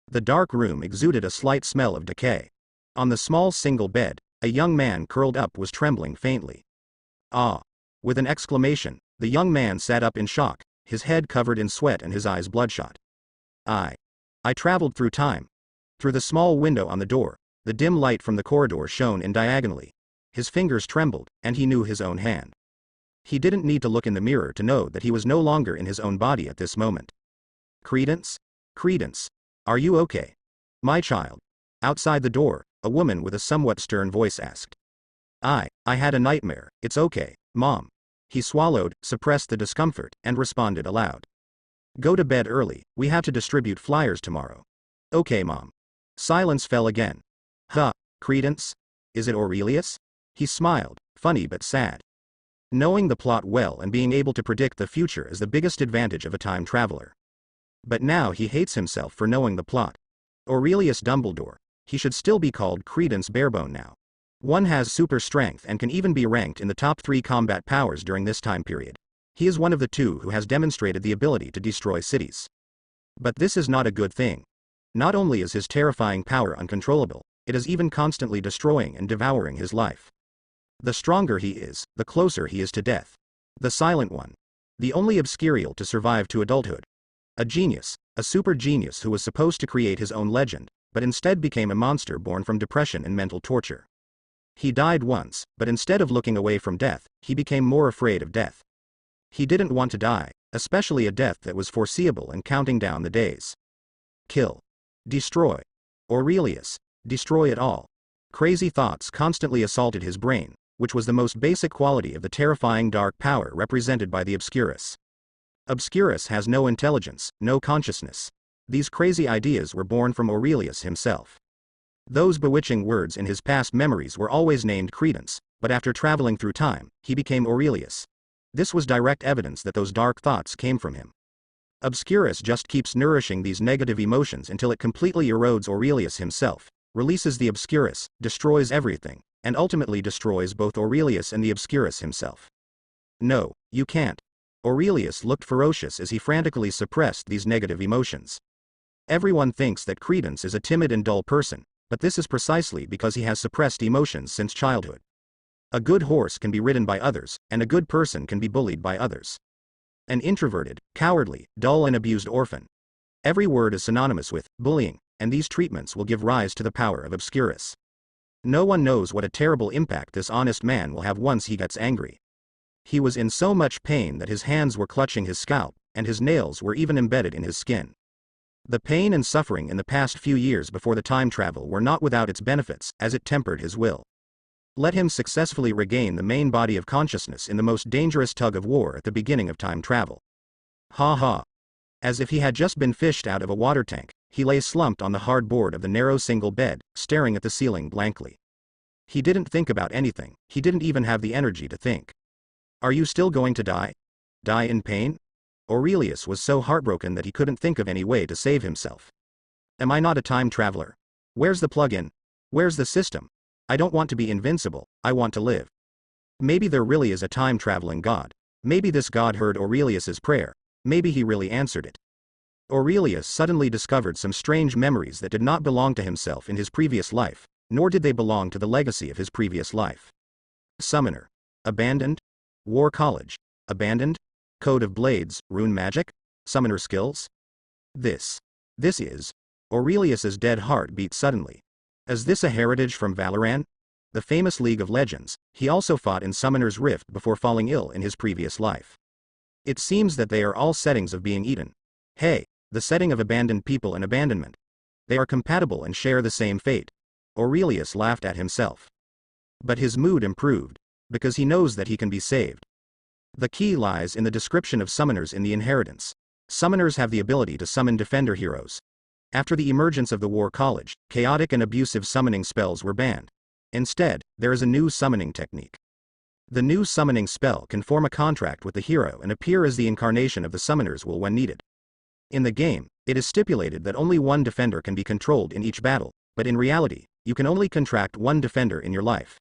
The dark room exuded a slight smell of decay. On the small single bed, a young man curled up was trembling faintly. Ah! With an exclamation, the young man sat up in shock, his head covered in sweat and his eyes bloodshot. I traveled through time. Through the small window on the door, the dim light from the corridor shone in diagonally. His fingers trembled, and he knew his own hand. He didn't need to look in the mirror to know that he was no longer in his own body at this moment. Credence? Credence. Are you okay? My child. Outside the door, a woman with a somewhat stern voice asked. I had a nightmare. It's okay, Mom. He swallowed, suppressed the discomfort, and responded aloud. Go to bed early, we have to distribute flyers tomorrow. Okay, Mom. Silence fell again. Huh, Credence? Is it Aurelius? He smiled, funny but sad. Knowing the plot well and being able to predict the future is the biggest advantage of a time traveler. But now he hates himself for knowing the plot. Aurelius Dumbledore. He should still be called Credence Barebone now. One has super strength and can even be ranked in the top 3 combat powers during this time period. He is one of the 2 who has demonstrated the ability to destroy cities. But this is not a good thing. Not only is his terrifying power uncontrollable, it is even constantly destroying and devouring his life. The stronger he is, the closer he is to death. The Silent One. The only Obscurial to survive to adulthood. A genius, a super genius who was supposed to create his own legend, but instead became a monster born from depression and mental torture. He died once, but instead of looking away from death, he became more afraid of death. He didn't want to die, especially a death that was foreseeable and counting down the days. Kill. Destroy. Aurelius. Destroy it all. Crazy thoughts constantly assaulted his brain, which was the most basic quality of the terrifying dark power represented by the Obscurus. Obscurus has no intelligence, no consciousness. These crazy ideas were born from Aurelius himself. Those bewitching words in his past memories were always named Credence, but after traveling through time, he became Aurelius. This was direct evidence that those dark thoughts came from him. Obscurus just keeps nourishing these negative emotions until it completely erodes Aurelius himself, releases the Obscurus, destroys everything, and ultimately destroys both Aurelius and the Obscurus himself. No, you can't. Aurelius looked ferocious as he frantically suppressed these negative emotions. Everyone thinks that Credence is a timid and dull person, but this is precisely because he has suppressed emotions since childhood. A good horse can be ridden by others, and a good person can be bullied by others. An introverted, cowardly, dull and abused orphan. Every word is synonymous with bullying, and these treatments will give rise to the power of Obscurus. No one knows what a terrible impact this honest man will have once he gets angry. He was in so much pain that his hands were clutching his scalp, and his nails were even embedded in his skin. The pain and suffering in the past few years before the time travel were not without its benefits, as it tempered his will. Let him successfully regain the main body of consciousness in the most dangerous tug of war at the beginning of time travel. Ha ha. As if he had just been fished out of a water tank, he lay slumped on the hard board of the narrow single bed, staring at the ceiling blankly. He didn't think about anything, he didn't even have the energy to think. Are you still going to die? Die in pain? Aurelius was so heartbroken that he couldn't think of any way to save himself. Am I not a time traveler? Where's the plug-in? Where's the system? I don't want to be invincible, I want to live. Maybe there really is a time-traveling god. Maybe this god heard Aurelius's prayer. Maybe he really answered it. Aurelius suddenly discovered some strange memories that did not belong to himself in his previous life, nor did they belong to the legacy of his previous life. Summoner. Abandoned? War College. Abandoned? Code of Blades, Rune Magic? Summoner Skills? This is. Aurelius's dead heart beat suddenly. Is this a heritage from Valoran? The famous League of Legends. He also fought in Summoner's Rift before falling ill in his previous life. It seems that they are all settings of being eaten. Hey, the setting of abandoned people and abandonment. They are compatible and share the same fate. Aurelius laughed at himself. But his mood improved, because he knows that he can be saved. The key lies in the description of summoners in the inheritance. Summoners have the ability to summon defender heroes. After the emergence of the War College, chaotic and abusive summoning spells were banned. Instead, there is a new summoning technique. The new summoning spell can form a contract with the hero and appear as the incarnation of the summoner's will when needed. In the game, it is stipulated that only one defender can be controlled in each battle, but in reality, you can only contract one defender in your life.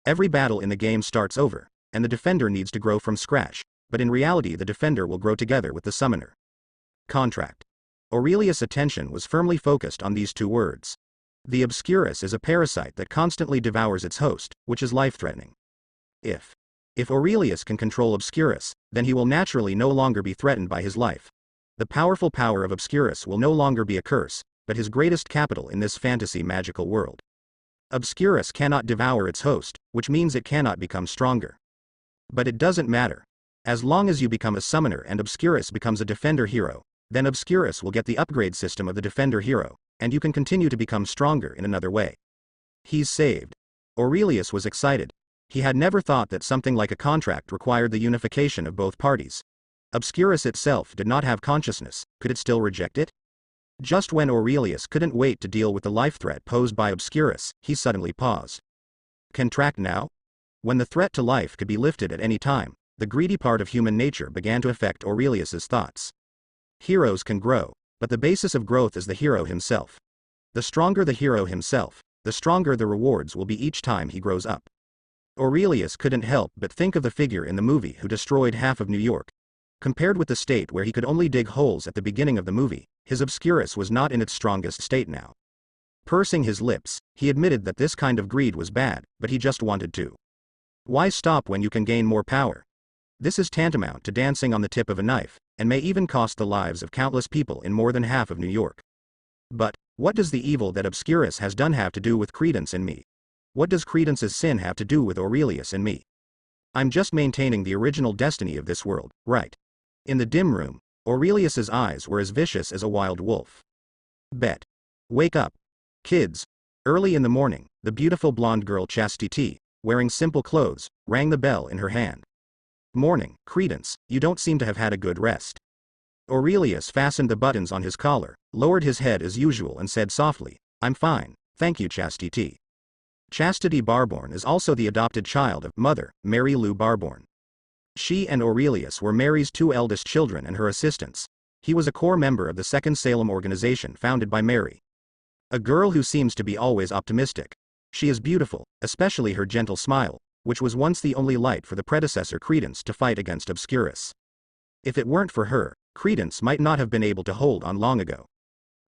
Every battle in the game starts over, and the defender needs to grow from scratch, but in reality the defender will grow together with the summoner. Contract. Aurelius' attention was firmly focused on these two words. The Obscurus is a parasite that constantly devours its host, which is life-threatening. If Aurelius can control Obscurus, then he will naturally no longer be threatened by his life. The powerful power of Obscurus will no longer be a curse, but his greatest capital in this fantasy magical world. Obscurus cannot devour its host, which means it cannot become stronger. But it doesn't matter. As long as you become a summoner and Obscurus becomes a defender hero, then Obscurus will get the upgrade system of the defender hero, and you can continue to become stronger in another way. He's saved. Aurelius was excited. He had never thought that something like a contract required the unification of both parties. Obscurus itself did not have consciousness, could it still reject it? Just when Aurelius couldn't wait to deal with the life threat posed by Obscurus, he suddenly paused. Contract now? When the threat to life could be lifted at any time, the greedy part of human nature began to affect Aurelius's thoughts. Heroes can grow, but the basis of growth is the hero himself. The stronger the hero himself, the stronger the rewards will be each time he grows up. Aurelius couldn't help but think of the figure in the movie who destroyed half of New York. Compared with the state where he could only dig holes at the beginning of the movie, his Obscurus was not in its strongest state now. Pursing his lips, he admitted that this kind of greed was bad, but he just wanted to. Why stop when you can gain more power? This is tantamount to dancing on the tip of a knife, and may even cost the lives of countless people in more than half of New York. But, what does the evil that Obscurus has done have to do with Credence and me? What does Credence's sin have to do with Aurelius and me? I'm just maintaining the original destiny of this world, right? In the dim room, Aurelius's eyes were as vicious as a wild wolf. Bet. Wake up. Kids. Early in the morning, the beautiful blonde girl Chastity, wearing simple clothes, rang the bell in her hand. Morning, Credence, you don't seem to have had a good rest. Aurelius fastened the buttons on his collar, lowered his head as usual and said softly, I'm fine, thank you Chastity. Chastity Barbourne is also the adopted child of Mother, Mary Lou Barbourne. She and Aurelius were Mary's two eldest children and her assistants. He was a core member of the Second Salem organization founded by Mary. A girl who seems to be always optimistic. She is beautiful, especially her gentle smile, which was once the only light for the predecessor Credence to fight against Obscurus. If it weren't for her, Credence might not have been able to hold on long ago.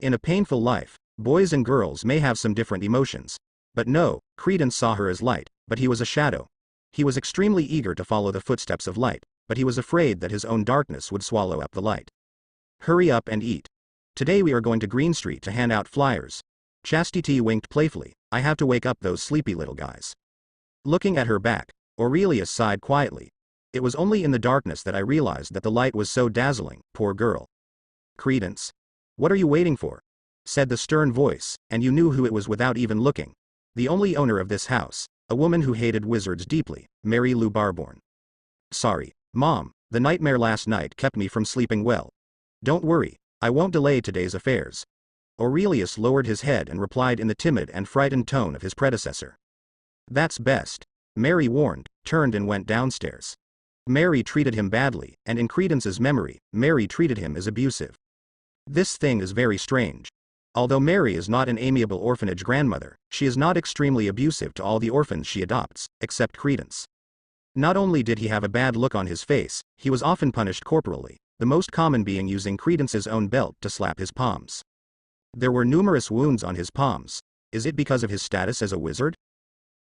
In a painful life, boys and girls may have some different emotions. But no, Credence saw her as light, but he was a shadow. He was extremely eager to follow the footsteps of light, but he was afraid that his own darkness would swallow up the light. Hurry up and eat. Today we are going to Green Street to hand out flyers. Chastity winked playfully, I have to wake up those sleepy little guys. Looking at her back, Aurelius sighed quietly. It was only in the darkness that I realized that the light was so dazzling, poor girl. Credence. What are you waiting for? Said the stern voice, and you knew who it was without even looking. The only owner of this house, a woman who hated wizards deeply, Mary Lou Barbourne. Sorry, Mom, the nightmare last night kept me from sleeping well. Don't worry, I won't delay today's affairs. Aurelius lowered his head and replied in the timid and frightened tone of his predecessor. That's best. Mary warned, turned and went downstairs. Mary treated him badly, and in Credence's memory, Mary treated him as abusive. This thing is very strange. Although Mary is not an amiable orphanage grandmother, she is not extremely abusive to all the orphans she adopts, except Credence. Not only did he have a bad look on his face, he was often punished corporally, the most common being using Credence's own belt to slap his palms. There were numerous wounds on his palms. Is it because of his status as a wizard?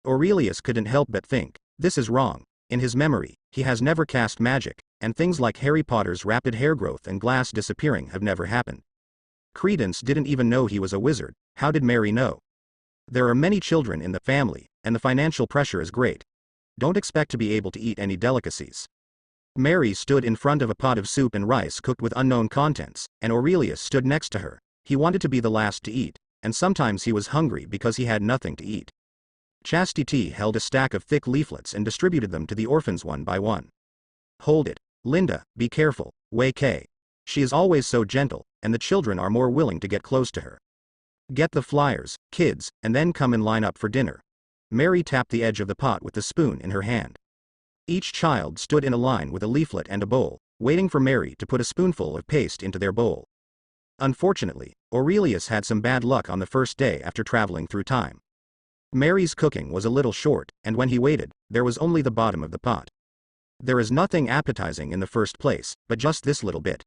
Aurelius couldn't help but think, this is wrong. In his memory, he has never cast magic, and things like Harry Potter's rapid hair growth and glass disappearing have never happened. Credence didn't even know he was a wizard. How did Mary know? There are many children in the family, and the financial pressure is great. Don't expect to be able to eat any delicacies. Mary stood in front of a pot of soup and rice cooked with unknown contents, and Aurelius stood next to her. He wanted to be the last to eat, and sometimes he was hungry because he had nothing to eat. Chastity held a stack of thick leaflets and distributed them to the orphans one by one. Hold it, Linda, be careful, Wei-Kei. She is always so gentle, and the children are more willing to get close to her. Get the flyers, kids, and then come and line up for dinner. Mary tapped the edge of the pot with the spoon in her hand. Each child stood in a line with a leaflet and a bowl, waiting for Mary to put a spoonful of paste into their bowl. Unfortunately, Aurelius had some bad luck on the first day after traveling through time. Mary's cooking was a little short, and when he waited, there was only the bottom of the pot. There is nothing appetizing in the first place, but just this little bit.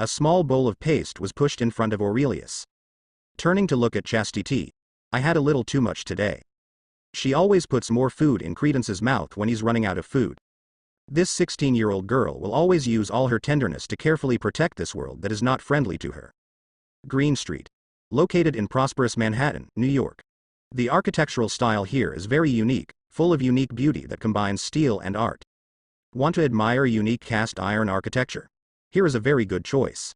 A small bowl of paste was pushed in front of Aurelius. Turning to look at Chastity, I had a little too much today. She always puts more food in Credence's mouth when he's running out of food. This 16-year-old girl will always use all her tenderness to carefully protect this world that is not friendly to her. Green Street. Located in prosperous Manhattan, New York. The architectural style here is very unique, full of unique beauty that combines steel and art. Want to admire unique cast iron architecture? Here is a very good choice.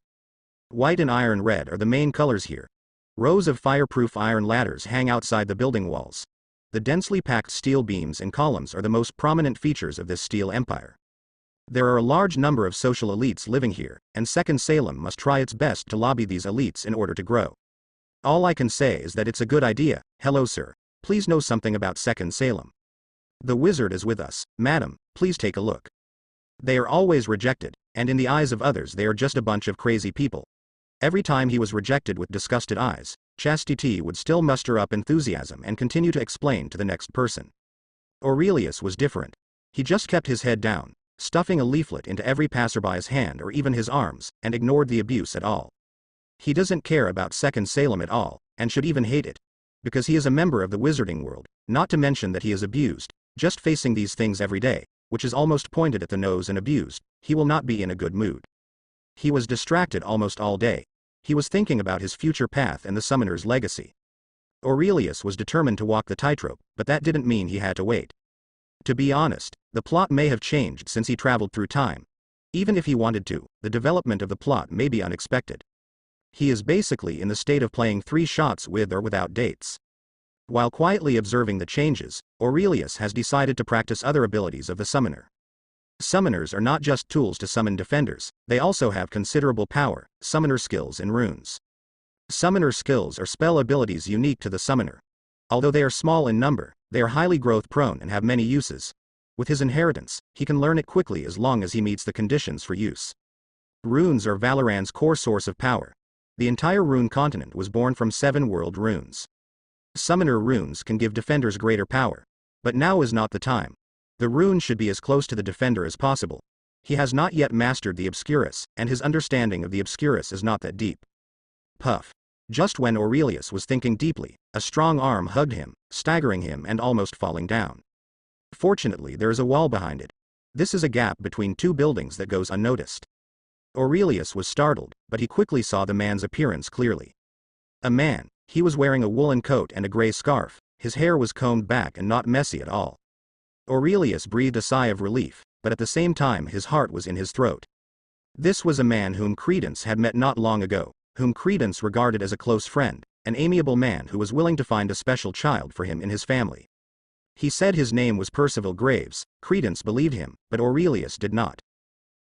White and iron red are the main colors here. Rows of fireproof iron ladders hang outside the building walls. The densely packed steel beams and columns are the most prominent features of this steel empire. There are a large number of social elites living here, and Second Salem must try its best to lobby these elites in order to grow. All I can say is that it's a good idea. Hello sir, please know something about Second Salem. The wizard is with us, madam, please take a look. They are always rejected, and in the eyes of others they are just a bunch of crazy people. Every time he was rejected with disgusted eyes, Chastity would still muster up enthusiasm and continue to explain to the next person. Aurelius was different. He just kept his head down, stuffing a leaflet into every passerby's hand or even his arms, and ignored the abuse at all. He doesn't care about Second Salem at all, and should even hate it. Because he is a member of the wizarding world, not to mention that he is abused, just facing these things every day, which is almost pointed at the nose and abused, he will not be in a good mood. He was distracted almost all day. He was thinking about his future path and the summoner's legacy. Aurelius was determined to walk the tightrope, but that didn't mean he had to wait. To be honest, the plot may have changed since he traveled through time. Even if he wanted to, the development of the plot may be unexpected. He is basically in the state of playing 3 shots with or without dates. While quietly observing the changes, Aurelius has decided to practice other abilities of the summoner. Summoners are not just tools to summon defenders, they also have considerable power, summoner skills and runes. Summoner skills are spell abilities unique to the summoner. Although they are small in number, they are highly growth prone and have many uses. With his inheritance, he can learn it quickly as long as he meets the conditions for use. Runes are Valoran's core source of power. The entire rune continent was born from 7 world runes. Summoner runes can give defenders greater power. But now is not the time. The rune should be as close to the defender as possible. He has not yet mastered the Obscurus, and his understanding of the Obscurus is not that deep. Puff. Just when Aurelius was thinking deeply, a strong arm hugged him, staggering him and almost falling down. Fortunately there is a wall behind it. This is a gap between 2 buildings that goes unnoticed. Aurelius was startled, but he quickly saw the man's appearance clearly. A man. He was wearing a woolen coat and a gray scarf, his hair was combed back and not messy at all. Aurelius breathed a sigh of relief, but at the same time his heart was in his throat. This was a man whom Credence had met not long ago, whom Credence regarded as a close friend, an amiable man who was willing to find a special child for him in his family. He said his name was Percival Graves. Credence believed him, but Aurelius did not.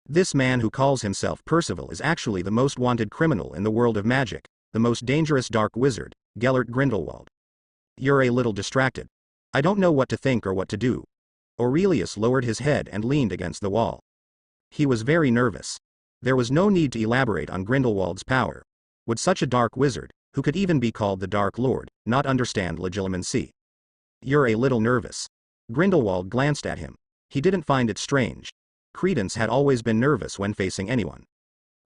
This man who calls himself Percival is actually the most wanted criminal in the world of magic, the most dangerous dark wizard, Gellert Grindelwald. You're a little distracted. I don't know what to think or what to do. Aurelius lowered his head and leaned against the wall. He was very nervous. There was no need to elaborate on Grindelwald's power. Would such a dark wizard, who could even be called the Dark Lord, not understand legilimency? You're a little nervous. Grindelwald glanced at him. He didn't find it strange. Credence had always been nervous when facing anyone.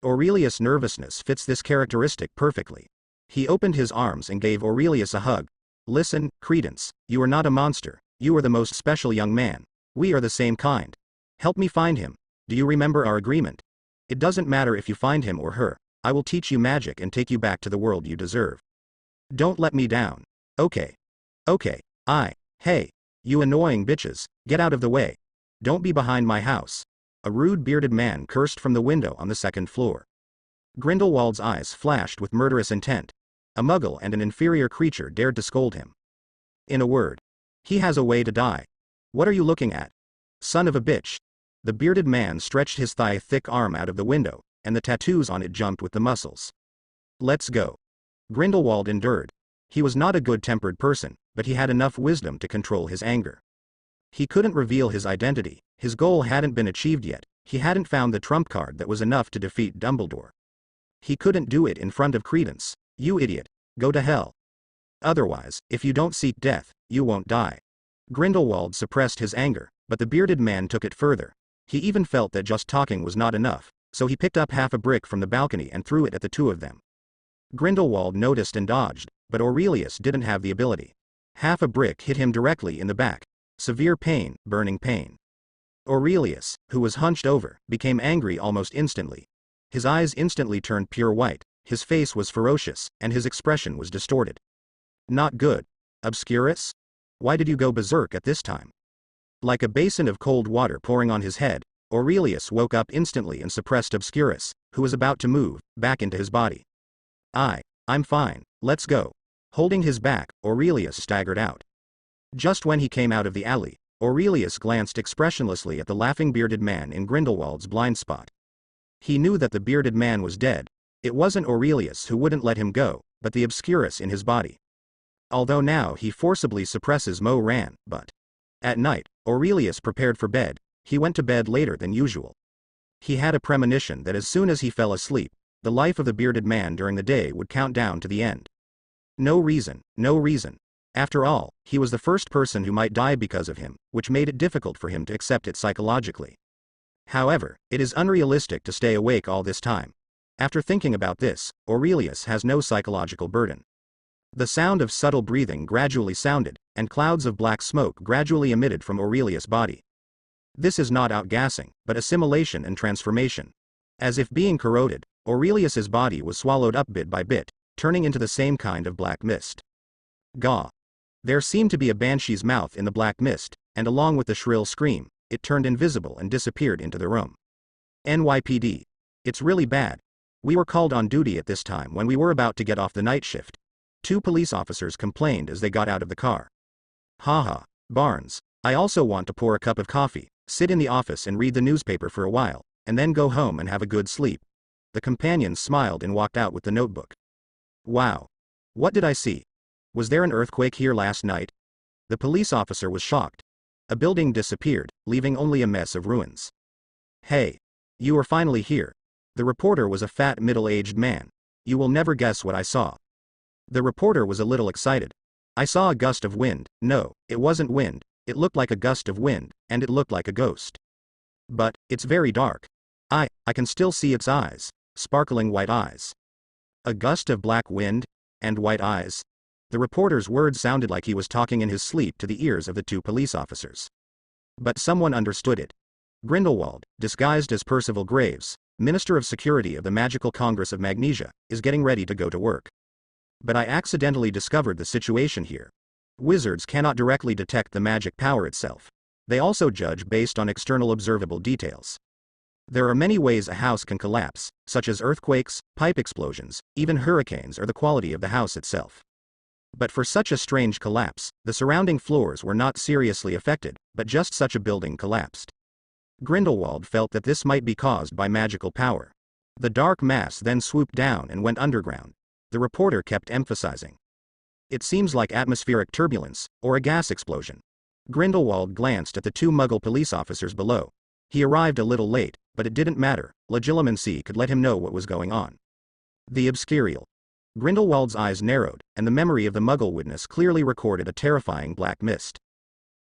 Aurelius' nervousness fits this characteristic perfectly. He opened his arms and gave Aurelius a hug. Listen, Credence, you are not a monster, you are the most special young man. We are the same kind. Help me find him. Do you remember our agreement? It doesn't matter if you find him or her, I will teach you magic and take you back to the world you deserve. Don't let me down. Okay. Okay. Hey, you annoying bitches, get out of the way. Don't be behind my house. A rude bearded man cursed from the window on the 2nd floor. Grindelwald's eyes flashed with murderous intent. A muggle and an inferior creature dared to scold him. In a word, he has a way to die. What are you looking at? Son of a bitch. The bearded man stretched his thigh-thick arm out of the window, and the tattoos on it jumped with the muscles. Let's go. Grindelwald endured. He was not a good-tempered person, but he had enough wisdom to control his anger. He couldn't reveal his identity, his goal hadn't been achieved yet, he hadn't found the trump card that was enough to defeat Dumbledore. He couldn't do it in front of Credence. You idiot. Go to hell. Otherwise, if you don't seek death, you won't die. Grindelwald suppressed his anger, but the bearded man took it further. He even felt that just talking was not enough. so he picked up half a brick from the balcony and threw it at the two of them. Grindelwald noticed and dodged, but Aurelius didn't have the ability. Half a brick hit him directly in the back. Severe pain, burning pain. Aurelius, who was hunched over, became angry almost instantly. His eyes instantly turned pure white, his face was ferocious, and his expression was distorted. Not good. Obscurus? Why did you go berserk at this time? Like a basin of cold water pouring on his head, Aurelius woke up instantly and suppressed Obscurus, who was about to move, back into his body. I'm fine, let's go. Holding his back, Aurelius staggered out. Just when he came out of the alley, Aurelius glanced expressionlessly at the laughing bearded man in Grindelwald's blind spot. He knew that the bearded man was dead. It wasn't Aurelius who wouldn't let him go, but the Obscurus in his body. Although now he forcibly suppresses Mo-Ran, but at night, Aurelius prepared for bed. He went to bed later than usual. He had a premonition that as soon as he fell asleep, the life of the bearded man during the day would count down to the end. No reason. After all, he was the first person who might die because of him, which made it difficult for him to accept it psychologically. However, it is unrealistic to stay awake all this time. After thinking about this, Aurelius has no psychological burden. The sound of subtle breathing gradually sounded, and clouds of black smoke gradually emitted from Aurelius' body. This is not outgassing, but assimilation and transformation. As if being corroded, Aurelius's body was swallowed up bit by bit, turning into the same kind of black mist. Gah! There seemed to be a banshee's mouth in the black mist, and along with the shrill scream, it turned invisible and disappeared into the room. NYPD. It's really bad. We were called on duty at this time when we were about to get off the night shift. 2 police officers complained as they got out of the car. Haha, Barnes, I also want to pour a cup of coffee, sit in the office and read the newspaper for a while, and then go home and have a good sleep. The companion smiled and walked out with the notebook. Wow. What did I see? Was there an earthquake here last night? The police officer was shocked. A building disappeared, leaving only a mess of ruins. Hey. You are finally here. The reporter was a fat middle-aged man. You will never guess what I saw. The reporter was a little excited. I saw a gust of wind. No, it wasn't wind. It looked like a gust of wind, and it looked like a ghost. But, it's very dark. I can still see its eyes. Sparkling white eyes. A gust of black wind? And white eyes? The reporter's words sounded like he was talking in his sleep to the ears of the 2 police officers. But someone understood it. Grindelwald, disguised as Percival Graves, Minister of Security of the Magical Congress of Magnesia, is getting ready to go to work. But I accidentally discovered the situation here. Wizards cannot directly detect the magic power itself. They also judge based on external observable details. There are many ways a house can collapse, such as earthquakes, pipe explosions, even hurricanes or the quality of the house itself. But for such a strange collapse, the surrounding floors were not seriously affected, but just such a building collapsed. Grindelwald felt that this might be caused by magical power. The dark mass then swooped down and went underground. The reporter kept emphasizing. It seems like atmospheric turbulence, or a gas explosion. Grindelwald glanced at the 2 Muggle police officers below. He arrived a little late, but it didn't matter. Legilimency could let him know what was going on. The Obscurial. Grindelwald's eyes narrowed, and the memory of the Muggle witness clearly recorded a terrifying black mist.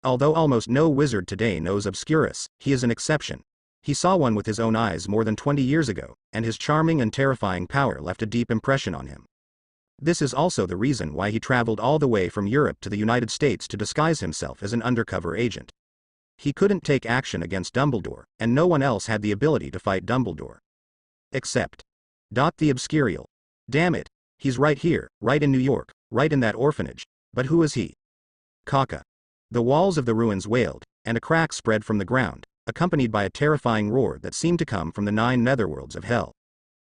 Although almost no wizard today knows Obscurus, he is an exception. He saw one with his own eyes more than 20 years ago, and his charming and terrifying power left a deep impression on him. This is also the reason why he traveled all the way from Europe to the United States to disguise himself as an undercover agent. He couldn't take action against Dumbledore, and no one else had the ability to fight Dumbledore. Except the Obscurial. Damn it, he's right here, right in New York, right in that orphanage. But who is he? Caca. The walls of the ruins wailed, and a crack spread from the ground, accompanied by a terrifying roar that seemed to come from the 9 netherworlds of hell.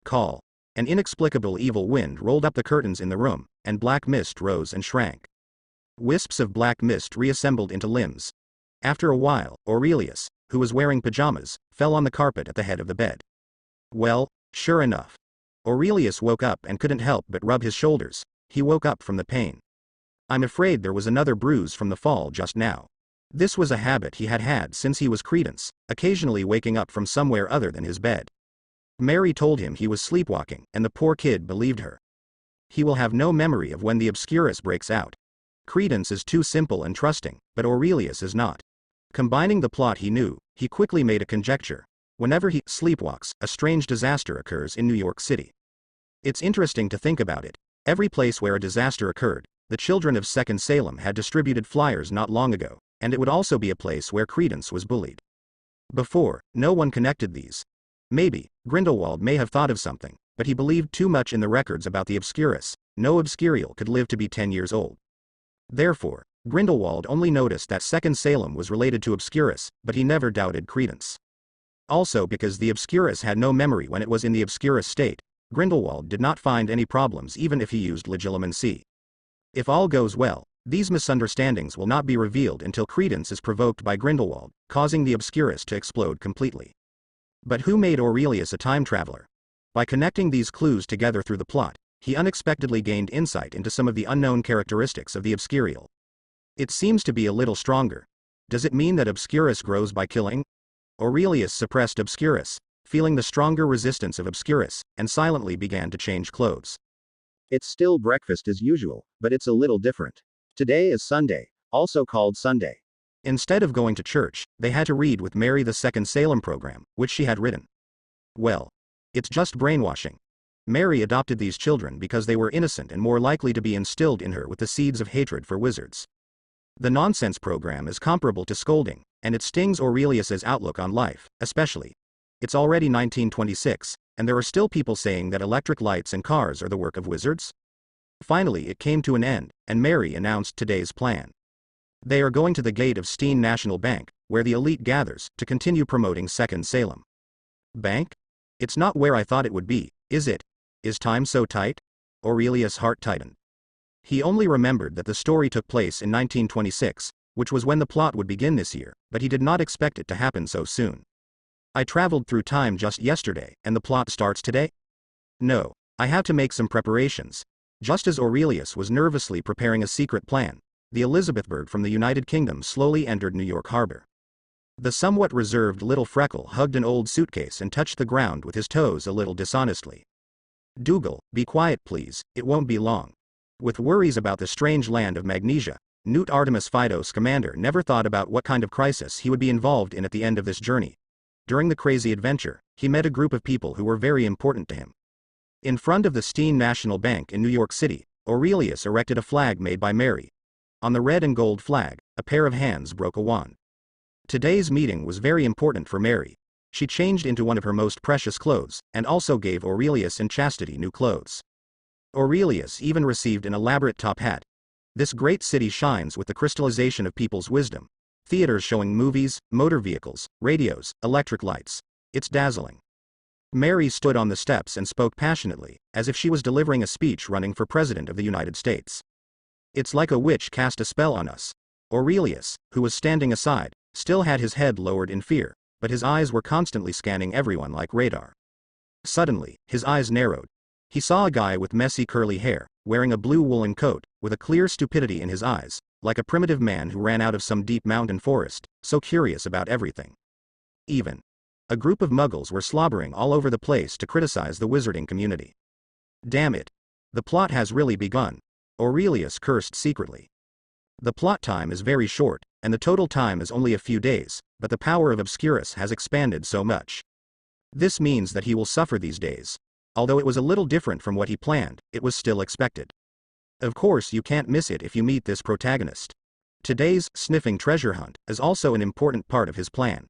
Call. An inexplicable evil wind rolled up the curtains in the room, and black mist rose and shrank. Wisps of black mist reassembled into limbs. After a while, Aurelius, who was wearing pajamas, fell on the carpet at the head of the bed. Well, sure enough. Aurelius woke up and couldn't help but rub his shoulders. He woke up from the pain. I'm afraid there was another bruise from the fall just now. This was a habit he had had since he was Credence, occasionally waking up from somewhere other than his bed. Mary told him he was sleepwalking, and the poor kid believed her. He will have no memory of when the Obscurus breaks out. Credence is too simple and trusting, but Aurelius is not. Combining the plot he knew, he quickly made a conjecture. Whenever he sleepwalks, a strange disaster occurs in New York City. It's interesting to think about it. Every place where a disaster occurred, the children of Second Salem had distributed flyers not long ago, and it would also be a place where Credence was bullied. Before, no one connected these. Maybe, Grindelwald may have thought of something, but he believed too much in the records about the Obscurus. No Obscurial could live to be 10 years old. Therefore, Grindelwald only noticed that Second Salem was related to Obscurus, but he never doubted Credence. Also because the Obscurus had no memory when it was in the Obscurus state, Grindelwald did not find any problems even if he used legilimency. If all goes well, these misunderstandings will not be revealed until Credence is provoked by Grindelwald, causing the Obscurus to explode completely. But who made Aurelius a time traveler? By connecting these clues together through the plot, he unexpectedly gained insight into some of the unknown characteristics of the Obscurial. It seems to be a little stronger. Does it mean that Obscurus grows by killing? Aurelius suppressed Obscurus, feeling the stronger resistance of Obscurus, and silently began to change clothes. It's still breakfast as usual, but it's a little different. Today is Sunday, also called Sunday. Instead of going to church, they had to read with Mary the Second Salem program, which she had written. Well, it's just brainwashing. Mary adopted these children because they were innocent and more likely to be instilled in her with the seeds of hatred for wizards. The nonsense program is comparable to scolding, and it stings Aurelius's outlook on life, especially. It's already 1926, and there are still people saying that electric lights and cars are the work of wizards? Finally it came to an end, and Mary announced today's plan. They are going to the gate of Steen National Bank, where the elite gathers, to continue promoting Second Salem. Bank? It's not where I thought it would be, is it? Is time so tight? Aurelius' heart tightened. He only remembered that the story took place in 1926, which was when the plot would begin this year, but he did not expect it to happen so soon. I traveled through time just yesterday, and the plot starts today? No, I have to make some preparations. Just as Aurelius was nervously preparing a secret plan, the Elizabethberg from the United Kingdom slowly entered New York Harbor. The somewhat reserved little Freckle hugged an old suitcase and touched the ground with his toes a little dishonestly. Dougal, be quiet please, it won't be long. With worries about the strange land of Magnesia, Newt Artemis Fidos Commander never thought about what kind of crisis he would be involved in at the end of this journey. During the crazy adventure, he met a group of people who were very important to him. In front of the Steen National Bank in New York City, Aurelius erected a flag made by Mary. On the red and gold flag, a pair of hands broke a wand. Today's meeting was very important for Mary. She changed into one of her most precious clothes, and also gave Aurelius and Chastity new clothes. Aurelius even received an elaborate top hat. This great city shines with the crystallization of people's wisdom. Theaters showing movies, motor vehicles, radios, electric lights. It's dazzling. Mary stood on the steps and spoke passionately, as if she was delivering a speech running for President of the United States. It's like a witch cast a spell on us. Aurelius, who was standing aside, still had his head lowered in fear, but his eyes were constantly scanning everyone like radar. Suddenly, his eyes narrowed. He saw a guy with messy curly hair, wearing a blue woolen coat, with a clear stupidity in his eyes, like a primitive man who ran out of some deep mountain forest, so curious about everything. Even. A group of muggles were slobbering all over the place to criticize the wizarding community. Damn it. The plot has really begun. Aurelius cursed secretly. The plot time is very short, and the total time is only a few days, but the power of Obscurus has expanded so much. This means that he will suffer these days. Although it was a little different from what he planned, it was still expected. Of course you can't miss it if you meet this protagonist. Today's sniffing treasure hunt is also an important part of his plan.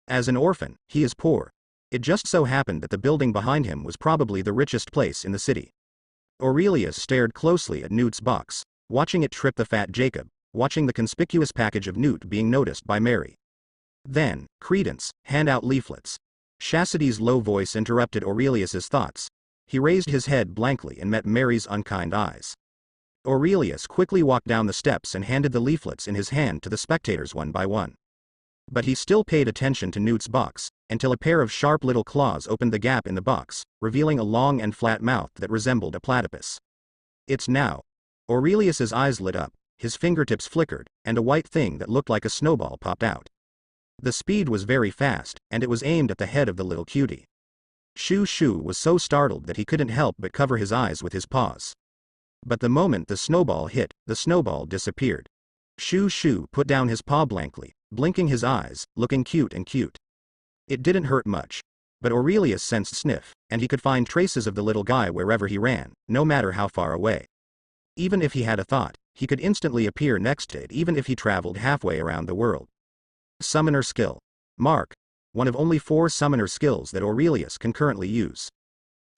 As an orphan, he is poor. It just so happened that the building behind him was probably the richest place in the city. Aurelius stared closely at Newt's box, watching it trip the fat Jacob, watching the conspicuous package of Newt being noticed by Mary. Then, Credence, hand out leaflets. Chastity's low voice interrupted Aurelius's thoughts. He raised his head blankly and met Mary's unkind eyes. Aurelius quickly walked down the steps and handed the leaflets in his hand to the spectators one by one. But he still paid attention to Newt's box, until a pair of sharp little claws opened the gap in the box, revealing a long and flat mouth that resembled a platypus. It's now. Aurelius's eyes lit up, his fingertips flickered, and a white thing that looked like a snowball popped out. The speed was very fast, and it was aimed at the head of the little cutie. Shoo Shoo was so startled that he couldn't help but cover his eyes with his paws. But the moment the snowball hit, the snowball disappeared. Shoo Shoo put down his paw blankly, blinking his eyes, looking cute and cute. It didn't hurt much. But Aurelius sensed sniff, and he could find traces of the little guy wherever he ran, no matter how far away. Even if he had a thought, he could instantly appear next to it even if he traveled halfway around the world. Summoner skill. Mark. One of only 4 summoner skills that Aurelius can currently use.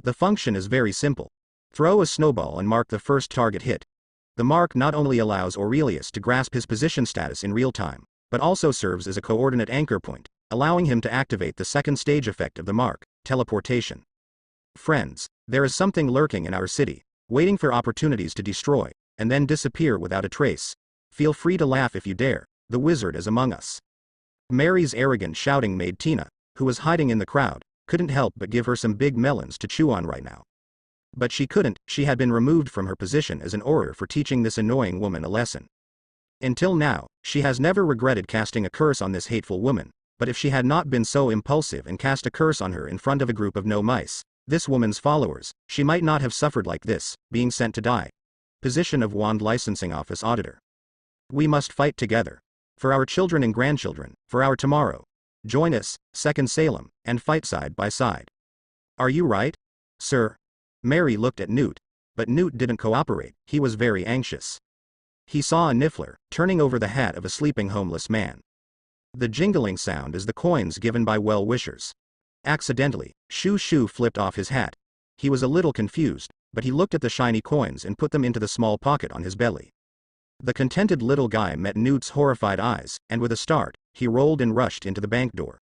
The function is very simple. Throw a snowball and mark the first target hit. The mark not only allows Aurelius to grasp his position status in real time, but also serves as a coordinate anchor point, allowing him to activate the second stage effect of the mark, teleportation. Friends, there is something lurking in our city, waiting for opportunities to destroy, and then disappear without a trace. Feel free to laugh if you dare, the wizard is among us. Mary's arrogant shouting made Tina, who was hiding in the crowd, couldn't help but give her some big melons to chew on right now. But she couldn't, she had been removed from her position as an auror for teaching this annoying woman a lesson. Until now, she has never regretted casting a curse on this hateful woman, but if she had not been so impulsive and cast a curse on her in front of a group of no mice, this woman's followers, she might not have suffered like this, being sent to die. Position of Wand Licensing Office Auditor. We must fight together. For our children and grandchildren, for our tomorrow. Join us, Second Salem, and fight side by side. Are you right, sir? Mary looked at Newt, but Newt didn't cooperate, he was very anxious. He saw a niffler, turning over the hat of a sleeping homeless man. The jingling sound is the coins given by well-wishers. Accidentally, Shoo flipped off his hat. He was a little confused, but he looked at the shiny coins and put them into the small pocket on his belly. The contented little guy met Newt's horrified eyes, and with a start, he rolled and rushed into the bank door.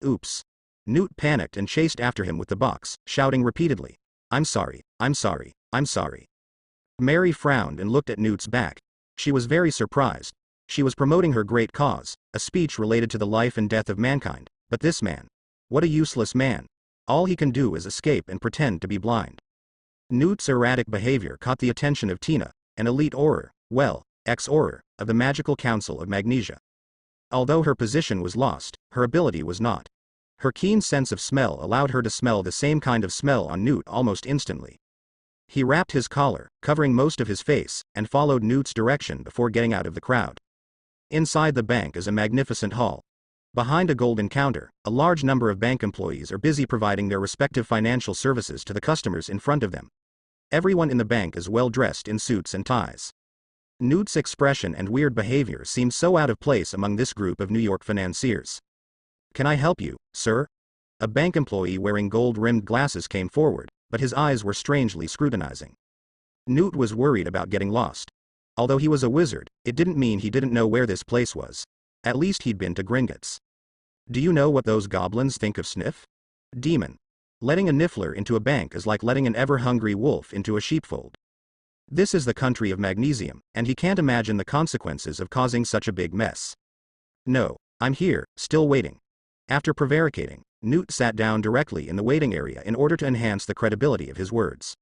Oops. Newt panicked and chased after him with the box, shouting repeatedly, I'm sorry, I'm sorry, I'm sorry. Mary frowned and looked at Newt's back. She was very surprised. She was promoting her great cause, a speech related to the life and death of mankind, but this man. What a useless man. All he can do is escape and pretend to be blind. Newt's erratic behavior caught the attention of Tina, an elite auror, ex-auror, of the Magical Council of Magnesia. Although her position was lost, her ability was not. Her keen sense of smell allowed her to smell the same kind of smell on Newt almost instantly. He wrapped his collar, covering most of his face, and followed Newt's direction before getting out of the crowd. Inside the bank is a magnificent hall. Behind a golden counter, a large number of bank employees are busy providing their respective financial services to the customers in front of them. Everyone in the bank is well dressed in suits and ties. Newt's expression and weird behavior seemed so out of place among this group of New York financiers. Can I help you, sir? A bank employee wearing gold-rimmed glasses came forward, but his eyes were strangely scrutinizing. Newt was worried about getting lost. Although he was a wizard, it didn't mean he didn't know where this place was. At least he'd been to Gringotts. Do you know what those goblins think of Sniff? Demon. Letting a niffler into a bank is like letting an ever-hungry wolf into a sheepfold. This is the country of magnesium, and he can't imagine the consequences of causing such a big mess. No, I'm here, still waiting. After prevaricating, Newt sat down directly in the waiting area in order to enhance the credibility of his words.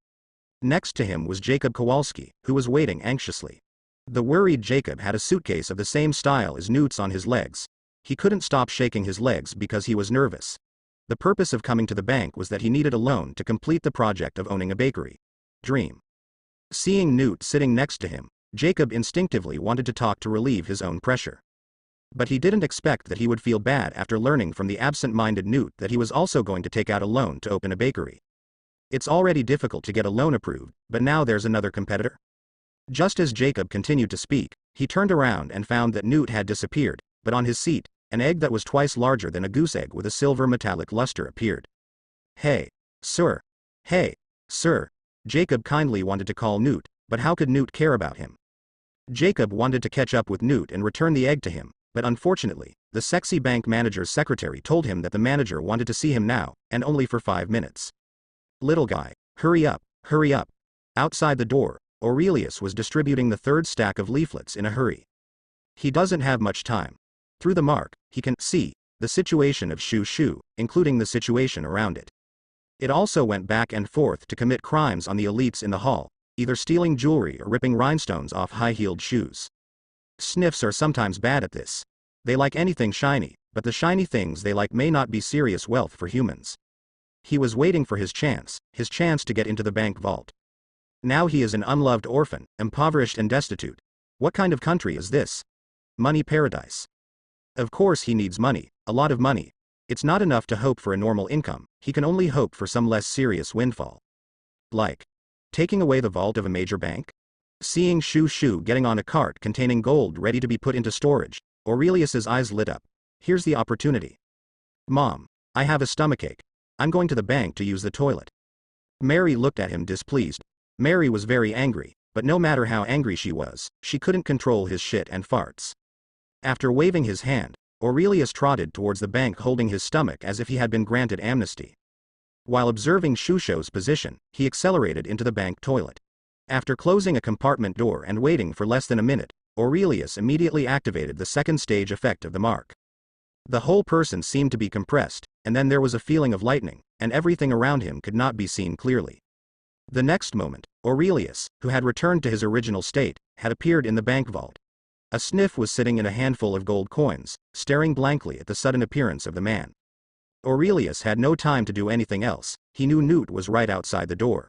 Next to him was Jacob Kowalski, who was waiting anxiously. The worried Jacob had a suitcase of the same style as Newt's on his legs. He couldn't stop shaking his legs because he was nervous. The purpose of coming to the bank was that he needed a loan to complete the project of owning a bakery. Dream. Seeing Newt sitting next to him, Jacob instinctively wanted to talk to relieve his own pressure. But he didn't expect that he would feel bad after learning from the absent-minded Newt that he was also going to take out a loan to open a bakery. It's already difficult to get a loan approved, but now there's another competitor? Just as Jacob continued to speak, he turned around and found that Newt had disappeared, but on his seat, an egg that was twice larger than a goose egg with a silver metallic luster appeared. Hey, sir. Hey, sir. Jacob kindly wanted to call Newt, but how could Newt care about him? Jacob wanted to catch up with Newt and return the egg to him, but unfortunately, the sexy bank manager's secretary told him that the manager wanted to see him now, and only for 5 minutes. Little guy, hurry up, hurry up. Outside the door, Aurelius was distributing the third stack of leaflets in a hurry. He doesn't have much time. Through the mark, he can see the situation of Shoo, including the situation around it. It also went back and forth to commit crimes on the elites in the hall, either stealing jewelry or ripping rhinestones off high-heeled shoes. Sniffs are sometimes bad at this. They like anything shiny, but the shiny things they like may not be serious wealth for humans. He was waiting for his chance to get into the bank vault. Now he is an unloved orphan, impoverished and destitute. What kind of country is this? Money paradise. Of course he needs money, a lot of money. It's not enough to hope for a normal income, he can only hope for some less serious windfall. Like taking away the vault of a major bank? Seeing Shu Shu getting on a cart containing gold ready to be put into storage, Aurelius's eyes lit up. Here's the opportunity. Mom, I have a stomachache. I'm going to the bank to use the toilet. Mary looked at him displeased. Mary was very angry, but no matter how angry she was, she couldn't control his shit and farts. After waving his hand, Aurelius trotted towards the bank holding his stomach as if he had been granted amnesty. While observing Shusho's position, he accelerated into the bank toilet. After closing a compartment door and waiting for less than a minute, Aurelius immediately activated the second stage effect of the mark. The whole person seemed to be compressed, and then there was a feeling of lightning, and everything around him could not be seen clearly. The next moment, Aurelius, who had returned to his original state, had appeared in the bank vault. A sniff was sitting in a handful of gold coins, staring blankly at the sudden appearance of the man. Aurelius had no time to do anything else, he knew Newt was right outside the door.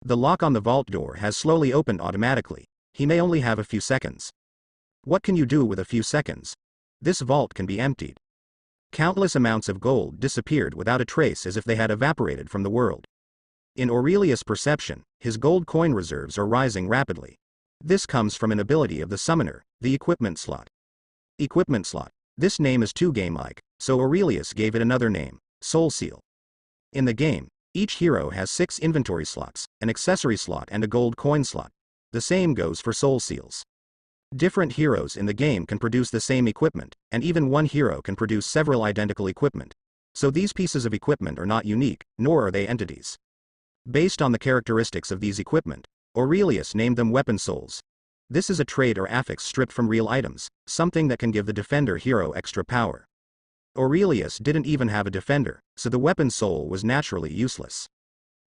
The lock on the vault door has slowly opened automatically, he may only have a few seconds. What can you do with a few seconds? This vault can be emptied. Countless amounts of gold disappeared without a trace as if they had evaporated from the world. In Aurelius' perception, his gold coin reserves are rising rapidly. This comes from an ability of the summoner, the equipment slot. Equipment slot. This name is too game-like, so Aurelius gave it another name, Soul Seal. In the game, each hero has 6 inventory slots, an accessory slot and a gold coin slot. The same goes for Soul Seals. Different heroes in the game can produce the same equipment, and even one hero can produce several identical equipment. So these pieces of equipment are not unique, nor are they entities. Based on the characteristics of these equipment, Aurelius named them weapon souls. This is a trait or affix stripped from real items, something that can give the defender hero extra power. Aurelius didn't even have a defender, so the weapon soul was naturally useless.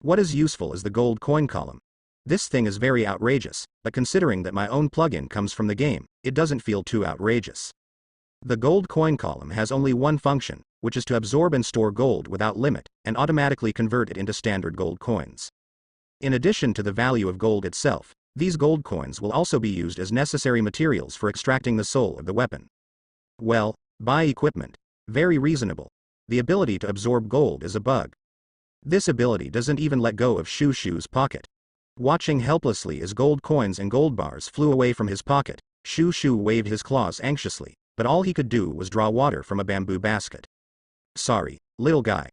What is useful is the gold coin column. This thing is very outrageous, but considering that my own plugin comes from the game, it doesn't feel too outrageous. The gold coin column has only one function, which is to absorb and store gold without limit, and automatically convert it into standard gold coins. In addition to the value of gold itself, these gold coins will also be used as necessary materials for extracting the soul of the weapon. Well, buy equipment. Very reasonable. The ability to absorb gold is a bug. This ability doesn't even let go of Shu Shu's pocket. Watching helplessly as gold coins and gold bars flew away from his pocket, Shu Shu waved his claws anxiously, but all he could do was draw water from a bamboo basket. Sorry, little guy.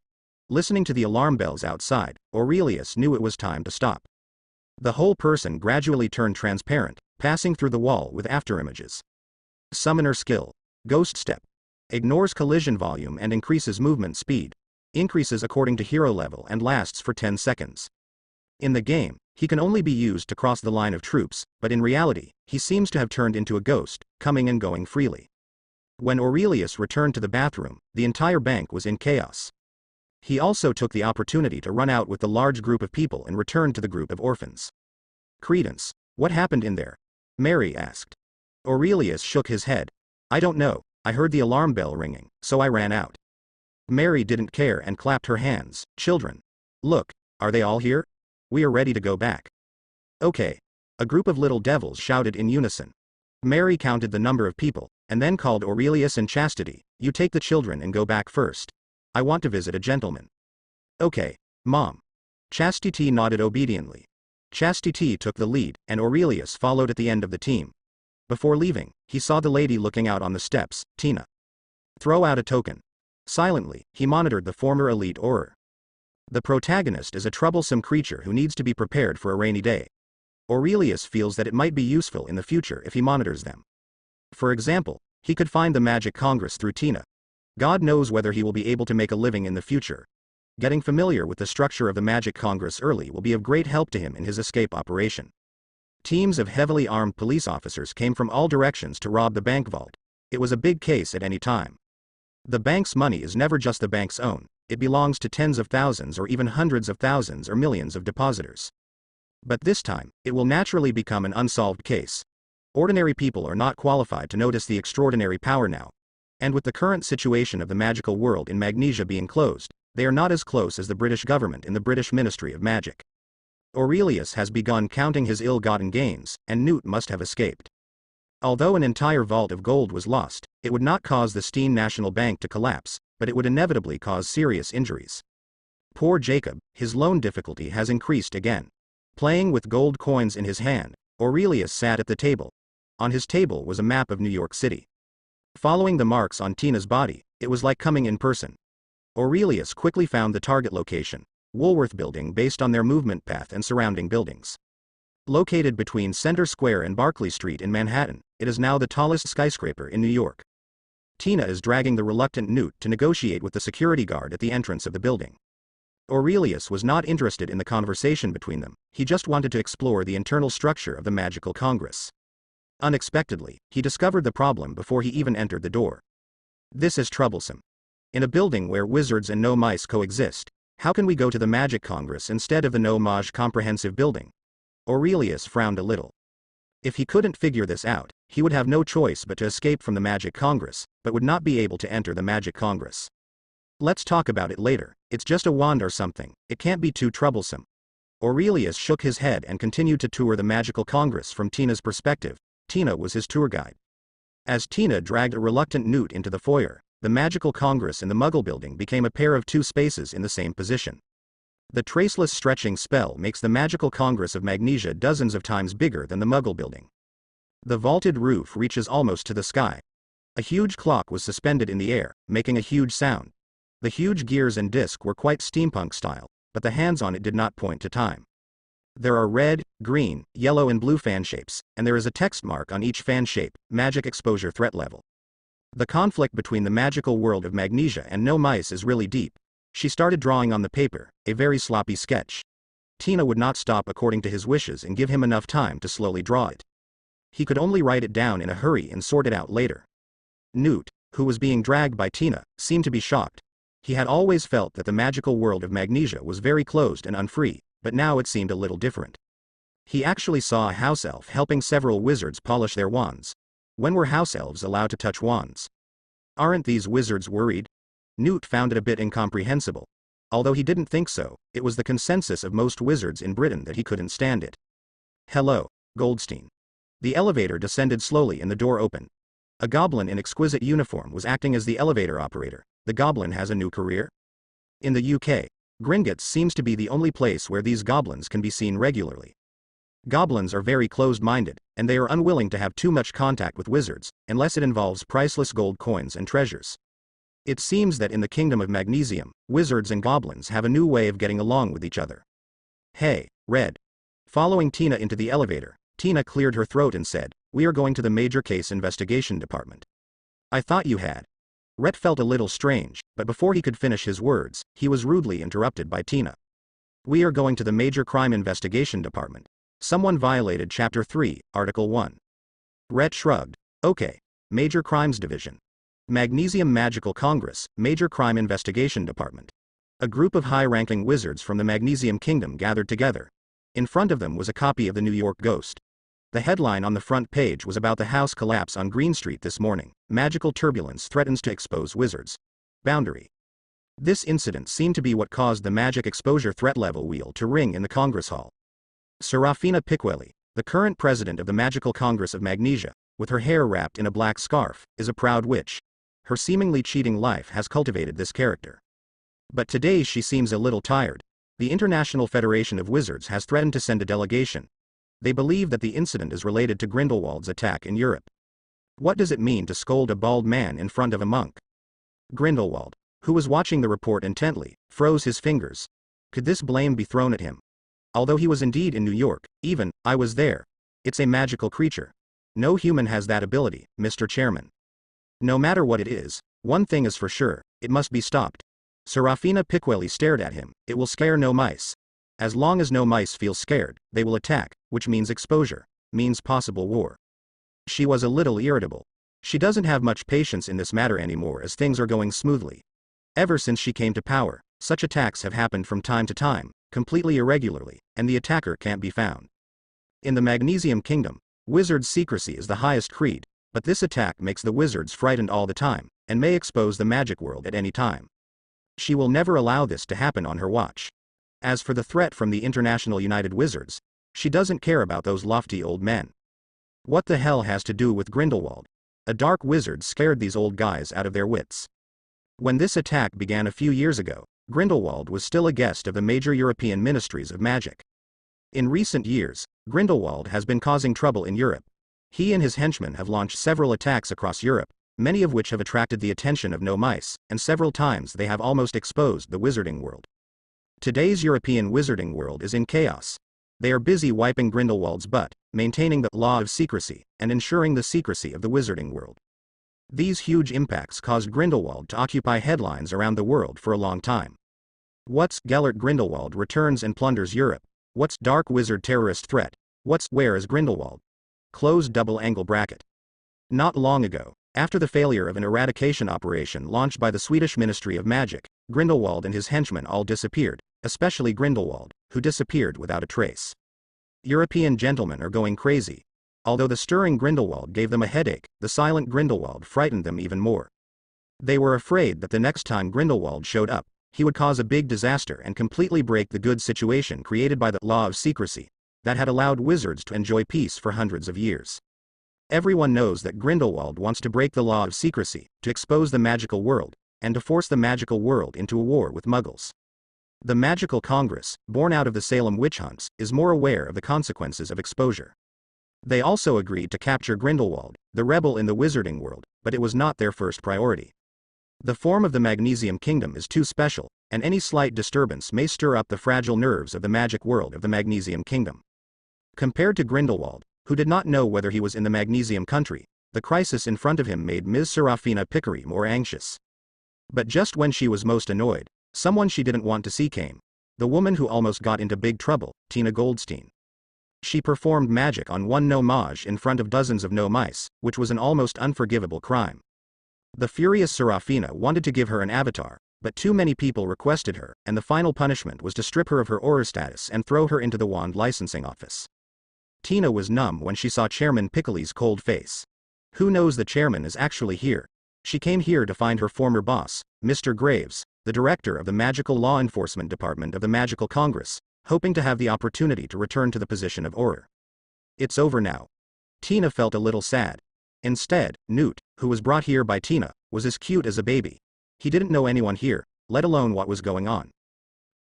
Listening to the alarm bells outside, Aurelius knew it was time to stop. The whole person gradually turned transparent, passing through the wall with afterimages. Summoner skill. Ghost step. Ignores collision volume and increases movement speed. Increases according to hero level and lasts for 10 seconds. In the game, he can only be used to cross the line of troops, but in reality, he seems to have turned into a ghost, coming and going freely. When Aurelius returned to the bathroom, the entire bank was in chaos. He also took the opportunity to run out with the large group of people and return to the group of orphans. Credence, what happened in there? Mary asked. Aurelius shook his head. I don't know, I heard the alarm bell ringing, so I ran out. Mary didn't care and clapped her hands. Children. Look, are they all here? We are ready to go back. Okay. A group of little devils shouted in unison. Mary counted the number of people, and then called Aurelius and Chastity. You take the children and go back first. I want to visit a gentleman. Okay, Mom. Chastity nodded obediently. Chastity took the lead, and Aurelius followed at the end of the team. Before leaving, he saw the lady looking out on the steps, Tina. Throw out a token. Silently, he monitored the former elite Auror. The protagonist is a troublesome creature who needs to be prepared for a rainy day. Aurelius feels that it might be useful in the future if he monitors them. For example, he could find the Magic Congress through Tina. God knows whether he will be able to make a living in the future. Getting familiar with the structure of the Magic Congress early will be of great help to him in his escape operation. Teams of heavily armed police officers came from all directions to rob the bank vault. It was a big case at any time. The bank's money is never just the bank's own, it belongs to tens of thousands or even hundreds of thousands or millions of depositors. But this time, it will naturally become an unsolved case. Ordinary people are not qualified to notice the extraordinary power now. And with the current situation of the magical world in Magnesia being closed, they are not as close as the British government in the British Ministry of Magic. Aurelius has begun counting his ill-gotten gains, and Newt must have escaped. Although an entire vault of gold was lost, it would not cause the Steen National Bank to collapse, but it would inevitably cause serious injuries. Poor Jacob, his loan difficulty has increased again. Playing with gold coins in his hand, Aurelius sat at the table. On his table was a map of New York City. Following the marks on Tina's body, it was like coming in person. Aurelius quickly found the target location, Woolworth Building, based on their movement path and surrounding buildings. Located between Center Square and Barclay Street in Manhattan, it is now the tallest skyscraper in New York. Tina is dragging the reluctant Newt to negotiate with the security guard at the entrance of the building. Aurelius was not interested in the conversation between them, he just wanted to explore the internal structure of the Magical Congress. Unexpectedly, he discovered the problem before he even entered the door. This is troublesome. In a building where wizards and no mice coexist, how can we go to the Magic Congress instead of the No Mage Comprehensive Building? Aurelius frowned a little. If he couldn't figure this out, he would have no choice but to escape from the Magic Congress, but would not be able to enter the Magic Congress. Let's talk about it later, it's just a wand or something, it can't be too troublesome. Aurelius shook his head and continued to tour the Magical Congress from Tina's perspective. Tina was his tour guide. As Tina dragged a reluctant Newt into the foyer, the Magical Congress and the Muggle Building became a pair of two spaces in the same position. The traceless stretching spell makes the Magical Congress of Magnesia dozens of times bigger than the Muggle Building. The vaulted roof reaches almost to the sky. A huge clock was suspended in the air, making a huge sound. The huge gears and disc were quite steampunk style, but the hands on it did not point to time. There are red, green, yellow and blue fan shapes, and there is a text mark on each fan shape, Magic Exposure Threat Level. The conflict between the magical world of Magnesia and No Mice is really deep. She started drawing on the paper, a very sloppy sketch. Tina would not stop according to his wishes and give him enough time to slowly draw it. He could only write it down in a hurry and sort it out later. Newt, who was being dragged by Tina, seemed to be shocked. He had always felt that the magical world of Magnesia was very closed and unfree, but now it seemed a little different. He actually saw a house elf helping several wizards polish their wands. When were house elves allowed to touch wands? Aren't these wizards worried? Newt found it a bit incomprehensible. Although he didn't think so, it was the consensus of most wizards in Britain that he couldn't stand it. Hello, Goldstein. The elevator descended slowly and the door opened. A goblin in exquisite uniform was acting as the elevator operator. The goblin has a new career? In the UK, Gringotts seems to be the only place where these goblins can be seen regularly. Goblins are very closed-minded, and they are unwilling to have too much contact with wizards, unless it involves priceless gold coins and treasures. It seems that in the Kingdom of Magnesium, wizards and goblins have a new way of getting along with each other. Hey, Red. Following Tina into the elevator, Tina cleared her throat and said, "We are going to the Major Case Investigation Department." I thought you had. Rhett felt a little strange, but before he could finish his words, he was rudely interrupted by Tina. "We are going to the Major Crime Investigation Department. Someone violated Chapter 3, Article 1. Rhett shrugged. Okay. Major Crimes Division. Magnesium Magical Congress, Major Crime Investigation Department. A group of high-ranking wizards from the Magnesium Kingdom gathered together. In front of them was a copy of the New York Ghost. The headline on the front page was about the house collapse on Green Street this morning. Magical turbulence threatens to expose wizards. Boundary. This incident seemed to be what caused the magic exposure threat level wheel to ring in the Congress Hall. Serafina Picquelli, the current president of the Magical Congress of Magnesia, with her hair wrapped in a black scarf, is a proud witch. Her seemingly cheating life has cultivated this character. But today she seems a little tired. The International Federation of Wizards has threatened to send a delegation. They believe that the incident is related to Grindelwald's attack in Europe. What does it mean to scold a bald man in front of a monk? Grindelwald, who was watching the report intently, froze his fingers. Could this blame be thrown at him? Although he was indeed in New York, even, I was there. It's a magical creature. No human has that ability, Mr. Chairman. No matter what it is, one thing is for sure, it must be stopped. Serafina Picquelli stared at him. It will scare no mice. As long as no mice feel scared, they will attack, which means exposure, means possible war. She was a little irritable. She doesn't have much patience in this matter anymore as things are going smoothly. Ever since she came to power, such attacks have happened from time to time, completely irregularly, and the attacker can't be found. In the Magnesium Kingdom, wizards' secrecy is the highest creed, but this attack makes the wizards frightened all the time, and may expose the magic world at any time. She will never allow this to happen on her watch. As for the threat from the International United Wizards, she doesn't care about those lofty old men. What the hell has to do with Grindelwald? A dark wizard scared these old guys out of their wits. When this attack began a few years ago, Grindelwald was still a guest of the major European ministries of magic. In recent years, Grindelwald has been causing trouble in Europe. He and his henchmen have launched several attacks across Europe, many of which have attracted the attention of no mice, and several times they have almost exposed the wizarding world. Today's European wizarding world is in chaos. They are busy wiping Grindelwald's butt, maintaining the law of secrecy, and ensuring the secrecy of the wizarding world. These huge impacts caused Grindelwald to occupy headlines around the world for a long time. What's Gellert Grindelwald returns and plunders Europe? What's dark wizard terrorist threat? Where is Grindelwald? Closed double angle bracket. Not long ago, after the failure of an eradication operation launched by the Swedish Ministry of Magic, Grindelwald and his henchmen all disappeared, especially Grindelwald, who disappeared without a trace. European gentlemen are going crazy. Although the stirring Grindelwald gave them a headache, the silent Grindelwald frightened them even more. They were afraid that the next time Grindelwald showed up, he would cause a big disaster and completely break the good situation created by the law of secrecy that had allowed wizards to enjoy peace for hundreds of years. Everyone knows that Grindelwald wants to break the law of secrecy, to expose the magical world, and to force the magical world into a war with muggles. The Magical Congress, born out of the Salem witch hunts, is more aware of the consequences of exposure. They also agreed to capture Grindelwald, the rebel in the wizarding world, but it was not their first priority. The form of the Magnesium Kingdom is too special, and any slight disturbance may stir up the fragile nerves of the magic world of the Magnesium Kingdom. Compared to Grindelwald, who did not know whether he was in the Magnesium country, the crisis in front of him made Ms. Serafina Pickery more anxious. But just when she was most annoyed, someone she didn't want to see came. The woman who almost got into big trouble, Tina Goldstein. She performed magic on one no mage in front of dozens of no mice, which was an almost unforgivable crime. The furious Serafina wanted to give her an avatar, but too many people requested her, and the final punishment was to strip her of her aura status and throw her into the wand licensing office. Tina was numb when she saw Chairman Piccoli's cold face. Who knows the chairman is actually here? She came here to find her former boss, Mr. Graves, the director of the Magical Law Enforcement Department of the Magical Congress, hoping to have the opportunity to return to the position of Auror. It's over now. Tina felt a little sad. Instead, Newt, who was brought here by Tina, was as cute as a baby. He didn't know anyone here, let alone what was going on.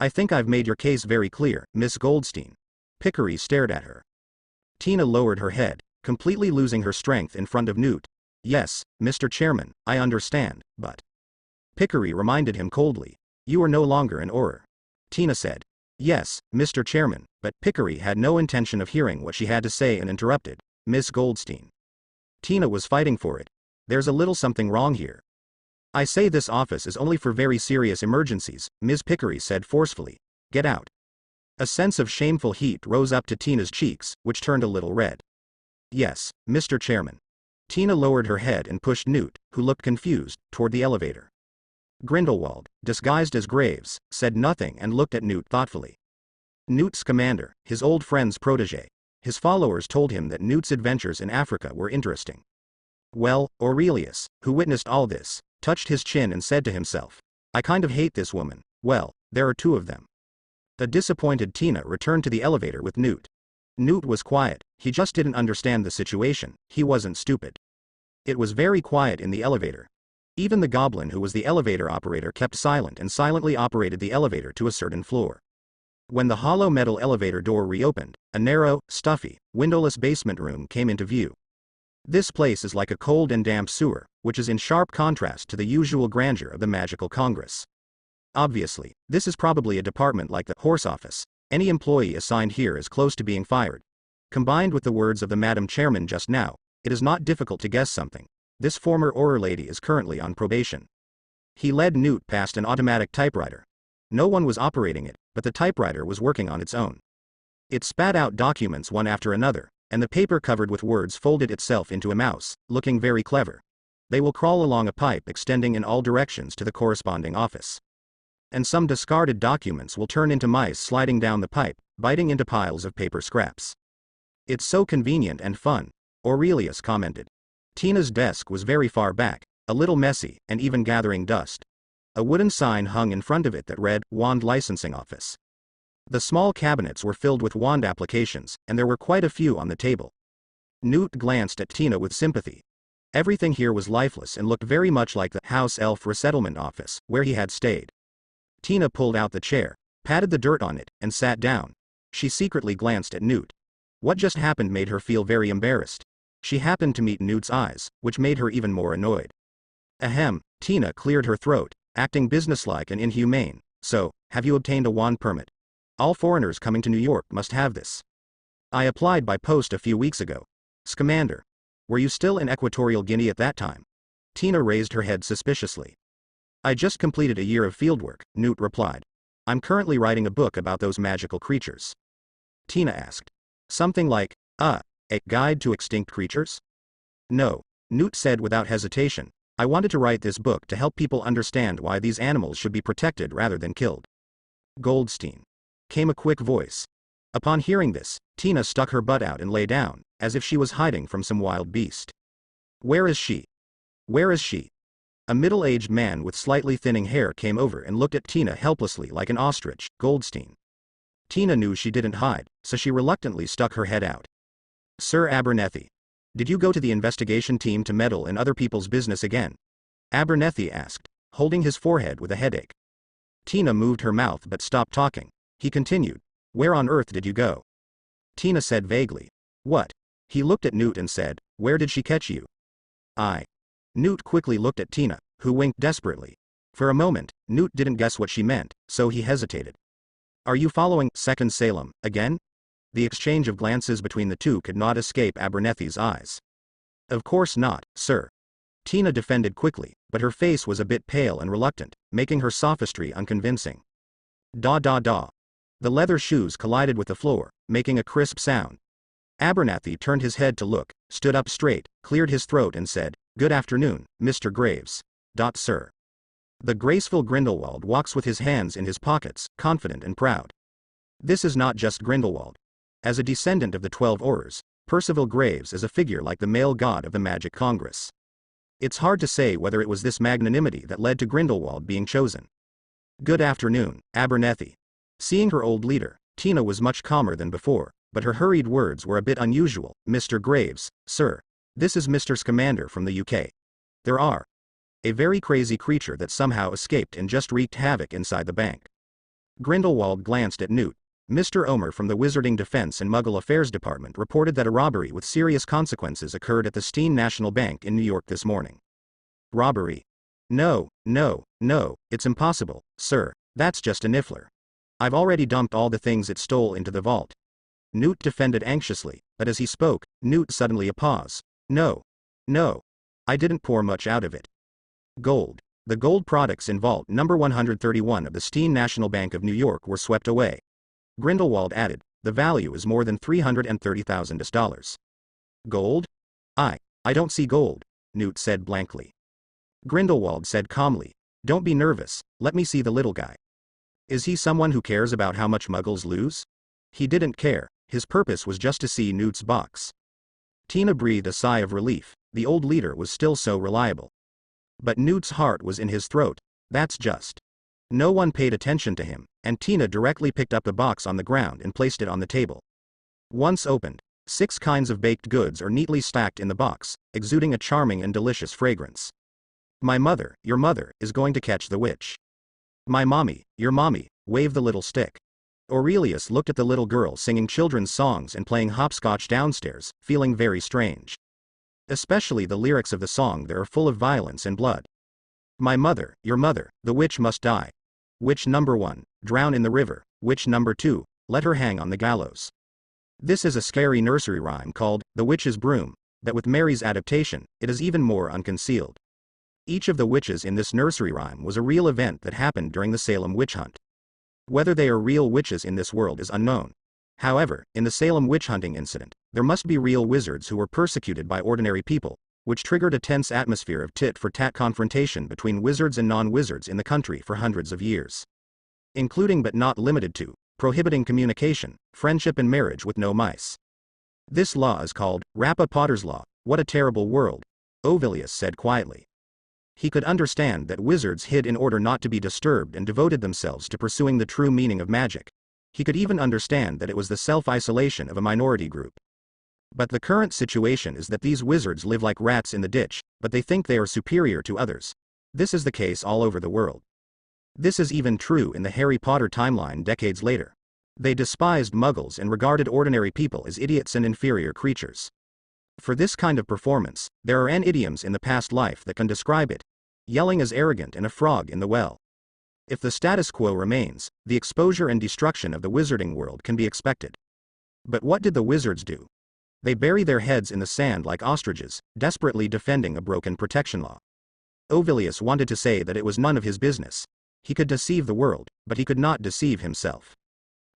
I think I've made your case very clear, Miss Goldstein. Pickery stared at her. Tina lowered her head, completely losing her strength in front of Newt. Yes, Mr. Chairman, I understand, but... Pickery reminded him coldly. You are no longer an Auror. Tina said. Yes, Mr. Chairman, but Pickery had no intention of hearing what she had to say and interrupted. Miss Goldstein. Tina was fighting for it. There's a little something wrong here. I say this office is only for very serious emergencies, Ms. Pickery said forcefully. Get out. A sense of shameful heat rose up to Tina's cheeks, which turned a little red. Yes, Mr. Chairman. Tina lowered her head and pushed Newt, who looked confused, toward the elevator. Grindelwald, disguised as Graves, said nothing and looked at Newt thoughtfully. Newt's commander, his old friend's protege. His followers told him that Newt's adventures in Africa were interesting. Well, Aurelius, who witnessed all this, touched his chin and said to himself, I kind of hate this woman. Well, there are two of them. The disappointed Tina returned to the elevator with Newt. Newt was quiet, he just didn't understand the situation, he wasn't stupid. It was very quiet in the elevator. Even the goblin who was the elevator operator kept silent and silently operated the elevator to a certain floor. When the hollow metal elevator door reopened, a narrow, stuffy, windowless basement room came into view. This place is like a cold and damp sewer, which is in sharp contrast to the usual grandeur of the Magical Congress. Obviously, this is probably a department like the horse office. Any employee assigned here is close to being fired. Combined with the words of the Madam Chairman just now, it is not difficult to guess something. This former Auror lady is currently on probation. He led Newt past an automatic typewriter. No one was operating it, but the typewriter was working on its own. It spat out documents one after another, and the paper covered with words folded itself into a mouse, looking very clever. They will crawl along a pipe extending in all directions to the corresponding office. And some discarded documents will turn into mice sliding down the pipe, biting into piles of paper scraps. It's so convenient and fun, Aurelius commented. Tina's desk was very far back, a little messy, and even gathering dust. A wooden sign hung in front of it that read, Wand Licensing Office. The small cabinets were filled with wand applications, and there were quite a few on the table. Newt glanced at Tina with sympathy. Everything here was lifeless and looked very much like the house elf resettlement office, where he had stayed. Tina pulled out the chair, patted the dirt on it, and sat down. She secretly glanced at Newt. What just happened made her feel very embarrassed. She happened to meet Newt's eyes, which made her even more annoyed. Ahem, Tina cleared her throat, acting businesslike and inhumane. So, have you obtained a wand permit? All foreigners coming to New York must have this. I applied by post a few weeks ago. Scamander. Were you still in Equatorial Guinea at that time? Tina raised her head suspiciously. I just completed a year of fieldwork, Newt replied. I'm currently writing a book about those magical creatures. Tina asked. Something like, a guide to extinct creatures? No, Newt said without hesitation. I wanted to write this book to help people understand why these animals should be protected rather than killed. Goldstein. Came a quick voice. Upon hearing this, Tina stuck her butt out and lay down, as if she was hiding from some wild beast. Where is she? Where is she? A middle-aged man with slightly thinning hair came over and looked at Tina helplessly like an ostrich. Goldstein. Tina knew she didn't hide, so she reluctantly stuck her head out. Sir Abernethy. Did you go to the investigation team to meddle in other people's business again? Abernethy asked, holding his forehead with a headache. Tina moved her mouth but stopped talking. He continued. Where on earth did you go? Tina said vaguely. What? He looked at Newt and said, where did she catch you? Newt quickly looked at Tina, who winked desperately. For a moment, Newt didn't guess what she meant, so he hesitated. Are you following Second Salem again? The exchange of glances between the two could not escape Abernethy's eyes. Of course not, sir. Tina defended quickly, but her face was a bit pale and reluctant, making her sophistry unconvincing. Da. The leather shoes collided with the floor, making a crisp sound. Abernethy turned his head to look, stood up straight, cleared his throat and said, Good afternoon, Mr. Graves. Sir. The graceful Grindelwald walks with his hands in his pockets, confident and proud. This is not just Grindelwald. As a descendant of the 12 Aurors, Percival Graves is a figure like the male god of the Magic Congress. It's hard to say whether it was this magnanimity that led to Grindelwald being chosen. Good afternoon, Abernethy. Seeing her old leader, Tina was much calmer than before, but her hurried words were a bit unusual. Mr. Graves, sir. This is Mr. Scamander from the UK. There are a very crazy creature that somehow escaped and just wreaked havoc inside the bank. Grindelwald glanced at Newt. Mr. Omer from the Wizarding Defense and Muggle Affairs Department reported that a robbery with serious consequences occurred at the Steen National Bank in New York this morning. Robbery? No, it's impossible, sir. That's just a niffler. I've already dumped all the things it stole into the vault. Newt defended anxiously, but as he spoke, Newt suddenly a pause. No. I didn't pour much out of it. Gold. The gold products in vault number 131 of the Steen National Bank of New York were swept away. Grindelwald added, the value is more than $330,000. Gold? I don't see gold, Newt said blankly. Grindelwald said calmly, don't be nervous, let me see the little guy. Is he someone who cares about how much Muggles lose? He didn't care, his purpose was just to see Newt's box. Tina breathed a sigh of relief, the old leader was still so reliable. But Newt's heart was in his throat, that's just. No one paid attention to him, and Tina directly picked up the box on the ground and placed it on the table. Once opened, 6 kinds of baked goods are neatly stacked in the box, exuding a charming and delicious fragrance. My mother, your mother, is going to catch the witch. My mommy, your mommy, waved the little stick. Aurelius looked at the little girl singing children's songs and playing hopscotch downstairs, feeling very strange. Especially the lyrics of the song that are full of violence and blood. My mother, your mother, the witch must die. Witch number 1, drown in the river. Witch number 2, let her hang on the gallows. This is a scary nursery rhyme called The Witch's Broom, that with Mary's adaptation, it is even more unconcealed. Each of the witches in this nursery rhyme was a real event that happened during the Salem witch hunt. Whether they are real witches in this world is unknown. However, in the Salem witch hunting incident, there must be real wizards who were persecuted by ordinary people, which triggered a tense atmosphere of tit-for-tat confrontation between wizards and non-wizards in the country for hundreds of years. Including but not limited to, prohibiting communication, friendship and marriage with no mice. This law is called, Rappa Potter's Law. What a terrible world, Ovilius said quietly. He could understand that wizards hid in order not to be disturbed and devoted themselves to pursuing the true meaning of magic. He could even understand that it was the self-isolation of a minority group. But the current situation is that these wizards live like rats in the ditch, but they think they are superior to others. This is the case all over the world. This is even true in the Harry Potter timeline decades later. They despised muggles and regarded ordinary people as idiots and inferior creatures. For this kind of performance, there are idioms in the past life that can describe it. Yelling is arrogant and a frog in the well. If the status quo remains, the exposure and destruction of the wizarding world can be expected. But what did the wizards do? They bury their heads in the sand like ostriches, desperately defending a broken protection law. Ovilius wanted to say that it was none of his business. He could deceive the world, but he could not deceive himself.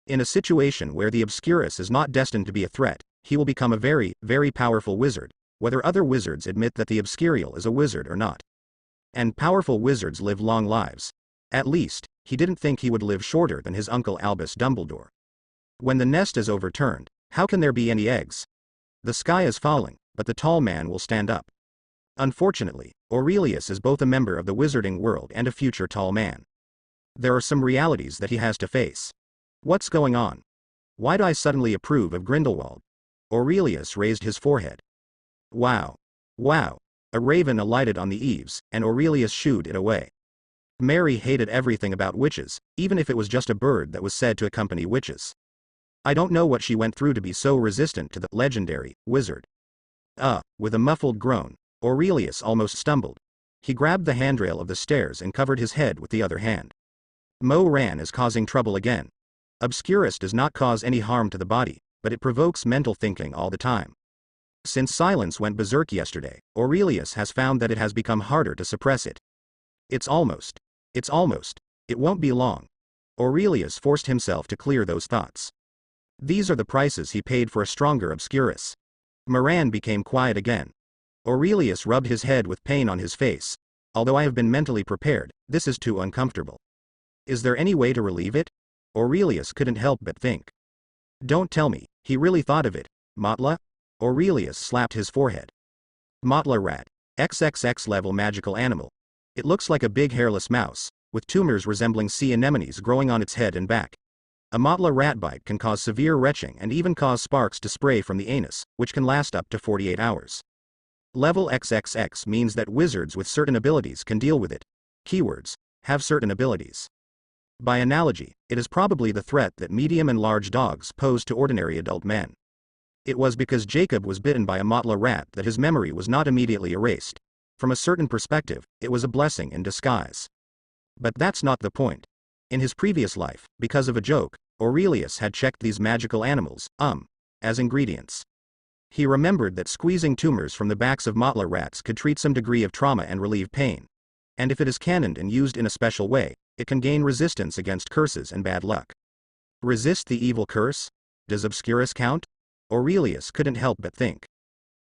In a situation where the Obscurus is not destined to be a threat, he will become a very, very powerful wizard, whether other wizards admit that the Obscurial is a wizard or not. And powerful wizards live long lives. At least, he didn't think he would live shorter than his uncle Albus Dumbledore. When the nest is overturned, how can there be any eggs? The sky is falling, but the tall man will stand up. Unfortunately, Aurelius is both a member of the wizarding world and a future tall man. There are some realities that he has to face. What's going on? Why do I suddenly approve of Grindelwald? Aurelius raised his forehead. Wow. Wow. A raven alighted on the eaves, and Aurelius shooed it away. Mary hated everything about witches, even if it was just a bird that was said to accompany witches. I don't know what she went through to be so resistant to the legendary wizard. With a muffled groan, Aurelius almost stumbled. He grabbed the handrail of the stairs and covered his head with the other hand. Moran is causing trouble again. Obscurus does not cause any harm to the body, but it provokes mental thinking all the time. Since silence went berserk yesterday, Aurelius has found that it has become harder to suppress it. It won't be long. Aurelius forced himself to clear those thoughts. These are the prices he paid for a stronger Obscurus. Moran became quiet again. Aurelius rubbed his head with pain on his face. Although I have been mentally prepared, this is too uncomfortable. Is there any way to relieve it? Aurelius couldn't help but think. Don't tell me, he really thought of it. Motla? Aurelius slapped his forehead. Motla rat. XXX level magical animal. It looks like a big hairless mouse, with tumors resembling sea anemones growing on its head and back. A Motla rat bite can cause severe retching and even cause sparks to spray from the anus, which can last up to 48 hours. Level XXX means that wizards with certain abilities can deal with it. Keywords: have certain abilities. By analogy, it is probably the threat that medium and large dogs pose to ordinary adult men. It was because Jacob was bitten by a Motla rat that his memory was not immediately erased. From a certain perspective, it was a blessing in disguise. But that's not the point. In his previous life, because of a joke, Aurelius had checked these magical animals, as ingredients. He remembered that squeezing tumors from the backs of Motla rats could treat some degree of trauma and relieve pain. And if it is cannoned and used in a special way, it can gain resistance against curses and bad luck. Resist the evil curse? Does Obscurus count? Aurelius couldn't help but think.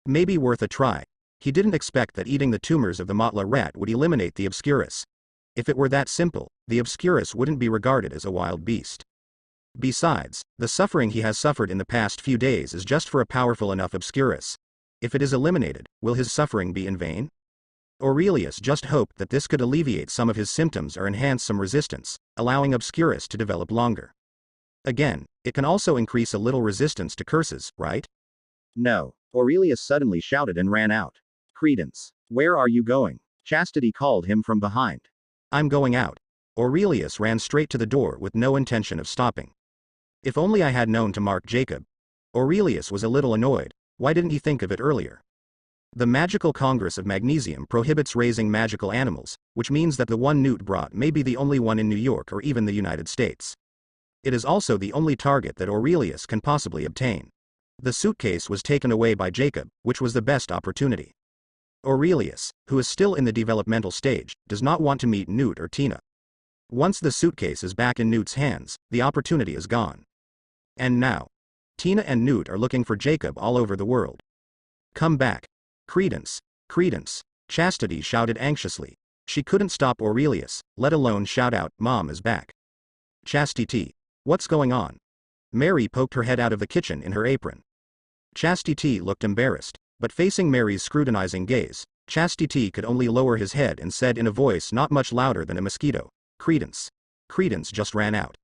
Maybe worth a try. He didn't expect that eating the tumors of the Motla rat would eliminate the Obscurus. If it were that simple, the Obscurus wouldn't be regarded as a wild beast. Besides, the suffering he has suffered in the past few days is just for a powerful enough Obscurus. If it is eliminated, will his suffering be in vain? Aurelius just hoped that this could alleviate some of his symptoms or enhance some resistance, allowing Obscurus to develop longer. Again, it can also increase a little resistance to curses, right? No. Aurelius suddenly shouted and ran out. Credence, where are you going? Chastity called him from behind. I'm going out. Aurelius ran straight to the door with no intention of stopping. If only I had known to mark Jacob. Aurelius was a little annoyed. Why didn't he think of it earlier? The Magical Congress of Magnesium prohibits raising magical animals, which means that the one Newt brought may be the only one in New York or even the United States. It is also the only target that Aurelius can possibly obtain. The suitcase was taken away by Jacob, which was the best opportunity. Aurelius, who is still in the developmental stage, does not want to meet Newt or Tina. Once the suitcase is back in Newt's hands, the opportunity is gone. And now, Tina and Newt are looking for Jacob all over the world. Come back. Credence, Credence, Chastity shouted anxiously. She couldn't stop Aurelius, let alone shout out, Mom is back. Chastity, what's going on? Mary poked her head out of the kitchen in her apron. Chastity looked embarrassed, but facing Mary's scrutinizing gaze, Chastity could only lower his head and said in a voice not much louder than a mosquito, Credence. Credence just ran out.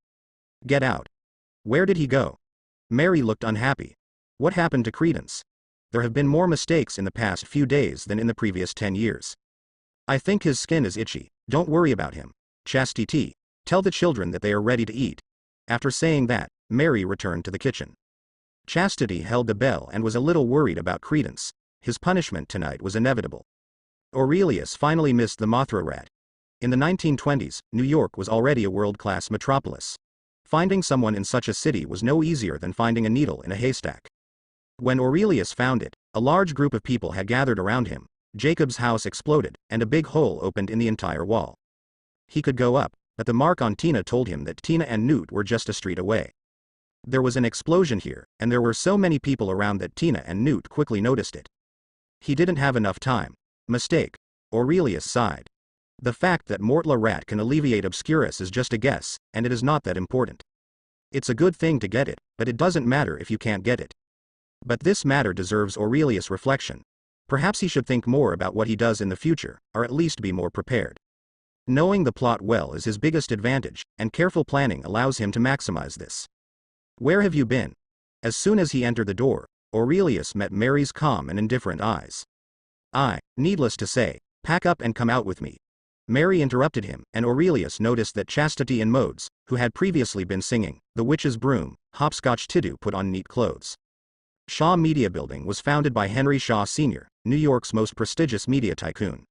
Get out. Where did he go? Mary looked unhappy. What happened to Credence? there have been more mistakes in the past few days than in the previous 10 years. I think his skin is itchy, don't worry about him. Chastity, tell the children that they are ready to eat. After saying that, Mary returned to the kitchen. Chastity held the bell and was a little worried about Credence. His punishment tonight was inevitable. Aurelius finally missed the Mothra rat. In the 1920s, New York was already a world-class metropolis. Finding someone in such a city was no easier than finding a needle in a haystack. When Aurelius found it, a large group of people had gathered around him. Jacob's house exploded, and a big hole opened in the entire wall. He could go up, but the mark on Tina told him that Tina and Newt were just a street away. There was an explosion here, and there were so many people around that Tina and Newt quickly noticed it. He didn't have enough time. Mistake. Aurelius sighed. The fact that Mortla rat can alleviate Obscurus is just a guess, and it is not that important. It's a good thing to get it, but it doesn't matter if you can't get it. But this matter deserves Aurelius' reflection. Perhaps he should think more about what he does in the future, or at least be more prepared. Knowing the plot well is his biggest advantage, and careful planning allows him to maximize this. Where have you been? As soon as he entered the door, Aurelius met Mary's calm and indifferent eyes. Needless to say, pack up and come out with me. Mary interrupted him, and Aurelius noticed that Chastity and Modes, who had previously been singing The Witch's Broom, Hopscotch Tiddu put on neat clothes. Shaw Media Building was founded by Henry Shaw Sr., New York's most prestigious media tycoon.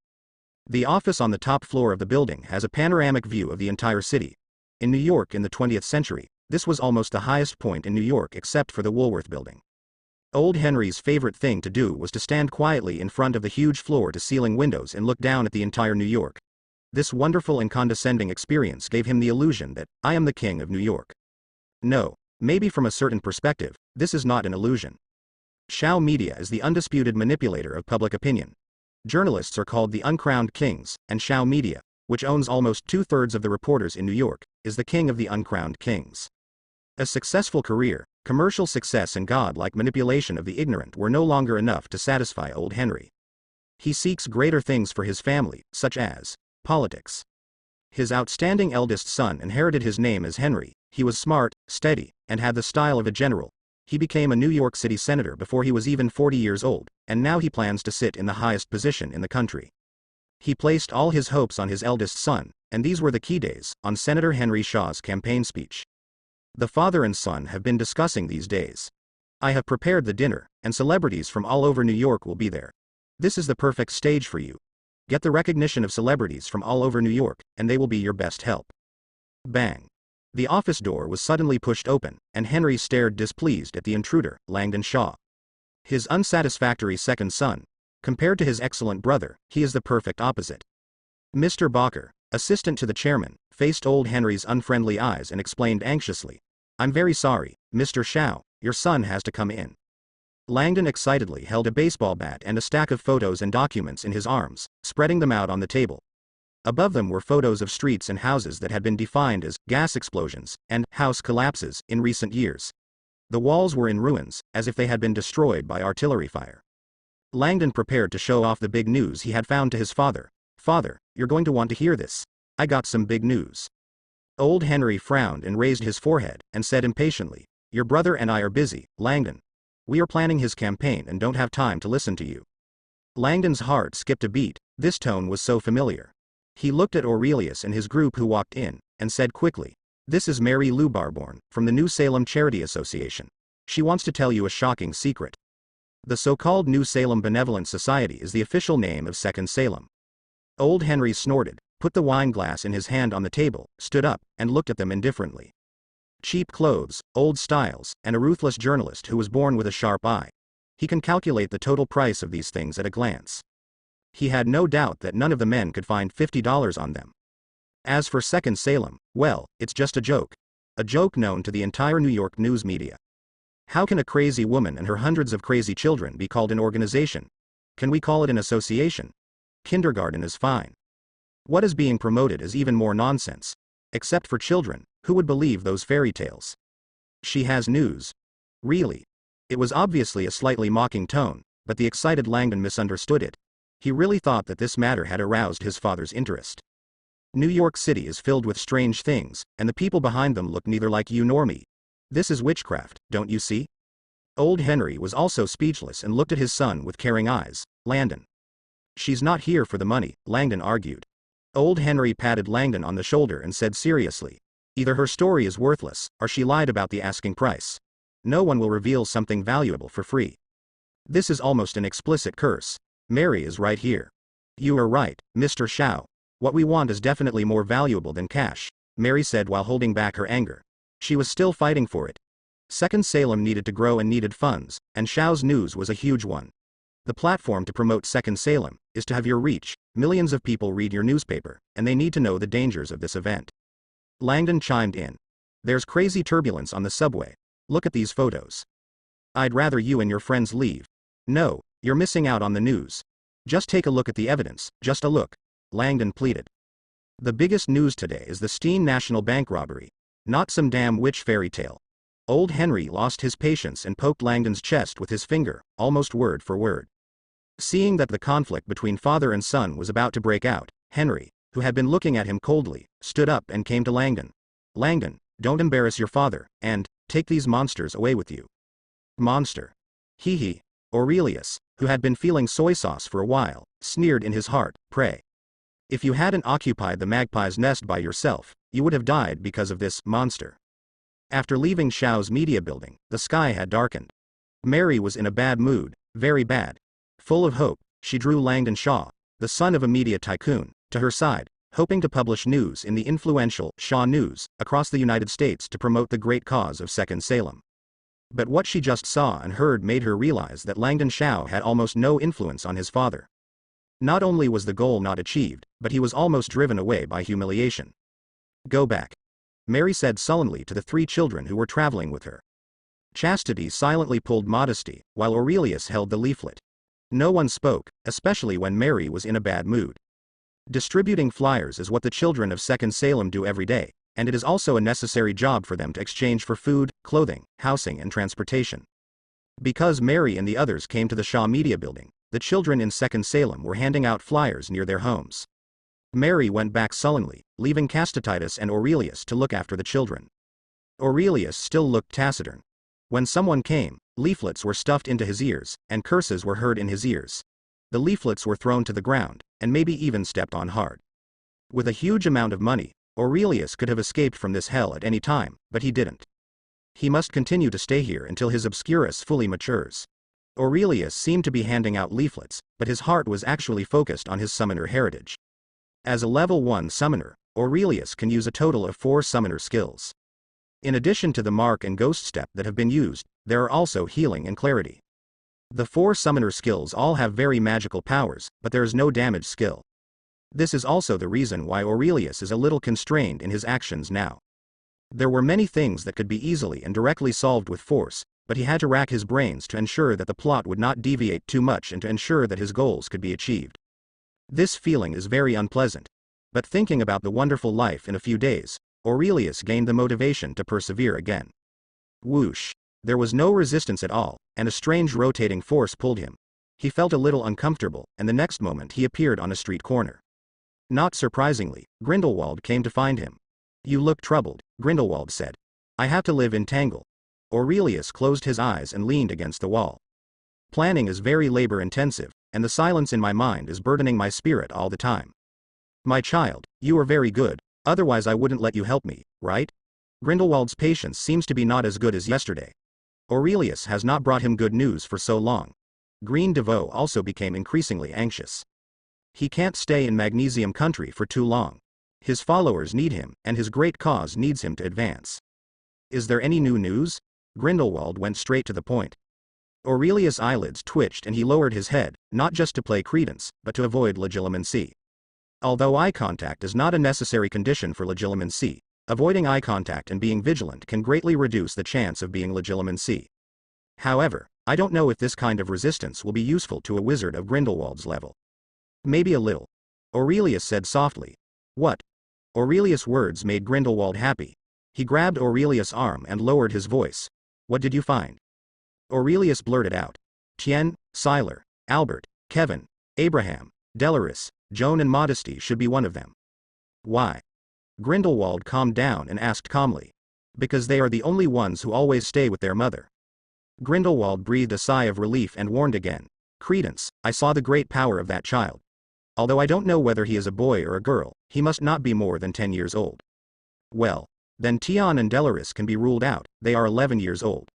The office on the top floor of the building has a panoramic view of the entire city. In New York in the 20th century, this was almost the highest point in New York except for the Woolworth Building. Old Henry's favorite thing to do was to stand quietly in front of the huge floor-to-ceiling windows and look down at the entire New York. This wonderful and condescending experience gave him the illusion that, I am the king of New York. No, maybe from a certain perspective, this is not an illusion. Shaw Media is the undisputed manipulator of public opinion. Journalists are called the uncrowned kings, and Shaw Media, which owns almost 2/3 of the reporters in New York, is the king of the uncrowned kings. A successful career, commercial success and godlike manipulation of the ignorant were no longer enough to satisfy old Henry. He seeks greater things for his family, such as politics. His outstanding eldest son inherited his name as Henry. He was smart, steady, and had the style of a general. He became a New York City senator before he was even 40 years old, and now he plans to sit in the highest position in the country. He placed all his hopes on his eldest son, and these were the key days, on Senator Henry Shaw's campaign speech. The father and son have been discussing these days. I have prepared the dinner, and celebrities from all over New York will be there. This is the perfect stage for you. Get the recognition of celebrities from all over New York, and they will be your best help. Bang. The office door was suddenly pushed open, and Henry stared displeased at the intruder, Langdon Shaw. His unsatisfactory second son. Compared to his excellent brother, he is the perfect opposite. Mr. Barker, assistant to the chairman, faced old Henry's unfriendly eyes and explained anxiously, I'm very sorry, Mr. Shaw, your son has to come in. Langdon excitedly held a baseball bat and a stack of photos and documents in his arms, spreading them out on the table. Above them were photos of streets and houses that had been defined as gas explosions and house collapses in recent years. The walls were in ruins, as if they had been destroyed by artillery fire. Langdon prepared to show off the big news he had found to his father. Father, you're going to want to hear this. I got some big news. Old Henry frowned and raised his forehead, and said impatiently, Your brother and I are busy, Langdon. We are planning his campaign and don't have time to listen to you. Langdon's heart skipped a beat, this tone was so familiar. He looked at Aurelius and his group who walked in, and said quickly, This is Mary Lou Barbourne, from the New Salem Charity Association. She wants to tell you a shocking secret. The so-called New Salem Benevolent Society is the official name of Second Salem. Old Henry snorted, put the wine glass in his hand on the table, stood up, and looked at them indifferently. Cheap clothes, old styles, and a ruthless journalist who was born with a sharp eye. He can calculate the total price of these things at a glance. He had no doubt that none of the men could find $50 on them. As for Second Salem, well, it's just a joke. A joke known to the entire New York news media. How can a crazy woman and her hundreds of crazy children be called an organization? Can we call it an association? Kindergarten is fine. What is being promoted is even more nonsense. Except for children, who would believe those fairy tales? She has news. Really? It was obviously a slightly mocking tone, but the excited Langdon misunderstood it. He really thought that this matter had aroused his father's interest. New York City is filled with strange things, and the people behind them look neither like you nor me. This is witchcraft, don't you see? Old Henry was also speechless and looked at his son with caring eyes. Landon. She's not here for the money, Langdon argued. Old Henry patted Langdon on the shoulder and said seriously. Either her story is worthless, or she lied about the asking price. No one will reveal something valuable for free. This is almost an explicit curse. Mary is right here. You are right, Mr. Shao. What we want is definitely more valuable than cash, Mary said while holding back her anger. She was still fighting for it. Second Salem needed to grow and needed funds, and Shao's news was a huge one. The platform to promote Second Salem is to have your reach. Millions of people read your newspaper, and they need to know the dangers of this event. Langdon chimed in. There's crazy turbulence on the subway. Look at these photos. I'd rather you and your friends leave. No, you're missing out on the news. Just take a look at the evidence, just a look. Langdon pleaded. The biggest news today is the Steen National Bank robbery. Not some damn witch fairy tale. Old Henry lost his patience and poked Langdon's chest with his finger, almost word for word. Seeing that the conflict between father and son was about to break out, Henry, who had been looking at him coldly, stood up and came to Langdon. Langdon, don't embarrass your father, and take these monsters away with you. Monster. Hee. Aurelius, who had been feeling soy sauce for a while, sneered in his heart, pray. If you hadn't occupied the magpie's nest by yourself, you would have died because of this monster. After leaving Shao's media building, the sky had darkened. Mary was in a bad mood, very bad. Full of hope, she drew Langdon Shaw, the son of a media tycoon, to her side, hoping to publish news in the influential Shaw News across the United States to promote the great cause of Second Salem. But what she just saw and heard made her realize that Langdon Shao had almost no influence on his father. Not only was the goal not achieved, but he was almost driven away by humiliation. Go back, Mary said sullenly to the 3 children who were traveling with her. Chastity silently pulled Modesty, while Aurelius held the leaflet. No one spoke, especially when Mary was in a bad mood. Distributing flyers is what the children of Second Salem do every day, and it is also a necessary job for them to exchange for food, clothing, housing and transportation. Because Mary and the others came to the Shaw Media Building, the children in Second Salem were handing out flyers near their homes. Mary went back sullenly, leaving Castatitus and Aurelius to look after the children. Aurelius still looked taciturn. When someone came, leaflets were stuffed into his ears, and curses were heard in his ears. The leaflets were thrown to the ground, and maybe even stepped on hard. With a huge amount of money, Aurelius could have escaped from this hell at any time, but he didn't. He must continue to stay here until his Obscurus fully matures. Aurelius seemed to be handing out leaflets, but his heart was actually focused on his summoner heritage. As a level 1 summoner, Aurelius can use a total of 4 summoner skills. In addition to the Mark and Ghost step that have been used, there are also Healing and Clarity. The 4 summoner skills all have very magical powers, but there is no damage skill. This is also the reason why Aurelius is a little constrained in his actions now. There were many things that could be easily and directly solved with force, but he had to rack his brains to ensure that the plot would not deviate too much and to ensure that his goals could be achieved. This feeling is very unpleasant. But thinking about the wonderful life in a few days, Aurelius gained the motivation to persevere again. Whoosh. There was no resistance at all, and a strange rotating force pulled him. He felt a little uncomfortable, and the next moment he appeared on a street corner. Not surprisingly, Grindelwald came to find him. You look troubled, Grindelwald said. I have to live in Tangle. Aurelius closed his eyes and leaned against the wall. Planning is very labor-intensive, and the silence in my mind is burdening my spirit all the time. My child, you are very good, otherwise I wouldn't let you help me, right? Grindelwald's patience seems to be not as good as yesterday. Aurelius has not brought him good news for so long. Green DeVoe also became increasingly anxious. He can't stay in Magnesium Country for too long. His followers need him, and his great cause needs him to advance. Is there any new news? Grindelwald went straight to the point. Aurelius' eyelids twitched and he lowered his head, not just to play credence, but to avoid legilimency. Although eye contact is not a necessary condition for legilimency, avoiding eye contact and being vigilant can greatly reduce the chance of being legilimency. However, I don't know if this kind of resistance will be useful to a wizard of Grindelwald's level. Maybe a little. Aurelius said softly. What? Aurelius' words made Grindelwald happy. He grabbed Aurelius' arm and lowered his voice. What did you find? Aurelius blurted out. Tien, Siler, Albert, Kevin, Abraham, Delaris, Joan and Modesty should be one of them. Why? Grindelwald calmed down and asked calmly. Because they are the only ones who always stay with their mother. Grindelwald breathed a sigh of relief and warned again. Credence, I saw the great power of that child. Although I don't know whether he is a boy or a girl, he must not be more than 10 years old. Well, then Tion and Delaris can be ruled out, they are 11 years old.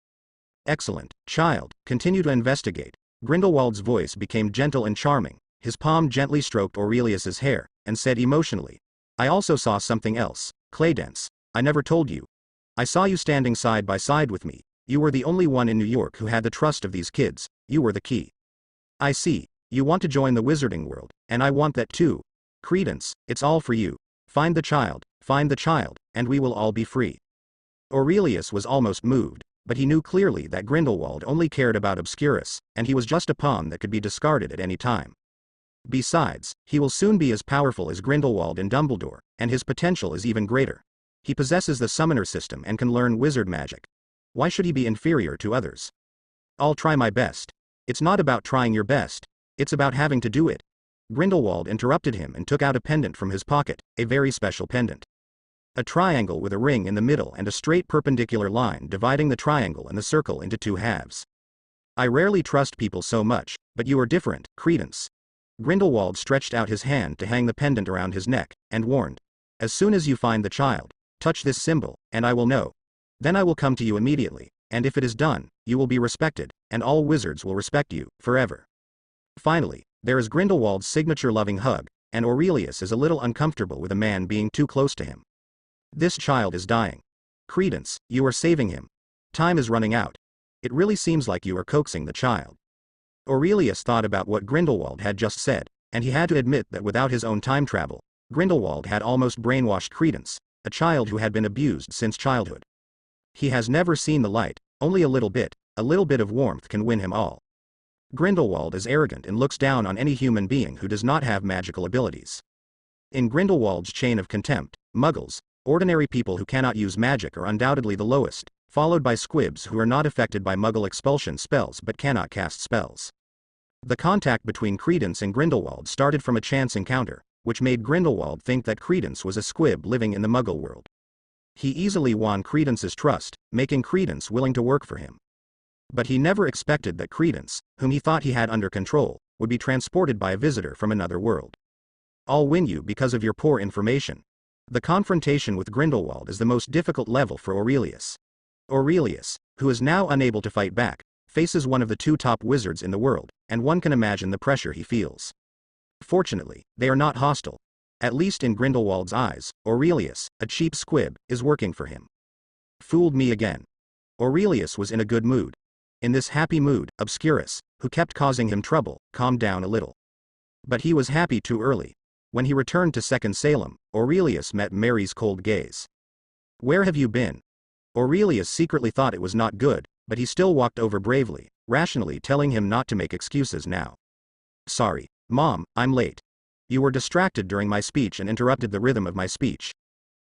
Excellent, child, continue to investigate. Grindelwald's voice became gentle and charming, his palm gently stroked Aurelius's hair, and said emotionally, I also saw something else, Claydence, I never told you. I saw you standing side by side with me, you were the only one in New York who had the trust of these kids, you were the key. I see, you want to join the wizarding world, and I want that too. Credence, it's all for you. Find the child, and we will all be free. Aurelius was almost moved, but he knew clearly that Grindelwald only cared about Obscurus, and he was just a pawn that could be discarded at any time. Besides, he will soon be as powerful as Grindelwald and Dumbledore, and his potential is even greater. He possesses the summoner system and can learn wizard magic. Why should he be inferior to others? I'll try my best. It's not about trying your best, it's about having to do it. Grindelwald interrupted him and took out a pendant from his pocket, a very special pendant. A triangle with a ring in the middle and a straight perpendicular line dividing the triangle and the circle into two halves. I rarely trust people so much, but you are different, Credence. Grindelwald stretched out his hand to hang the pendant around his neck, and warned. As soon as you find the child, touch this symbol, and I will know. Then I will come to you immediately, and if it is done, you will be respected, and all wizards will respect you, forever. Finally, there is Grindelwald's signature loving hug, and Aurelius is a little uncomfortable with a man being too close to him. This child is dying. Credence, you are saving him. Time is running out. It really seems like you are coaxing the child. Aurelius thought about what Grindelwald had just said, and he had to admit that without his own time travel, Grindelwald had almost brainwashed Credence, a child who had been abused since childhood. He has never seen the light, only a little bit of warmth can win him all. Grindelwald is arrogant and looks down on any human being who does not have magical abilities. In Grindelwald's chain of contempt, muggles, ordinary people who cannot use magic are undoubtedly the lowest, followed by squibs who are not affected by muggle expulsion spells but cannot cast spells. The contact between Credence and Grindelwald started from a chance encounter, which made Grindelwald think that Credence was a squib living in the muggle world. He easily won Credence's trust, making Credence willing to work for him. But he never expected that Credence, whom he thought he had under control, would be transported by a visitor from another world. I'll win you because of your poor information. The confrontation with Grindelwald is the most difficult level for Aurelius. Aurelius, who is now unable to fight back, faces one of the two top wizards in the world, and one can imagine the pressure he feels. Fortunately, they are not hostile. At least in Grindelwald's eyes, Aurelius, a cheap squib, is working for him. Fooled me again. Aurelius was in a good mood. In this happy mood, Obscurus, who kept causing him trouble, calmed down a little. But he was happy too early. When he returned to Second Salem, Aurelius met Mary's cold gaze. Where have you been? Aurelius secretly thought it was not good, but he still walked over bravely, rationally telling him not to make excuses now. Sorry, Mom, I'm late. You were distracted during my speech and interrupted the rhythm of my speech.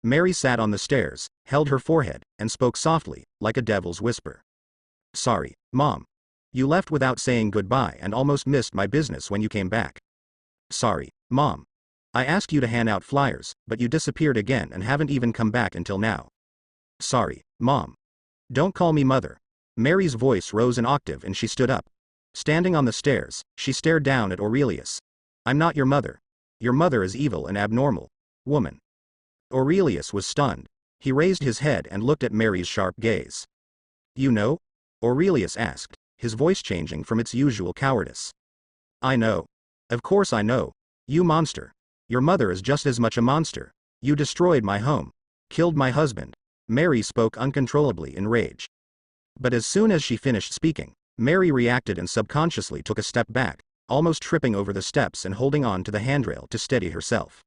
Mary sat on the stairs, held her forehead, and spoke softly, like a devil's whisper. Sorry, Mom. You left without saying goodbye and almost missed my business when you came back. Sorry, Mom. I asked you to hand out flyers, but you disappeared again and haven't even come back until now. Sorry, Mom. Don't call me Mother. Mary's voice rose an octave and she stood up. Standing on the stairs, she stared down at Aurelius. I'm not your mother. Your mother is evil and abnormal. Woman. Aurelius was stunned. He raised his head and looked at Mary's sharp gaze. You know? Aurelius asked, his voice changing from its usual cowardice. I know. Of course I know. You monster. Your mother is just as much a monster. You destroyed my home. Killed my husband. Mary spoke uncontrollably in rage. But as soon as she finished speaking, Mary reacted and subconsciously took a step back, almost tripping over the steps and holding on to the handrail to steady herself.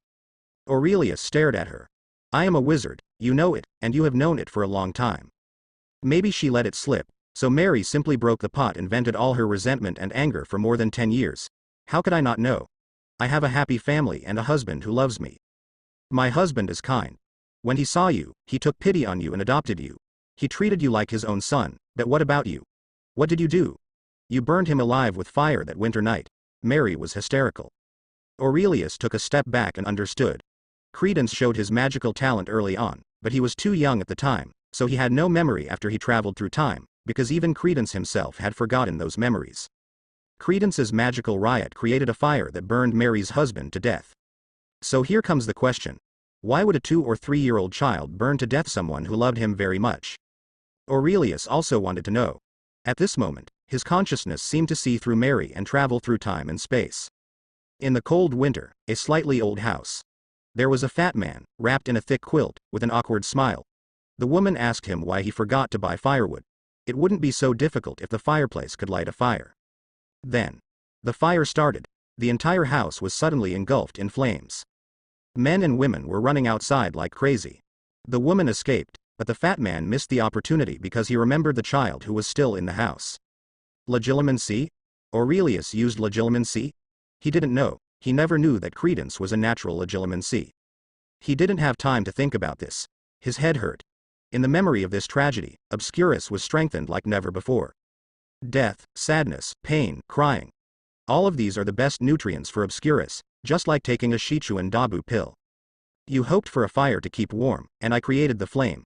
Aurelius stared at her. I am a wizard, you know it, and you have known it for a long time. Maybe she let it slip, so Mary simply broke the pot and vented all her resentment and anger for more than 10 years. How could I not know? I have a happy family and a husband who loves me. My husband is kind. When he saw you, he took pity on you and adopted you. He treated you like his own son, but what about you? What did you do? You burned him alive with fire that winter night. Mary was hysterical. Aurelius took a step back and understood. Credence showed his magical talent early on, but he was too young at the time, so he had no memory after he traveled through time, because even Credence himself had forgotten those memories. Credence's magical riot created a fire that burned Mary's husband to death. So here comes the question. Why would a 2 or 3-year-old child burn to death someone who loved him very much? Aurelius also wanted to know. At this moment, his consciousness seemed to see through Mary and travel through time and space. In the cold winter, a slightly old house. There was a fat man, wrapped in a thick quilt, with an awkward smile. The woman asked him why he forgot to buy firewood. It wouldn't be so difficult if the fireplace could light a fire. Then, the fire started. The entire house was suddenly engulfed in flames. Men and women were running outside like crazy. The woman escaped, but the fat man missed the opportunity because he remembered the child who was still in the house. Legilimency? Aurelius used legilimency? He didn't know. He never knew that Credence was a natural legilimency. He didn't have time to think about this. His head hurt. In the memory of this tragedy, Obscurus was strengthened like never before. Death, sadness, pain, crying. All of these are the best nutrients for Obscurus, just like taking a Shichuan Dabu pill. You hoped for a fire to keep warm, and I created the flame.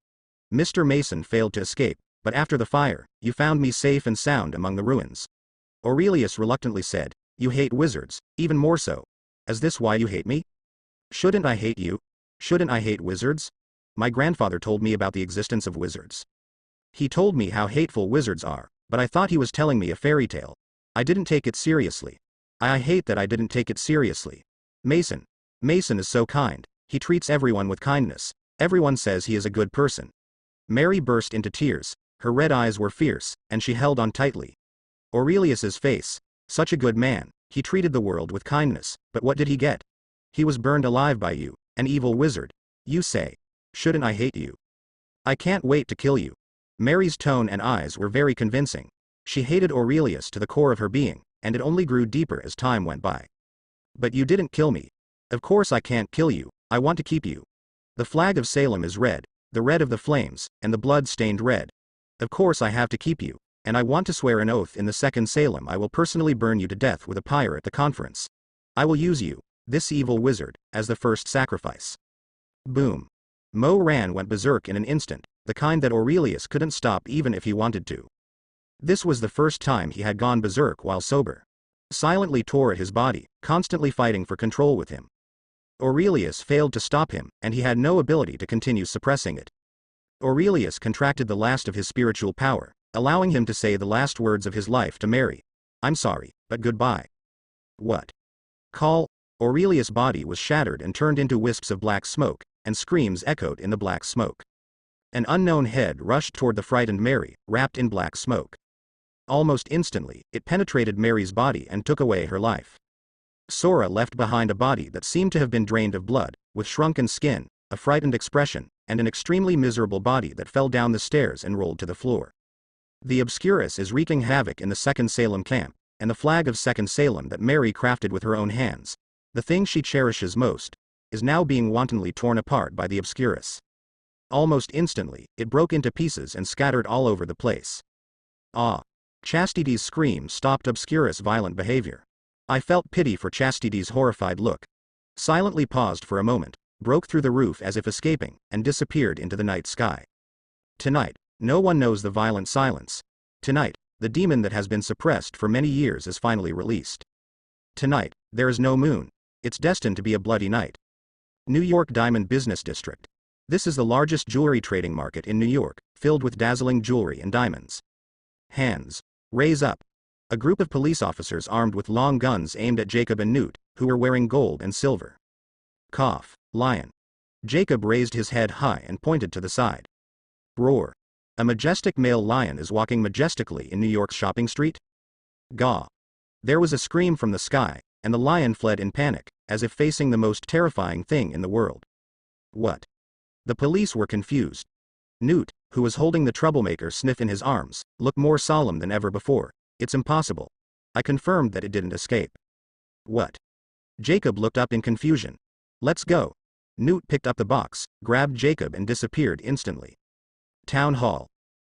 Mr. Mason failed to escape, but after the fire, you found me safe and sound among the ruins. Aurelius reluctantly said, You hate wizards, even more so. Is this why you hate me? Shouldn't I hate you? Shouldn't I hate wizards? My grandfather told me about the existence of wizards. He told me how hateful wizards are, but I thought he was telling me a fairy tale. I didn't take it seriously. I hate that I didn't take it seriously. Mason is so kind. He treats everyone with kindness. Everyone says he is a good person. Mary burst into tears. Her red eyes were fierce, and she held on tightly. Aurelius's face. Such a good man. He treated the world with kindness, but what did he get? He was burned alive by you, an evil wizard. You say. Shouldn't I hate you? I can't wait to kill you. Mary's tone and eyes were very convincing. She hated Aurelius to the core of her being, and it only grew deeper as time went by. But you didn't kill me. Of course I can't kill you, I want to keep you. The flag of Salem is red, the red of the flames, and the blood stained red. Of course I have to keep you, and I want to swear an oath in the second Salem I will personally burn you to death with a pyre at the conference. I will use you, this evil wizard, as the first sacrifice. Boom. Moran went berserk in an instant, the kind that Aurelius couldn't stop even if he wanted to. This was the first time he had gone berserk while sober. Silently tore at his body, constantly fighting for control with him. Aurelius failed to stop him, and he had no ability to continue suppressing it. Aurelius contracted the last of his spiritual power, allowing him to say the last words of his life to Mary. I'm sorry, but goodbye. What? Call? Aurelius' body was shattered and turned into wisps of black smoke, and screams echoed in the black smoke. An unknown head rushed toward the frightened Mary, wrapped in black smoke. Almost instantly, it penetrated Mary's body and took away her life. Sora left behind a body that seemed to have been drained of blood, with shrunken skin, a frightened expression, and an extremely miserable body that fell down the stairs and rolled to the floor. The Obscurus is wreaking havoc in the Second Salem camp, and the flag of Second Salem that Mary crafted with her own hands, the thing she cherishes most, is now being wantonly torn apart by the Obscurus. Almost instantly, it broke into pieces and scattered all over the place. Ah! Chastity's scream stopped Obscurus' violent behavior. I felt pity for Chastity's horrified look. Silently paused for a moment, broke through the roof as if escaping, and disappeared into the night sky. Tonight, no one knows the violent silence. Tonight, the demon that has been suppressed for many years is finally released. Tonight, there is no moon. It's destined to be a bloody night. New York Diamond Business District. This is the largest jewelry trading market in New York, filled with dazzling jewelry and diamonds. Hands. Raise up. A group of police officers armed with long guns aimed at Jacob and Newt, who were wearing gold and silver. Cough. Lion. Jacob raised his head high and pointed to the side. Roar. A majestic male lion is walking majestically in New York's shopping street. Gaw. There was a scream from the sky, and the lion fled in panic, as if facing the most terrifying thing in the world. What? The police were confused. Newt, who was holding the troublemaker Sniff in his arms, looked more solemn than ever before. It's impossible. I confirmed that it didn't escape. What? Jacob looked up in confusion. Let's go. Newt picked up the box, grabbed Jacob and disappeared instantly. Town Hall.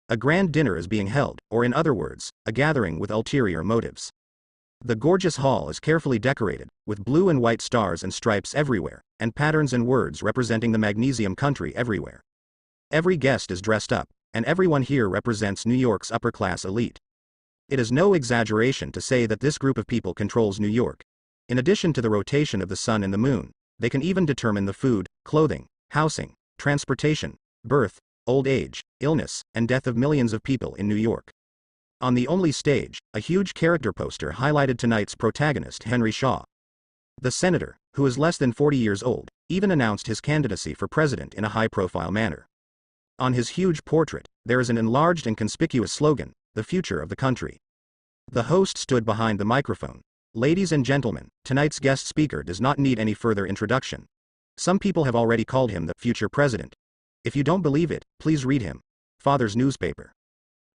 A grand dinner is being held, or in other words, a gathering with ulterior motives. The gorgeous hall is carefully decorated, with blue and white stars and stripes everywhere, and patterns and words representing the magnesium country everywhere. Every guest is dressed up, and everyone here represents New York's upper-class elite. It is no exaggeration to say that this group of people controls New York. In addition to the rotation of the sun and the moon, they can even determine the food, clothing, housing, transportation, birth, old age, illness, and death of millions of people in New York. On the only stage, a huge character poster highlighted tonight's protagonist, Henry Shaw. The senator, who is less than 40 years old, even announced his candidacy for president in a high-profile manner. On his huge portrait, there is an enlarged and conspicuous slogan, "The future of the country." The host stood behind the microphone. "Ladies and gentlemen, tonight's guest speaker does not need any further introduction. Some people have already called him the future president. If you don't believe it, please read him. Father's newspaper."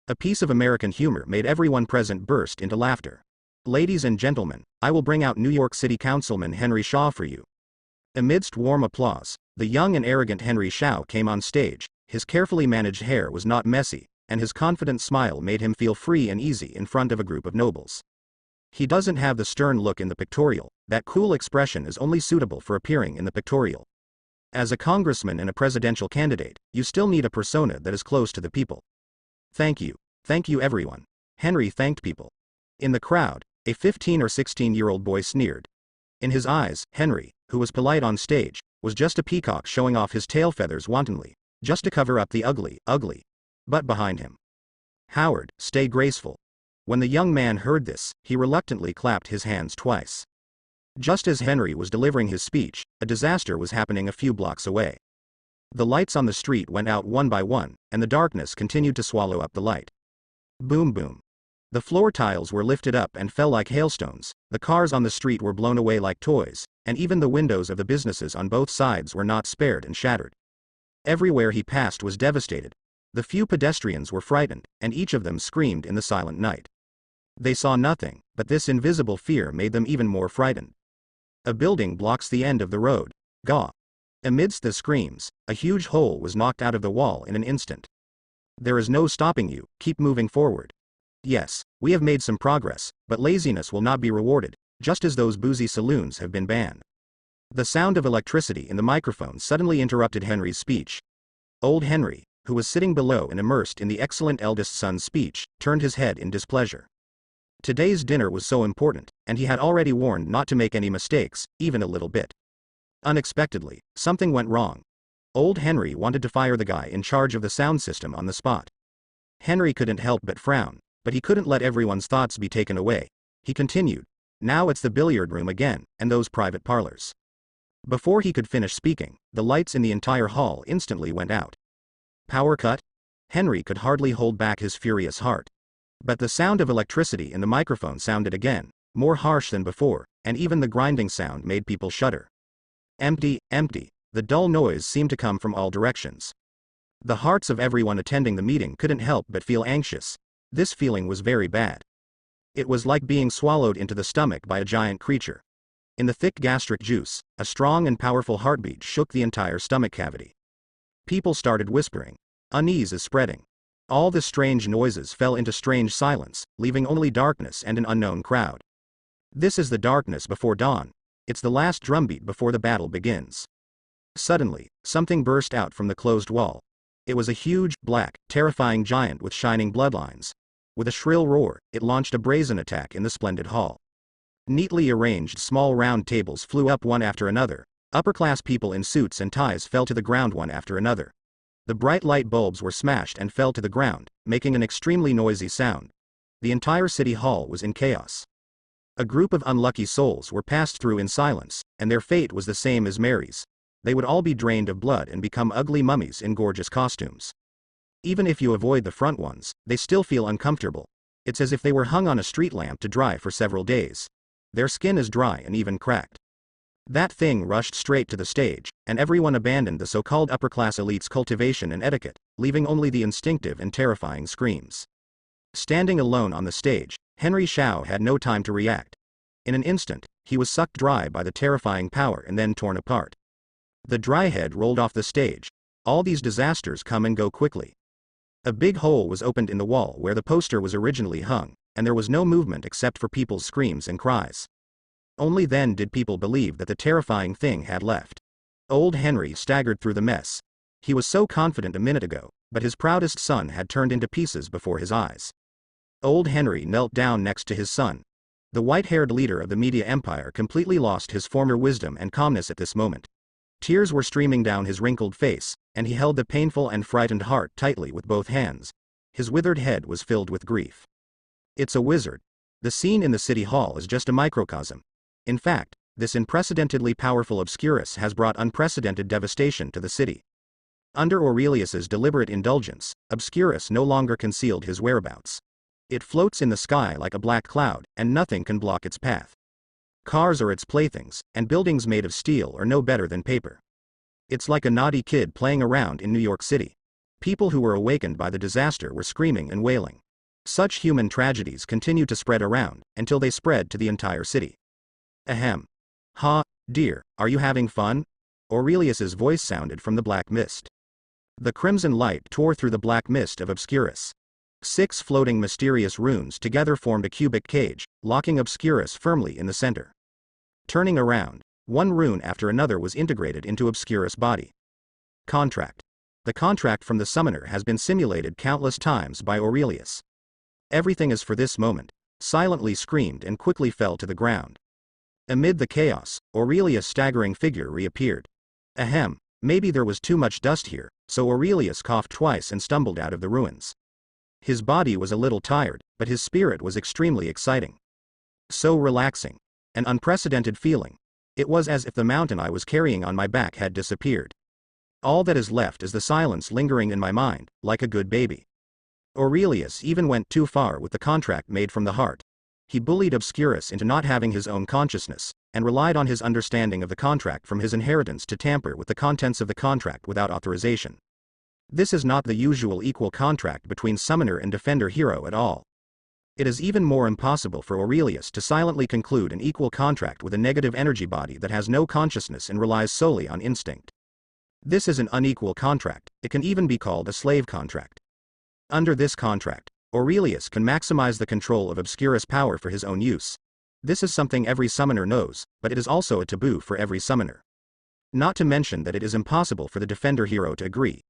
A piece of American humor made everyone present burst into laughter. "Ladies and gentlemen, I will bring out New York City Councilman Henry Shaw for you." Amidst warm applause, the young and arrogant Henry Shaw came on stage. His carefully managed hair was not messy, and his confident smile made him feel free and easy in front of a group of nobles. He doesn't have the stern look in the pictorial. That cool expression is only suitable for appearing in the pictorial. As a congressman and a presidential candidate, you still need a persona that is close to the people. Thank you everyone." Henry thanked people. In the crowd, a 15 or 16-year-old boy sneered. In his eyes, Henry, who was polite on stage, was just a peacock showing off his tail feathers wantonly, just to cover up the ugly butt behind him. "Howard, stay graceful." When the young man heard this, he reluctantly clapped his hands twice. Just as Henry was delivering his speech, a disaster was happening a few blocks away. The lights on the street went out one by one, and the darkness continued to swallow up the light. Boom boom. The floor tiles were lifted up and fell like hailstones, the cars on the street were blown away like toys, and even the windows of the businesses on both sides were not spared and shattered. Everywhere he passed was devastated. The few pedestrians were frightened, and each of them screamed in the silent night. They saw nothing, but this invisible fear made them even more frightened. A building blocks the end of the road. Gaw. Amidst the screams, a huge hole was knocked out of the wall in an instant. "There is no stopping you, keep moving forward. Yes, we have made some progress, but laziness will not be rewarded, just as those boozy saloons have been banned." The sound of electricity in the microphone suddenly interrupted Henry's speech. Old Henry, who was sitting below and immersed in the excellent eldest son's speech, turned his head in displeasure. Today's dinner was so important, and he had already warned not to make any mistakes, even a little bit. Unexpectedly, something went wrong. Old Henry wanted to fire the guy in charge of the sound system on the spot. Henry couldn't help but frown, but he couldn't let everyone's thoughts be taken away. He continued, "Now it's the billiard room again, and those private parlors." Before he could finish speaking, the lights in the entire hall instantly went out. Power cut? Henry could hardly hold back his furious heart. But the sound of electricity in the microphone sounded again, more harsh than before, and even the grinding sound made people shudder. Empty. The dull noise seemed to come from all directions. The hearts of everyone attending the meeting couldn't help but feel anxious. This feeling was very bad. It was like being swallowed into the stomach by a giant creature. In the thick gastric juice, a strong and powerful heartbeat shook the entire stomach cavity. People started whispering. Unease is spreading. All the strange noises fell into strange silence, leaving only darkness and an unknown crowd. This is the darkness before dawn. It's the last drumbeat before the battle begins. Suddenly, something burst out from the closed wall. It was a huge, black, terrifying giant with shining bloodlines. With a shrill roar, it launched a brazen attack in the splendid hall. Neatly arranged small round tables flew up one after another. Upper-class people in suits and ties fell to the ground one after another. The bright light bulbs were smashed and fell to the ground, making an extremely noisy sound. The entire city hall was in chaos. A group of unlucky souls were passed through in silence, and their fate was the same as Mary's. They would all be drained of blood and become ugly mummies in gorgeous costumes. Even if you avoid the front ones, they still feel uncomfortable. It's as if they were hung on a street lamp to dry for several days. Their skin is dry and even cracked. That thing rushed straight to the stage, and everyone abandoned the so-called upper-class elite's cultivation and etiquette, leaving only the instinctive and terrifying screams. Standing alone on the stage, Henry Shaw had no time to react. In an instant, he was sucked dry by the terrifying power and then torn apart. The dry head rolled off the stage. All these disasters come and go quickly. A big hole was opened in the wall where the poster was originally hung, and there was no movement except for people's screams and cries. Only then did people believe that the terrifying thing had left. Old Henry staggered through the mess. He was so confident a minute ago, but his proudest son had turned into pieces before his eyes. Old Henry knelt down next to his son. The white-haired leader of the media empire completely lost his former wisdom and calmness at this moment. Tears were streaming down his wrinkled face, and he held the painful and frightened heart tightly with both hands. His withered head was filled with grief. It's a wizard. The scene in the city hall is just a microcosm. In fact, this unprecedentedly powerful Obscurus has brought unprecedented devastation to the city. Under Aurelius's deliberate indulgence, Obscurus no longer concealed his whereabouts. It floats in the sky like a black cloud, and nothing can block its path. Cars are its playthings, and buildings made of steel are no better than paper. It's like a naughty kid playing around in New York City. People who were awakened by the disaster were screaming and wailing. Such human tragedies continue to spread around, until they spread to the entire city. Ahem. Ha, dear, are you having fun? Aurelius's voice sounded from the black mist. The crimson light tore through the black mist of Obscurus. 6 floating mysterious runes together formed a cubic cage, locking Obscurus firmly in the center. Turning around, one rune after another was integrated into Obscurus' body. Contract. The contract from the summoner has been simulated countless times by Aurelius. Everything is for this moment, silently screamed and quickly fell to the ground. Amid the chaos, Aurelius' staggering figure reappeared. Ahem, maybe there was too much dust here, so Aurelius coughed twice and stumbled out of the ruins. His body was a little tired, but his spirit was extremely exciting. So relaxing. An unprecedented feeling. It was as if the mountain I was carrying on my back had disappeared. All that is left is the silence lingering in my mind, like a good baby. Aurelius even went too far with the contract made from the heart. He bullied Obscurus into not having his own consciousness, and relied on his understanding of the contract from his inheritance to tamper with the contents of the contract without authorization. This is not the usual equal contract between summoner and defender hero at all. It is even more impossible for Aurelius to silently conclude an equal contract with a negative energy body that has no consciousness and relies solely on instinct. This is an unequal contract. It can even be called a slave contract. Under this contract, Aurelius can maximize the control of Obscurus' power for his own use. This is something every summoner knows, but it is also a taboo for every summoner. Not to mention that it is impossible for the defender hero to agree.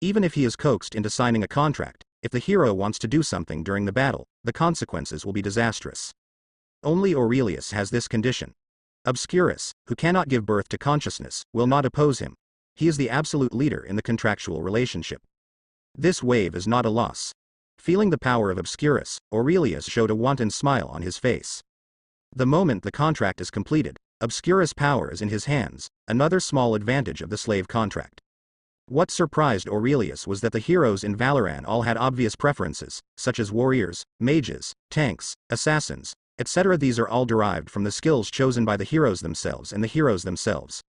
Even if he is coaxed into signing a contract, if the hero wants to do something during the battle, the consequences will be disastrous. Only Aurelius has this condition. Obscurus, who cannot give birth to consciousness, will not oppose him. He is the absolute leader in the contractual relationship. This wave is not a loss. Feeling the power of Obscurus, Aurelius showed a wanton smile on his face. The moment the contract is completed, Obscurus' power is in his hands, another small advantage of the slave contract. What surprised Aurelius was that the heroes in Valoran all had obvious preferences, such as warriors, mages, tanks, assassins, etc. These are all derived from the skills chosen by the heroes themselves and the heroes themselves.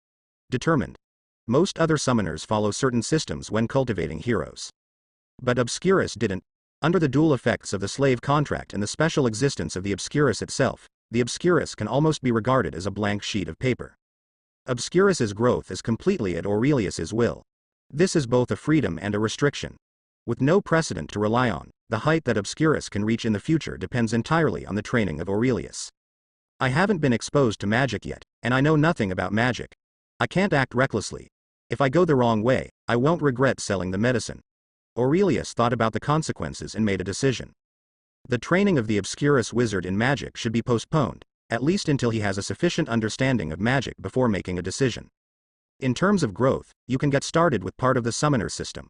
Determined. Most other summoners follow certain systems when cultivating heroes. But Obscurus didn't. Under the dual effects of the slave contract and the special existence of the Obscurus itself, the Obscurus can almost be regarded as a blank sheet of paper. Obscurus's growth is completely at Aurelius's will. This is both a freedom and a restriction. With no precedent to rely on, the height that Obscurus can reach in the future depends entirely on the training of Aurelius. I haven't been exposed to magic yet, and I know nothing about magic. I can't act recklessly. If I go the wrong way, I won't regret selling the medicine. Aurelius thought about the consequences and made a decision. The training of the Obscurus wizard in magic should be postponed, at least until he has a sufficient understanding of magic before making a decision. In terms of growth, you can get started with part of the summoner system.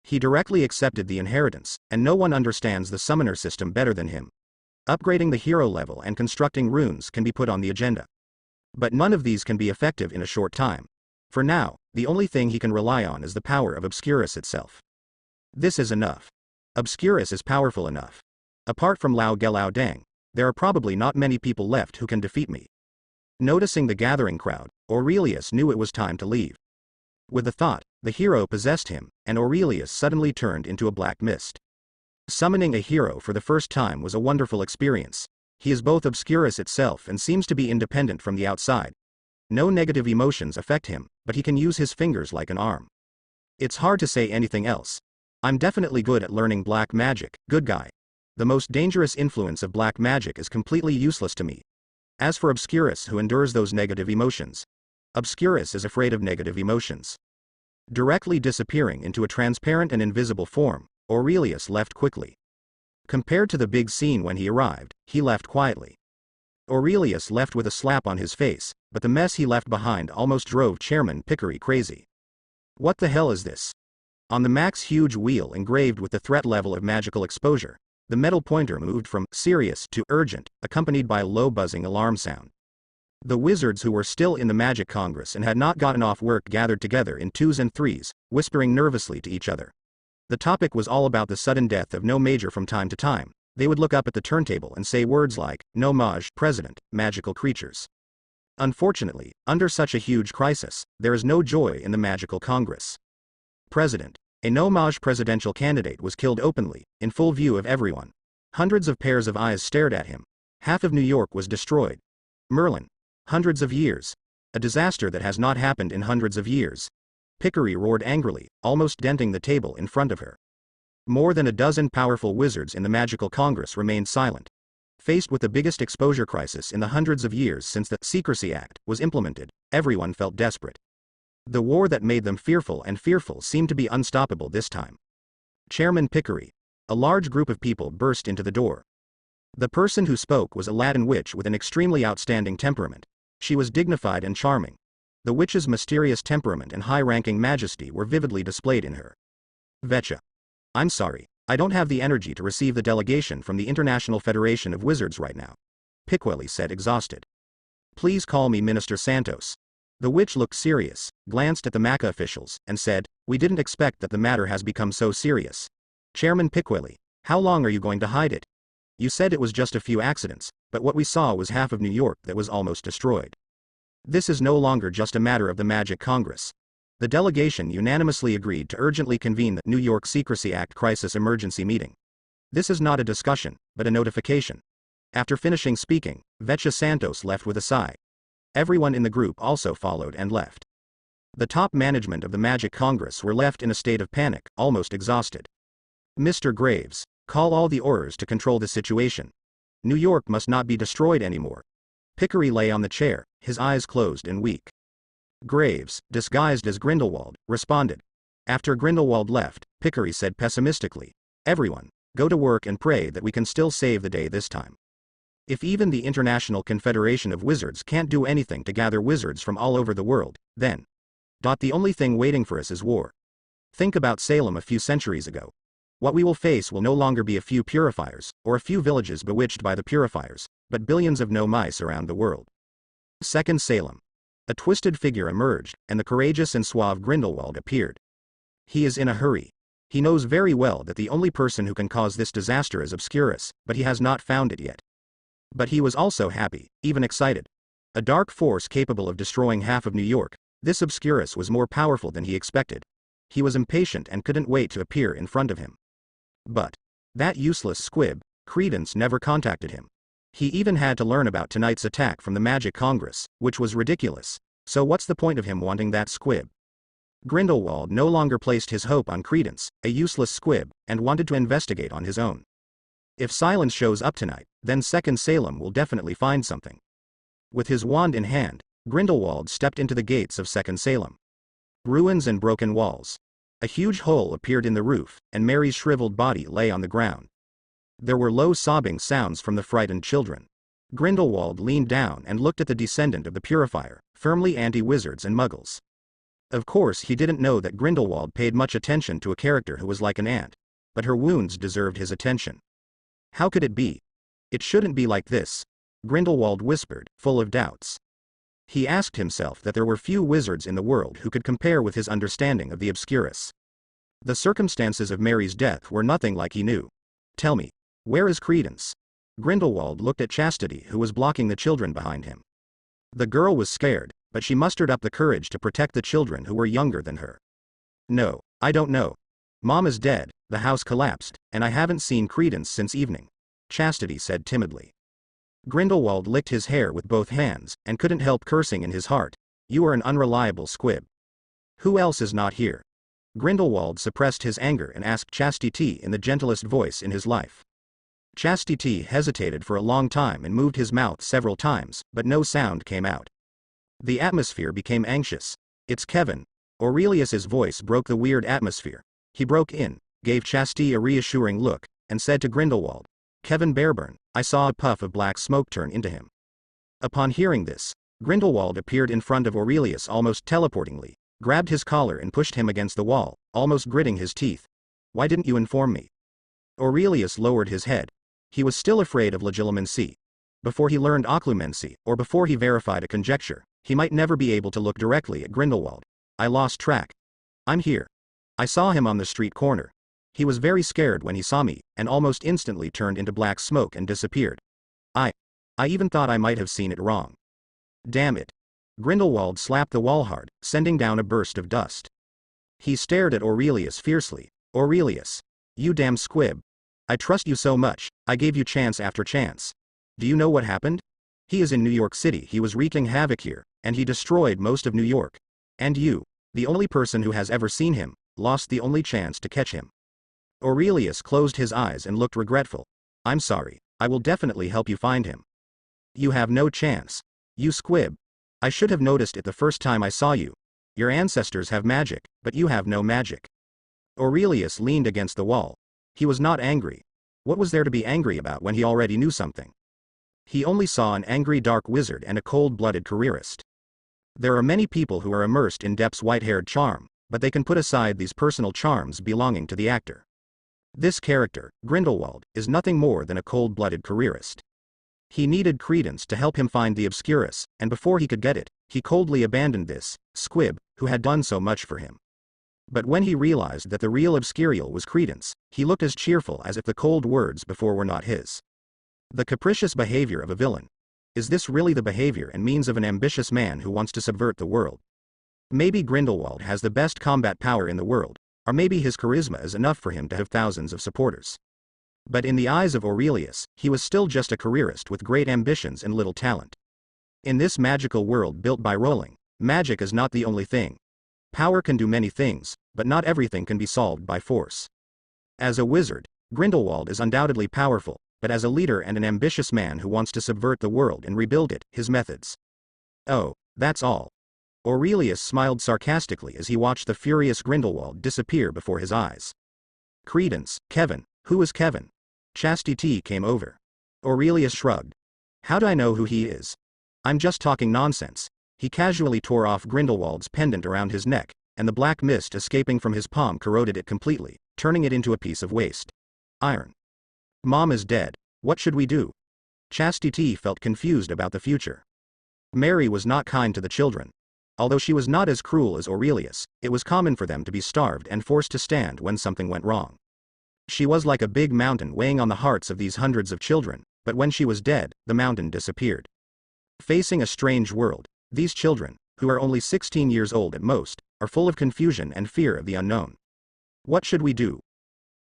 He directly accepted the inheritance, and no one understands the summoner system better than him. Upgrading the hero level and constructing runes can be put on the agenda. But none of these can be effective in a short time. For now, the only thing he can rely on is the power of Obscurus itself. This is enough. Obscurus is powerful enough. Apart from Lao Gelao Dang, there are probably not many people left who can defeat me. Noticing the gathering crowd, Aurelius knew it was time to leave. With the thought, the hero possessed him, and Aurelius suddenly turned into a black mist. Summoning a hero for the first time was a wonderful experience. He is both Obscurus itself and seems to be independent from the outside. No negative emotions affect him, but he can use his fingers like an arm. It's hard to say anything else. I'm definitely good at learning black magic, good guy. The most dangerous influence of black magic is completely useless to me. As for Obscurus, who endures those negative emotions, Obscurus is afraid of negative emotions. Directly disappearing into a transparent and invisible form, Aurelius left quickly. Compared to the big scene when he arrived, he left quietly. Aurelius left with a slap on his face, but the mess he left behind almost drove Chairman Pickery crazy. What the hell is this? On the Mac's huge wheel engraved with the threat level of magical exposure, the metal pointer moved from serious to urgent, accompanied by a low buzzing alarm sound. The wizards who were still in the Magic Congress and had not gotten off work gathered together in twos and threes, whispering nervously to each other. The topic was all about the sudden death of No Major. From time to time, they would look up at the turntable and say words like, "No Maj, President, magical creatures." Unfortunately, under such a huge crisis, there is no joy in the Magical Congress. President. A No Maj presidential candidate was killed openly, in full view of everyone. Hundreds of pairs of eyes stared at him. Half of New York was destroyed. Merlin. Hundreds of years. A disaster that has not happened in hundreds of years. Pickery roared angrily, almost denting the table in front of her. More than a dozen powerful wizards in the Magical Congress remained silent. Faced with the biggest exposure crisis in the hundreds of years since the Secrecy Act was implemented, everyone felt desperate. The war that made them fearful seemed to be unstoppable this time. Chairman Pickery. A large group of people burst into the door. The person who spoke was a Latin witch with an extremely outstanding temperament. She was dignified and charming. The witch's mysterious temperament and high-ranking majesty were vividly displayed in her. Vetcha. I'm sorry, I don't have the energy to receive the delegation from the International Federation of Wizards right now. Pickwelly said, exhausted. Please call me Minister Santos. The witch looked serious, glanced at the Maca officials, and said, we didn't expect that the matter has become so serious. Chairman Pickwelly, how long are you going to hide it? You said it was just a few accidents, but what we saw was half of New York that was almost destroyed. This is no longer just a matter of the Magic Congress. The delegation unanimously agreed to urgently convene the New York Secrecy Act Crisis Emergency Meeting. This is not a discussion, but a notification. After finishing speaking, Vetcha Santos left with a sigh. Everyone in the group also followed and left. The top management of the Magic Congress were left in a state of panic, almost exhausted. Mr. Graves, call all the Aurors to control the situation. New York must not be destroyed anymore. Pickery lay on the chair, his eyes closed and weak. Graves, disguised as Grindelwald, responded. After Grindelwald left, Pickery said pessimistically, everyone, go to work and pray that we can still save the day this time. If even the International Confederation of Wizards can't do anything to gather wizards from all over the world, then the only thing waiting for us is war. Think about Salem a few centuries ago. What we will face will no longer be a few purifiers, or a few villages bewitched by the purifiers, but billions of no mice around the world. Second Salem. A twisted figure emerged, and the courageous and suave Grindelwald appeared. He is in a hurry. He knows very well that the only person who can cause this disaster is Obscurus, but he has not found it yet. But he was also happy, even excited. A dark force capable of destroying half of New York, this Obscurus was more powerful than he expected. He was impatient and couldn't wait to appear in front of him. But that useless squib, Credence, never contacted him. He even had to learn about tonight's attack from the Magic Congress, which was ridiculous. So what's the point of him wanting that squib? Grindelwald no longer placed his hope on Credence, a useless squib, and wanted to investigate on his own. If Silence shows up tonight, then Second Salem will definitely find something. With his wand in hand, Grindelwald stepped into the gates of Second Salem. Ruins and broken walls. A huge hole appeared in the roof, and Mary's shriveled body lay on the ground. There were low sobbing sounds from the frightened children. Grindelwald leaned down and looked at the descendant of the purifier, firmly anti-wizards and muggles. Of course he didn't know that Grindelwald paid much attention to a character who was like an ant. But her wounds deserved his attention. How could it be? It shouldn't be like this, Grindelwald whispered, full of doubts. He asked himself that there were few wizards in the world who could compare with his understanding of the Obscurus. The circumstances of Mary's death were nothing like he knew. Tell me, where is Credence? Grindelwald looked at Chastity, who was blocking the children behind him. The girl was scared, but she mustered up the courage to protect the children who were younger than her. No, I don't know. Mom is dead, the house collapsed, and I haven't seen Credence since evening, Chastity said timidly. Grindelwald licked his hair with both hands, and couldn't help cursing in his heart. You are an unreliable squib. Who else is not here? Grindelwald suppressed his anger and asked Chastity in the gentlest voice in his life. Chastity hesitated for a long time and moved his mouth several times, but no sound came out. The atmosphere became anxious. It's Kevin. Aurelius's voice broke the weird atmosphere. He broke in, gave Chastity a reassuring look, and said to Grindelwald, "Kevin Bearburn." I saw a puff of black smoke turn into him. Upon hearing this, Grindelwald appeared in front of Aurelius almost teleportingly, grabbed his collar and pushed him against the wall, almost gritting his teeth. "Why didn't you inform me?" Aurelius lowered his head. He was still afraid of legilimency. Before he learned occlumency, or before he verified a conjecture, he might never be able to look directly at Grindelwald. "I lost track. I'm here. I saw him on the street corner. He was very scared when he saw me, and almost instantly turned into black smoke and disappeared. I even thought I might have seen it wrong. Damn it." Grindelwald slapped the wall hard, sending down a burst of dust. He stared at Aurelius fiercely. "Aurelius. You damn squib. I trust you so much, I gave you chance after chance. Do you know what happened? He is in New York City. He was wreaking havoc here, and he destroyed most of New York. And you, the only person who has ever seen him, lost the only chance to catch him." Aurelius closed his eyes and looked regretful. "I'm sorry, I will definitely help you find him." "You have no chance. You squib. I should have noticed it the first time I saw you. Your ancestors have magic, but you have no magic." Aurelius leaned against the wall. He was not angry. What was there to be angry about when he already knew something? He only saw an angry dark wizard and a cold-blooded careerist. There are many people who are immersed in Depp's white-haired charm, but they can put aside these personal charms belonging to the actor. This character, Grindelwald, is nothing more than a cold-blooded careerist. He needed credence to help him find the Obscurus, and before he could get it, he coldly abandoned this squib, who had done so much for him. But when he realized that the real Obscurial was Credence, he looked as cheerful as if the cold words before were not his. The capricious behavior of a villain. Is this really the behavior and means of an ambitious man who wants to subvert the world? Maybe Grindelwald has the best combat power in the world, or maybe his charisma is enough for him to have thousands of supporters. But in the eyes of Aurelius, he was still just a careerist with great ambitions and little talent. In this magical world built by Rowling, magic is not the only thing. Power can do many things, but not everything can be solved by force. As a wizard, Grindelwald is undoubtedly powerful, but as a leader and an ambitious man who wants to subvert the world and rebuild it, his methods. Oh, that's all. Aurelius smiled sarcastically as he watched the furious Grindelwald disappear before his eyes. Credence, Kevin, who is Kevin? Chastity came over. Aurelius shrugged. How do I know who he is? I'm just talking nonsense. He casually tore off Grindelwald's pendant around his neck, and the black mist escaping from his palm corroded it completely, turning it into a piece of waste. Iron. Mom is dead. What should we do? Chastity felt confused about the future. Mary was not kind to the children. Although she was not as cruel as Aurelius, it was common for them to be starved and forced to stand when something went wrong. She was like a big mountain weighing on the hearts of these hundreds of children, but when she was dead, the mountain disappeared. Facing a strange world, these children, who are only 16 years old at most, are full of confusion and fear of the unknown. What should we do?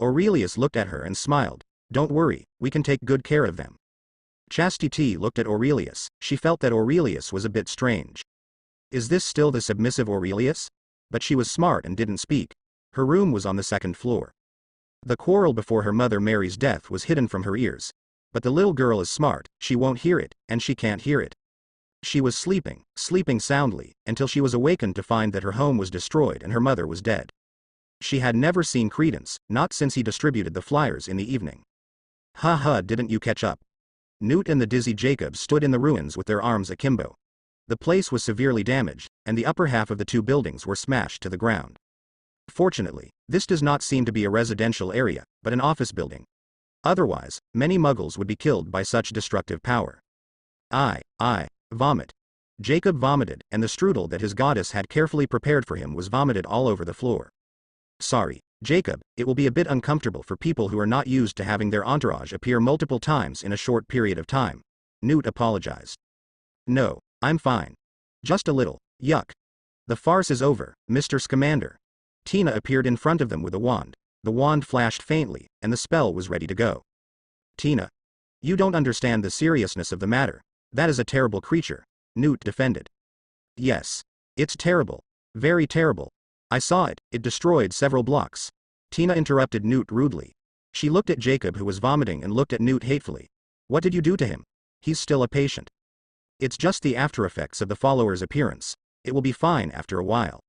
Aurelius looked at her and smiled. Don't worry, we can take good care of them. Chastity looked at Aurelius. She felt that Aurelius was a bit strange. Is this still the submissive Aurelius? But she was smart and didn't speak. Her room was on the second floor. The quarrel before her mother Mary's death was hidden from her ears. But the little girl is smart, she won't hear it, and she can't hear it. She was sleeping soundly, until she was awakened to find that her home was destroyed and her mother was dead. She had never seen Credence, not since he distributed the flyers in the evening. Ha, didn't you catch up? Newt and the dizzy Jacob stood in the ruins with their arms akimbo. The place was severely damaged, and the upper half of the two buildings were smashed to the ground. Fortunately, this does not seem to be a residential area, but an office building. Otherwise, many muggles would be killed by such destructive power. I vomit. Jacob vomited, and the strudel that his goddess had carefully prepared for him was vomited all over the floor. Sorry, Jacob, it will be a bit uncomfortable for people who are not used to having their entourage appear multiple times in a short period of time. Newt apologized. No, I'm fine. Just a little, yuck. The farce is over, Mr. Scamander. Tina appeared in front of them with a wand. The wand flashed faintly, and the spell was ready to go. Tina. You don't understand the seriousness of the matter. That is a terrible creature, Newt defended. Yes. It's terrible. Very terrible. I saw it, it destroyed several blocks. Tina interrupted Newt rudely. She looked at Jacob who was vomiting and looked at Newt hatefully. What did you do to him? He's still a patient. It's just the after effects of the follower's appearance. It will be fine after a while.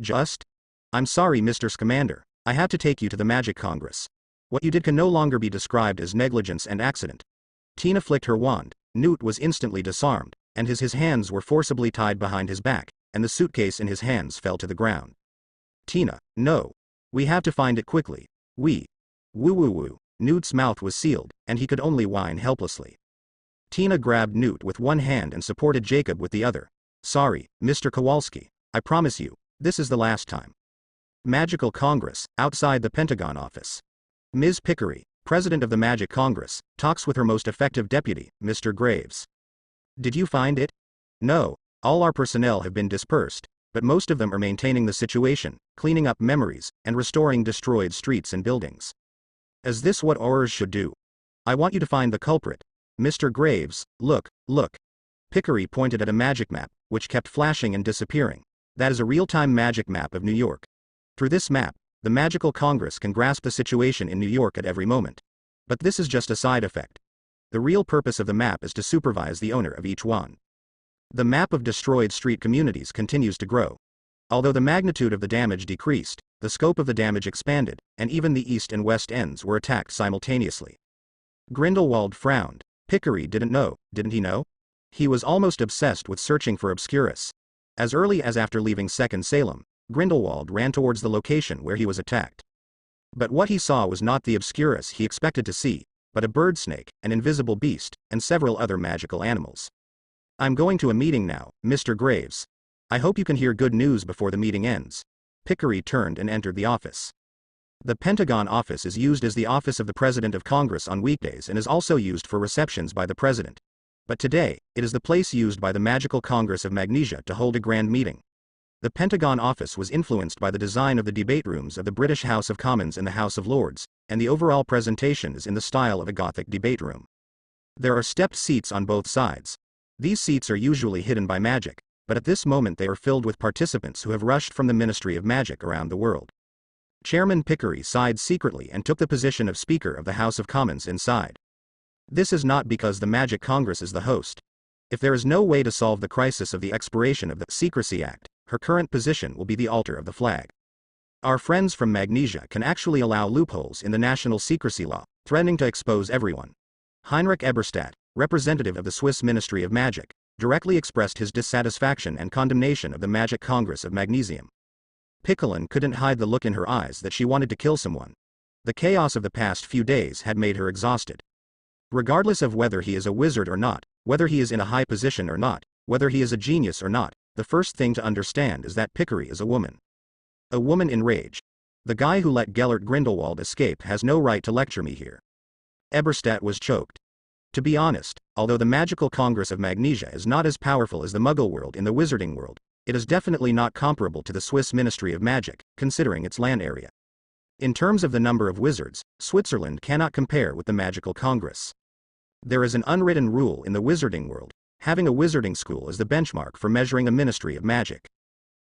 Just? I'm sorry, Mr. Scamander. I have to take you to the Magic Congress. What you did can no longer be described as negligence and accident. Tina flicked her wand. Newt was instantly disarmed, and his hands were forcibly tied behind his back, and the suitcase in his hands fell to the ground. Tina, no. We have to find it quickly. Woo woo woo. Newt's mouth was sealed, and he could only whine helplessly. Tina grabbed Newt with one hand and supported Jacob with the other. Sorry, Mr. Kowalski. I promise you, this is the last time. Magical Congress, outside the Pentagon office. Ms. Pickery, president of the Magic Congress, talks with her most effective deputy, Mr. Graves. Did you find it? No, all our personnel have been dispersed, but most of them are maintaining the situation, cleaning up memories, and restoring destroyed streets and buildings. Is this what Aurors should do? I want you to find the culprit. Mr. Graves, look. Pickery pointed at a magic map, which kept flashing and disappearing. That is a real-time magic map of New York. Through this map, the Magical Congress can grasp the situation in New York at every moment. But this is just a side effect. The real purpose of the map is to supervise the owner of each one. The map of destroyed street communities continues to grow. Although the magnitude of the damage decreased, the scope of the damage expanded, and even the east and west ends were attacked simultaneously. Grindelwald frowned. Pickery didn't he know? He was almost obsessed with searching for Obscurus. As early as after leaving Second Salem, Grindelwald ran towards the location where he was attacked. But what he saw was not the Obscurus he expected to see, but a bird snake, an invisible beast, and several other magical animals. I'm going to a meeting now, Mr. Graves. I hope you can hear good news before the meeting ends. Pickery turned and entered the office. The Pentagon office is used as the office of the President of Congress on weekdays and is also used for receptions by the President. But today, it is the place used by the Magical Congress of Magnesia to hold a grand meeting. The Pentagon office was influenced by the design of the debate rooms of the British House of Commons and the House of Lords, and the overall presentation is in the style of a Gothic debate room. There are stepped seats on both sides. These seats are usually hidden by magic, but at this moment they are filled with participants who have rushed from the Ministry of Magic around the world. Chairman Pickery sighed secretly and took the position of Speaker of the House of Commons inside. This is not because the Magic Congress is the host. If there is no way to solve the crisis of the expiration of the Secrecy Act, her current position will be the altar of the flag. Our friends from Magnesia can actually allow loopholes in the national secrecy law, threatening to expose everyone. Heinrich Eberstadt, representative of the Swiss Ministry of Magic, directly expressed his dissatisfaction and condemnation of the Magic Congress of Magnesium. Piccolin couldn't hide the look in her eyes that she wanted to kill someone. The chaos of the past few days had made her exhausted. Regardless of whether he is a wizard or not, whether he is in a high position or not, whether he is a genius or not, the first thing to understand is that Pickery is a woman. A woman in rage. The guy who let Gellert Grindelwald escape has no right to lecture me here. Eberstadt was choked. To be honest, although the Magical Congress of Magnesia is not as powerful as the Muggle world in the Wizarding world, it is definitely not comparable to the Swiss Ministry of Magic, considering its land area. In terms of the number of wizards, Switzerland cannot compare with the Magical Congress. There is an unwritten rule in the Wizarding world: having a wizarding school is the benchmark for measuring a Ministry of Magic.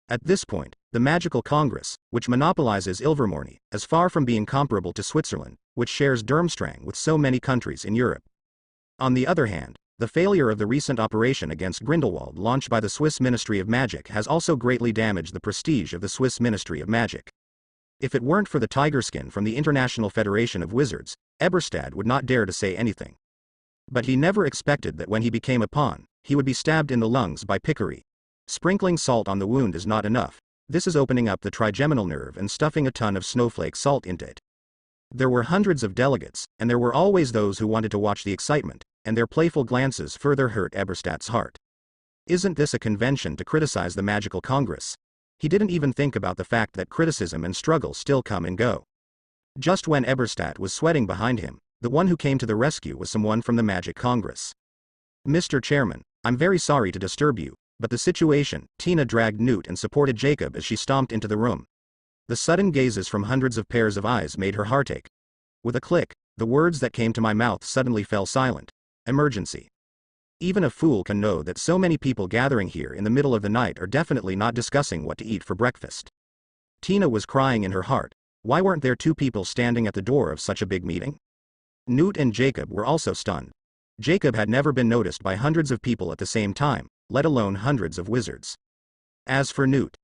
At this point, the Magical Congress, which monopolizes Ilvermorny, is far from being comparable to Switzerland, which shares Durmstrang with so many countries in Europe. On the other hand, the failure of the recent operation against Grindelwald launched by the Swiss Ministry of Magic has also greatly damaged the prestige of the Swiss Ministry of Magic. If it weren't for the tiger skin from the International Federation of Wizards, Eberstadt would not dare to say anything. But he never expected that when he became a pawn, he would be stabbed in the lungs by Pickery. Sprinkling salt on the wound is not enough. This is opening up the trigeminal nerve and stuffing a ton of snowflake salt into it. There were hundreds of delegates, and there were always those who wanted to watch the excitement, and their playful glances further hurt Eberstadt's heart. Isn't this a convention to criticize the Magical Congress? He didn't even think about the fact that criticism and struggle still come and go. Just when Eberstadt was sweating behind him, the one who came to the rescue was someone from the Magic Congress. Mr. Chairman, I'm very sorry to disturb you, but the situation. Tina dragged Newt and supported Jacob as she stomped into the room. The sudden gazes from hundreds of pairs of eyes made her heart ache. With a click, the words that came to my mouth suddenly fell silent. Emergency. Even a fool can know that so many people gathering here in the middle of the night are definitely not discussing what to eat for breakfast. Tina was crying in her heart. Why weren't there two people standing at the door of such a big meeting? Newt and Jacob were also stunned. Jacob had never been noticed by hundreds of people at the same time, let alone hundreds of wizards. As for Newt,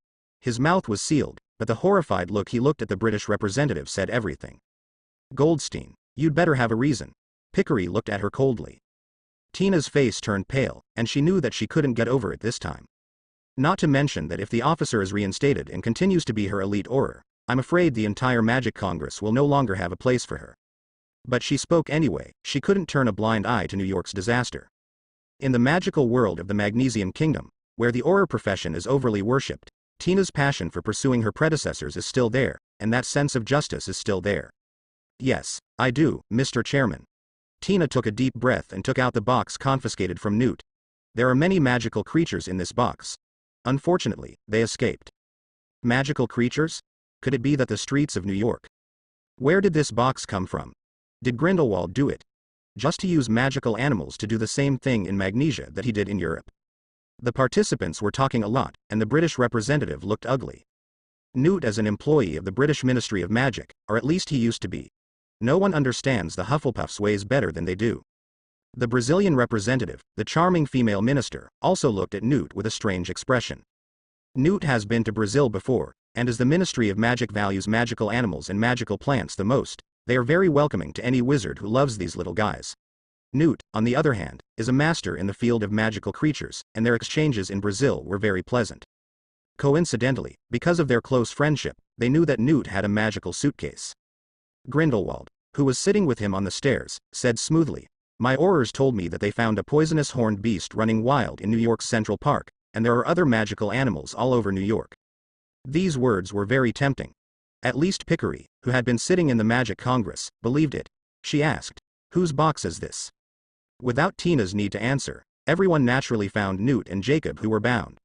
His mouth was sealed, but the horrified look he looked at the British representative said everything. Goldstein, you'd better have a reason. Pickery looked at her coldly. Tina's face turned pale, and she knew that she couldn't get over it this time. Not to mention that if the officer is reinstated and continues to be her elite auror, I'm afraid the entire Magic Congress will no longer have a place for her. But she spoke anyway. She couldn't turn a blind eye to New York's disaster. In the magical world of the Magnesium Kingdom, where the auror profession is overly worshipped, Tina's passion for pursuing her predecessors is still there, and that sense of justice is still there. Yes, I do, Mr. Chairman. Tina took a deep breath and took out the box confiscated from Newt. There are many magical creatures in this box. Unfortunately, they escaped. Magical creatures? Could it be that the streets of New York? Where did this box come from? Did Grindelwald do it? Just to use magical animals to do the same thing in Magnesia that he did in Europe? The participants were talking a lot, and the British representative looked ugly. Newt is an employee of the British Ministry of Magic, or at least he used to be. No one understands the Hufflepuff's ways better than they do. The Brazilian representative, the charming female minister, also looked at Newt with a strange expression. Newt has been to Brazil before, and as the Ministry of Magic values magical animals and magical plants the most, they are very welcoming to any wizard who loves these little guys. Newt, on the other hand, is a master in the field of magical creatures, and their exchanges in Brazil were very pleasant. Coincidentally, because of their close friendship, they knew that Newt had a magical suitcase. Grindelwald, who was sitting with him on the stairs, said smoothly, "My aurors told me that they found a poisonous horned beast running wild in New York's Central Park, and there are other magical animals all over New York." These words were very tempting. At least Pickery, who had been sitting in the Magic Congress, believed it. She asked, "Whose box is this?" Without Tina's need to answer, everyone naturally found Newt and Jacob who were bound.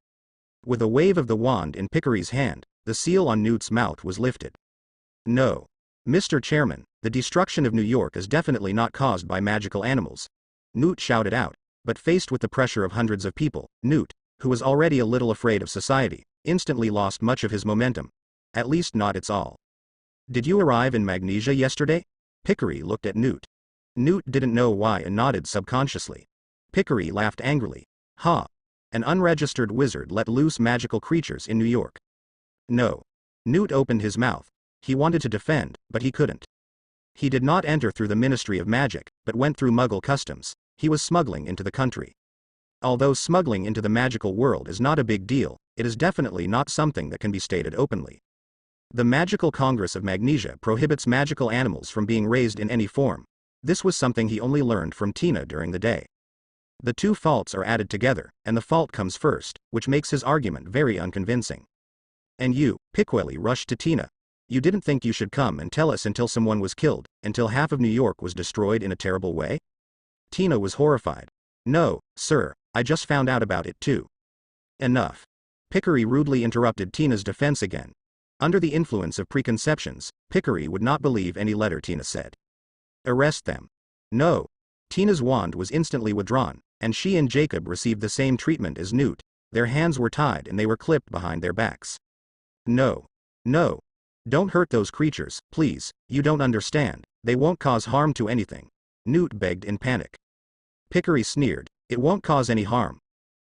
With a wave of the wand in Pickery's hand, the seal on Newt's mouth was lifted. "No. Mr. Chairman, the destruction of New York is definitely not caused by magical animals," Newt shouted out, but faced with the pressure of hundreds of people, Newt, who was already a little afraid of society, instantly lost much of his momentum. At least not its all. "Did you arrive in Magnesia yesterday?" Pickery looked at Newt. Newt didn't know why and nodded subconsciously. Pickery laughed angrily. "Ha! An unregistered wizard let loose magical creatures in New York." "No." Newt opened his mouth. He wanted to defend, but he couldn't. He did not enter through the Ministry of Magic, but went through Muggle customs. He was smuggling into the country. Although smuggling into the magical world is not a big deal, it is definitely not something that can be stated openly. The Magical Congress of Magnesia prohibits magical animals from being raised in any form. This was something he only learned from Tina during the day. The two faults are added together, and the fault comes first, which makes his argument very unconvincing. "And you," Pickwelly rushed to Tina. "You didn't think you should come and tell us until someone was killed, until half of New York was destroyed in a terrible way?" Tina was horrified. "No, sir, I just found out about it too." "Enough." Pickery rudely interrupted Tina's defense again. Under the influence of preconceptions, Pickery would not believe any letter Tina said. "Arrest them." "No." Tina's wand was instantly withdrawn, and she and Jacob received the same treatment as Newt. Their hands were tied and they were clipped behind their backs. "No. No. Don't hurt those creatures, please, you don't understand, they won't cause harm to anything," Newt begged in panic. Pickery sneered, "It won't cause any harm."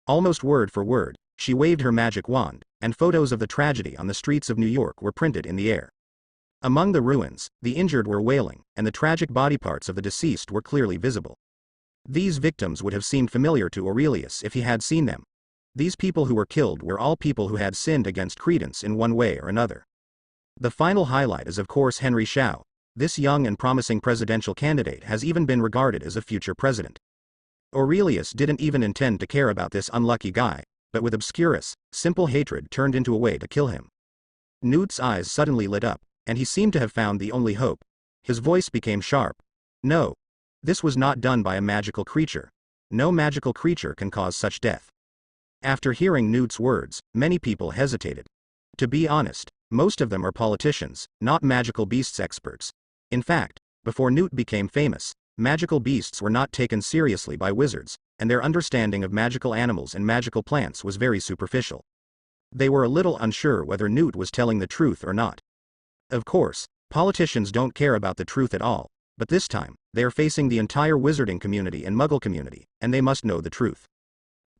Almost word for word, she waved her magic wand, and photos of the tragedy on the streets of New York were printed in the air. Among the ruins, the injured were wailing, and the tragic body parts of the deceased were clearly visible. These victims would have seemed familiar to Aurelius if he had seen them. These people who were killed were all people who had sinned against Credence in one way or another. The final highlight is of course Henry Shao. This young and promising presidential candidate has even been regarded as a future president. Aurelius didn't even intend to care about this unlucky guy, but with Obscurus, simple hatred turned into a way to kill him. Newt's eyes suddenly lit up, and he seemed to have found the only hope. His voice became sharp. "No. This was not done by a magical creature. No magical creature can cause such death." After hearing Newt's words, many people hesitated. To be honest, most of them are politicians, not magical beasts experts. In fact, before Newt became famous, magical beasts were not taken seriously by wizards, and their understanding of magical animals and magical plants was very superficial. They were a little unsure whether Newt was telling the truth or not. Of course, politicians don't care about the truth at all, but this time, they are facing the entire wizarding community and Muggle community, and they must know the truth.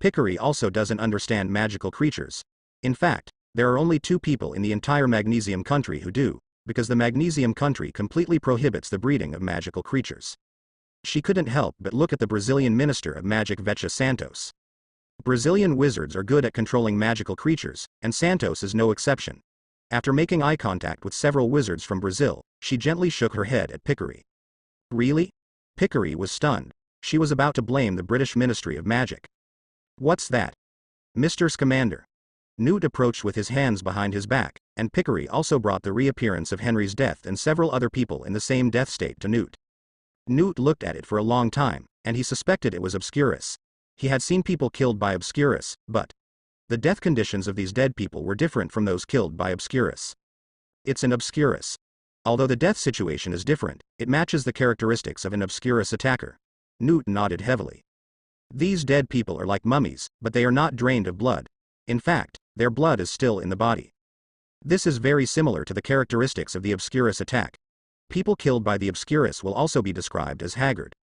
Pickery also doesn't understand magical creatures. In fact, There are only 2 people in the entire Magnesium country who do, because the Magnesium country completely prohibits the breeding of magical creatures. She couldn't help but look at the Brazilian Minister of Magic Vecha Santos. Brazilian wizards are good at controlling magical creatures, and Santos is no exception. After making eye contact with several wizards from Brazil, she gently shook her head at Pickery. Really? Pickery was stunned. She was about to blame the British Ministry of Magic. What's that? Mr. Scamander. Newt approached with his hands behind his back, and Pickery also brought the reappearance of Henry's death and several other people in the same death state to Newt. Newt looked at it for a long time, and he suspected it was Obscurus. He had seen people killed by Obscurus, but the death conditions of these dead people were different from those killed by Obscurus. It's an Obscurus. Although the death situation is different, it matches the characteristics of an Obscurus attacker. Newt nodded heavily. These dead people are like mummies, but they are not drained of blood. In fact, their blood is still in the body. This is very similar to the characteristics of the Obscurus attack. People killed by the Obscurus will also be described as haggard.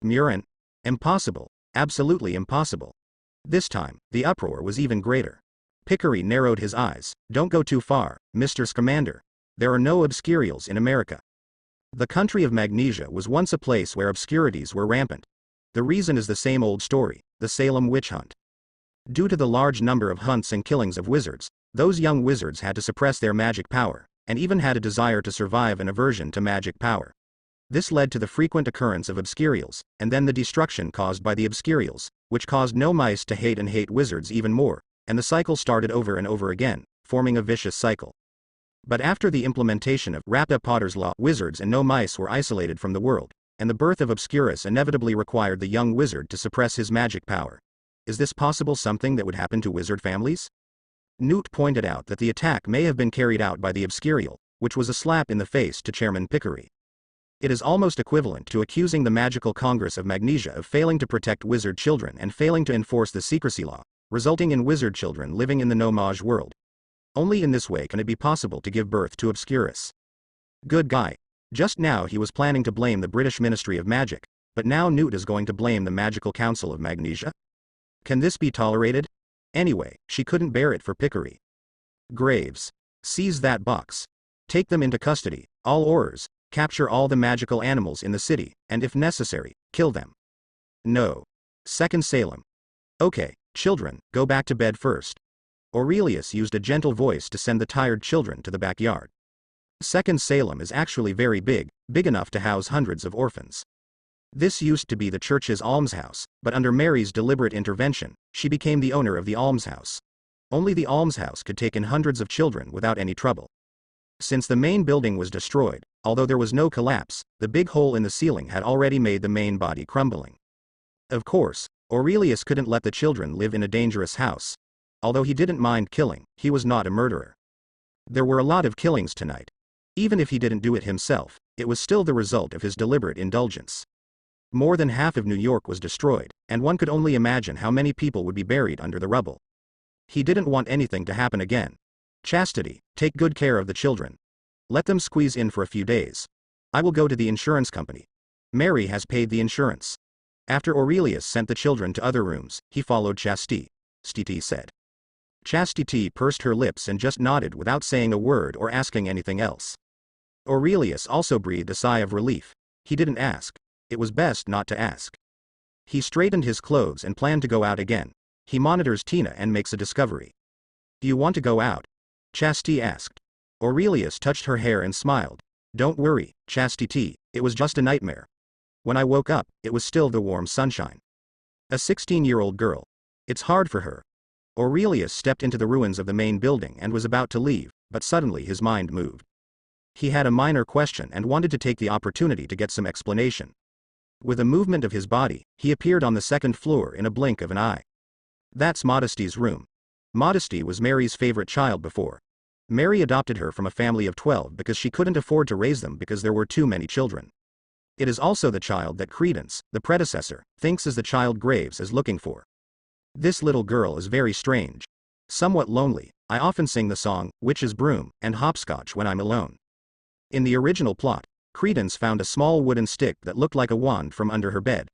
Murin? Impossible. Absolutely impossible. This time, the uproar was even greater. Pickery narrowed his eyes. Don't go too far, Mr. Scamander. There are no Obscurials in America. The country of Magnesia was once a place where obscurities were rampant. The reason is the same old story, the Salem witch hunt. Due to the large number of hunts and killings of wizards, those young wizards had to suppress their magic power, and even had a desire to survive an aversion to magic power. This led to the frequent occurrence of Obscurials, and then the destruction caused by the Obscurials, which caused no mice to hate wizards even more, and the cycle started over and over again, forming a vicious cycle. But after the implementation of Rappa Potter's Law, wizards and no mice were isolated from the world, and the birth of Obscurus inevitably required the young wizard to suppress his magic power. Is this possible something that would happen to wizard families? Newt pointed out that the attack may have been carried out by the Obscurial, which was a slap in the face to Chairman Pickery. It is almost equivalent to accusing the Magical Congress of Magnesia of failing to protect wizard children and failing to enforce the secrecy law, resulting in wizard children living in the no-mage world. Only in this way can it be possible to give birth to Obscurus. Good guy. Just now he was planning to blame the British Ministry of Magic, but now Newt is going to blame the Magical Council of Magnesia? Can this be tolerated? Anyway, she couldn't bear it for Pickery. Graves. Seize that box. Take them into custody, all Aurors, capture all the magical animals in the city, and if necessary, kill them. No. Second Salem. Okay, children, go back to bed first. Aurelius used a gentle voice to send the tired children to the backyard. Second Salem is actually very big, big enough to house hundreds of orphans. This used to be the church's almshouse, but under Mary's deliberate intervention, she became the owner of the almshouse. Only the almshouse could take in hundreds of children without any trouble. Since the main building was destroyed, although there was no collapse, the big hole in the ceiling had already made the main body crumbling. Of course, Aurelius couldn't let the children live in a dangerous house. Although he didn't mind killing, he was not a murderer. There were a lot of killings tonight. Even if he didn't do it himself, it was still the result of his deliberate indulgence. More than half of New York was destroyed, and one could only imagine how many people would be buried under the rubble. He didn't want anything to happen again. Chastity, take good care of the children. Let them squeeze in for a few days. I will go to the insurance company. Mary has paid the insurance. After Aurelius sent the children to other rooms, he followed Chastity. Stiti said. Chastity pursed her lips and just nodded without saying a word or asking anything else. Aurelius also breathed a sigh of relief. He didn't ask. It was best not to ask. He straightened his clothes and planned to go out again. He monitors Tina and makes a discovery. Do you want to go out? Chastity asked. Aurelius touched her hair and smiled. Don't worry, Chastity, it was just a nightmare. When I woke up, it was still the warm sunshine. A 16-year-old girl. It's hard for her. Aurelius stepped into the ruins of the main building and was about to leave, but suddenly his mind moved. He had a minor question and wanted to take the opportunity to get some explanation. With a movement of his body, he appeared on the second floor in a blink of an eye. That's Modesty's room. Modesty was Mary's favorite child before. Mary adopted her from a family of 12 because she couldn't afford to raise them because there were too many children. It is also the child that Credence, the predecessor, thinks is the child Graves is looking for. This little girl is very strange. Somewhat lonely. I often sing the song, Witch's Broom, and Hopscotch when I'm alone. In the original plot, Credence found a small wooden stick that looked like a wand from under her bed.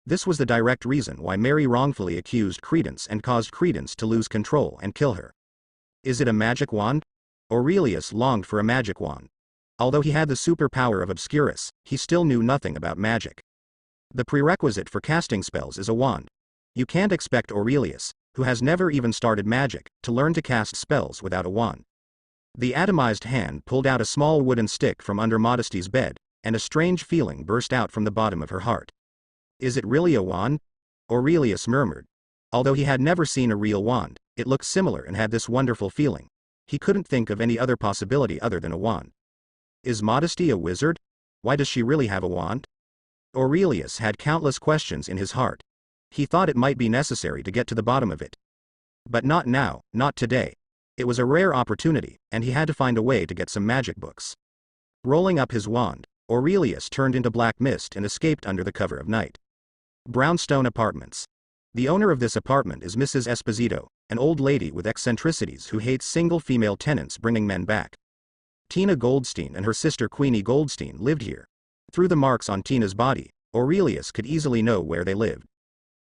This was the direct reason why Mary wrongfully accused Credence and caused Credence to lose control and kill her. Is it a magic wand? Aurelius longed for a magic wand. Although he had the superpower of Obscurus, he still knew nothing about magic. The prerequisite for casting spells is a wand. You can't expect Aurelius, who has never even started magic, to learn to cast spells without a wand. The atomized hand pulled out a small wooden stick from under Modesty's bed, and a strange feeling burst out from the bottom of her heart. Is it really a wand? Aurelius murmured. Although he had never seen a real wand, it looked similar and had this wonderful feeling. He couldn't think of any other possibility other than a wand. Is Modesty a wizard? Why does she really have a wand? Aurelius had countless questions in his heart. He thought it might be necessary to get to the bottom of it. But not now, not today. It was a rare opportunity, and he had to find a way to get some magic books. Rolling up his wand, Aurelius turned into black mist and escaped under the cover of night. Brownstone Apartments. The owner of this apartment is Mrs. Esposito, an old lady with eccentricities who hates single female tenants bringing men back. Tina Goldstein and her sister Queenie Goldstein lived here. Through the marks on Tina's body, Aurelius could easily know where they lived.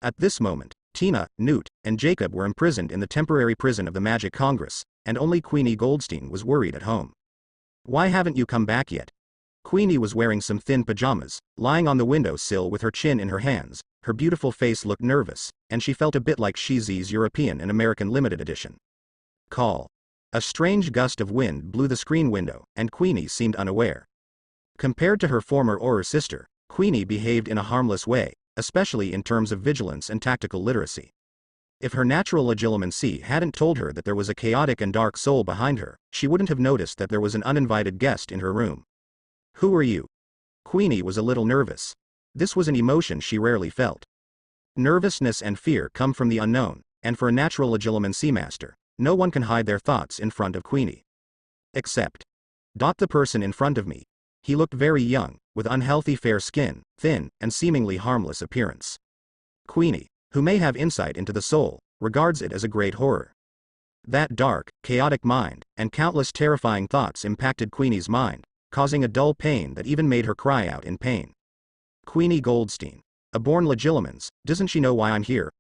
At this moment, Tina, Newt, and Jacob were imprisoned in the temporary prison of the Magic Congress, and only Queenie Goldstein was worried at home. Why haven't you come back yet? Queenie was wearing some thin pajamas, lying on the window sill with her chin in her hands. Her beautiful face looked nervous, and she felt a bit like Sheezy's European and American limited edition. Call. A strange gust of wind blew the screen window, and Queenie seemed unaware. Compared to her former Auror sister, Queenie behaved in a harmless way, especially in terms of vigilance and tactical literacy. If her natural legilimency hadn't told her that there was a chaotic and dark soul behind her, she wouldn't have noticed that there was an uninvited guest in her room. Who are you? Queenie was a little nervous. This was an emotion she rarely felt. Nervousness and fear come from the unknown, and for a natural legilimency master, no one can hide their thoughts in front of Queenie. Except. The person in front of me. He looked very young, with unhealthy fair skin, thin, and seemingly harmless appearance. Queenie, who may have insight into the soul, regards it as a great horror. That dark, chaotic mind, and countless terrifying thoughts impacted Queenie's mind, causing a dull pain that even made her cry out in pain. Queenie Goldstein. A born legilimens, doesn't she know why I'm here?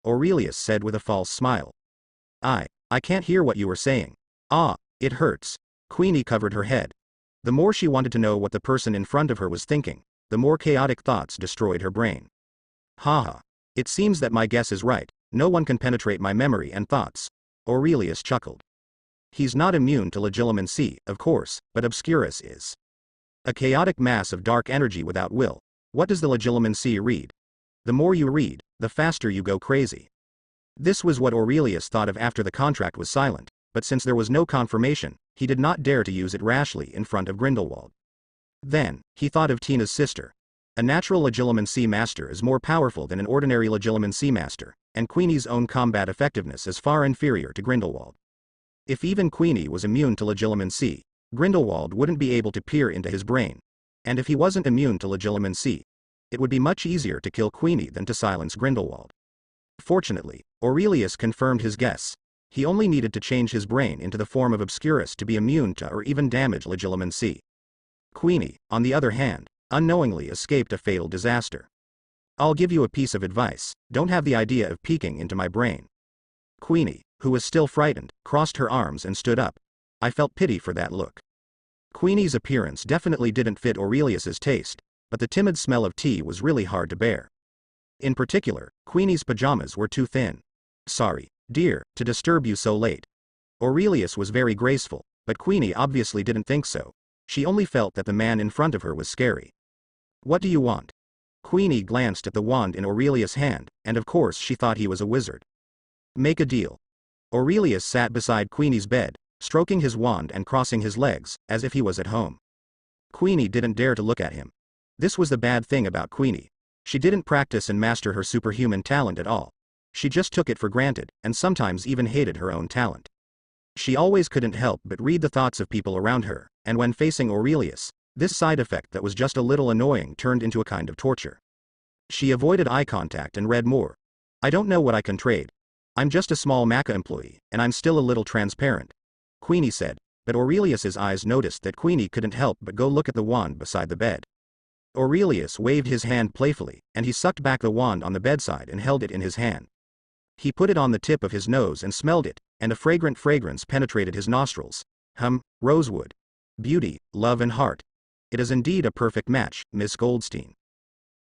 Aurelius said with a false smile. I can't hear what you were saying. It hurts. Queenie covered her head. The more she wanted to know what the person in front of her was thinking, the more chaotic thoughts destroyed her brain. Haha. It seems that my guess is right, no one can penetrate my memory and thoughts. Aurelius chuckled. He's not immune to legilimency, of course, but Obscurus is. A chaotic mass of dark energy without will. What does the legilimency read? The more you read, the faster you go crazy. This was what Aurelius thought of after the contract was silent, but since there was no confirmation, he did not dare to use it rashly in front of Grindelwald. Then, he thought of Tina's sister. A natural legilimency master is more powerful than an ordinary legilimency master, and Queenie's own combat effectiveness is far inferior to Grindelwald. If even Queenie was immune to legilimency, Grindelwald wouldn't be able to peer into his brain. And if he wasn't immune to legilimency, it would be much easier to kill Queenie than to silence Grindelwald. Fortunately, Aurelius confirmed his guess. He only needed to change his brain into the form of Obscurus to be immune to or even damage legilimency. Queenie, on the other hand, unknowingly escaped a fatal disaster. I'll give you a piece of advice, don't have the idea of peeking into my brain. Queenie, who was still frightened, crossed her arms and stood up. I felt pity for that look. Queenie's appearance definitely didn't fit Aurelius's taste, but the timid smell of tea was really hard to bear. In particular, Queenie's pajamas were too thin. Sorry, dear, to disturb you so late. Aurelius was very graceful, but Queenie obviously didn't think so. She only felt that the man in front of her was scary. What do you want? Queenie glanced at the wand in Aurelius' hand, and of course she thought he was a wizard. Make a deal. Aurelius sat beside Queenie's bed, stroking his wand and crossing his legs, as if he was at home. Queenie didn't dare to look at him. This was the bad thing about Queenie. She didn't practice and master her superhuman talent at all. She just took it for granted, and sometimes even hated her own talent. She always couldn't help but read the thoughts of people around her, and when facing Aurelius, this side effect that was just a little annoying turned into a kind of torture. She avoided eye contact and read more. I don't know what I can trade. I'm just a small Maca employee, and I'm still a little transparent. Queenie said, but Aurelius's eyes noticed that Queenie couldn't help but go look at the wand beside the bed. Aurelius waved his hand playfully, and he sucked back the wand on the bedside and held it in his hand. He put it on the tip of his nose and smelled it, and a fragrant fragrance penetrated his nostrils. Rosewood. Beauty, love and heart. It is indeed a perfect match, Miss Goldstein.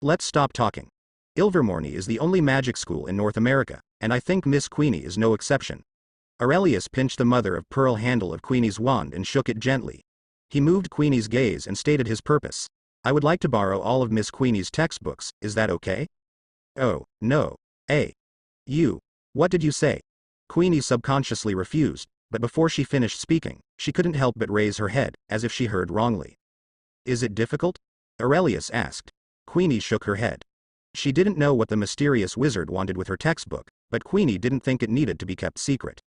Let's stop talking. Ilvermorny is the only magic school in North America, and I think Miss Queenie is no exception. Aurelius pinched the mother-of-pearl handle of Queenie's wand and shook it gently. He moved Queenie's gaze and stated his purpose. I would like to borrow all of Miss Queenie's textbooks, is that okay? Oh, no. What did you say? Queenie subconsciously refused, but before she finished speaking, she couldn't help but raise her head, as if she heard wrongly. Is it difficult? Aurelius asked. Queenie shook her head. She didn't know what the mysterious wizard wanted with her textbook, but Queenie didn't think it needed to be kept secret.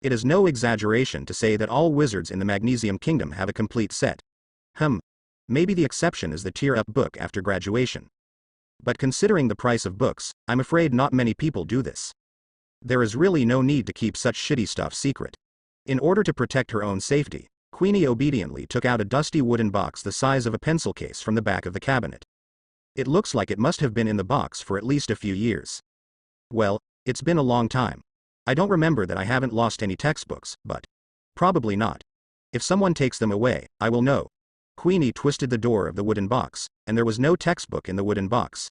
It is no exaggeration to say that all wizards in the Magnesium Kingdom have a complete set. Maybe the exception is the tier-up book after graduation. But considering the price of books, I'm afraid not many people do this. There is really no need to keep such shitty stuff secret. In order to protect her own safety, Queenie obediently took out a dusty wooden box the size of a pencil case from the back of the cabinet. It looks like it must have been in the box for at least a few years. Well, it's been a long time. I don't remember that I haven't lost any textbooks, but probably not. If someone takes them away, I will know. Queenie twisted the door of the wooden box, and there was no textbook in the wooden box.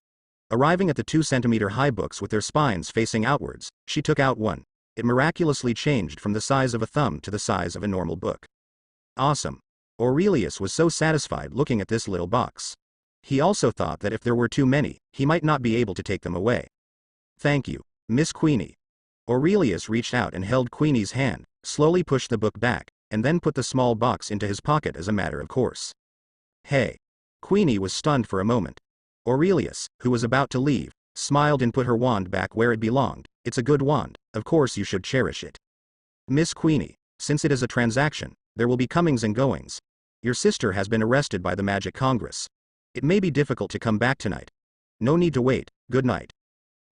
Arriving at the 2-centimeter-high books with their spines facing outwards, she took out one. It miraculously changed from the size of a thumb to the size of a normal book. Awesome. Aurelius was so satisfied looking at this little box. He also thought that if there were too many, he might not be able to take them away. Thank you, Miss Queenie. Aurelius reached out and held Queenie's hand, slowly pushed the book back, and then put the small box into his pocket as a matter of course. Hey. Queenie was stunned for a moment. Aurelius, who was about to leave, smiled and put her wand back where it belonged. It's a good wand, of course you should cherish it. Miss Queenie, since it is a transaction, there will be comings and goings. Your sister has been arrested by the Magic Congress. It may be difficult to come back tonight. No need to wait, good night.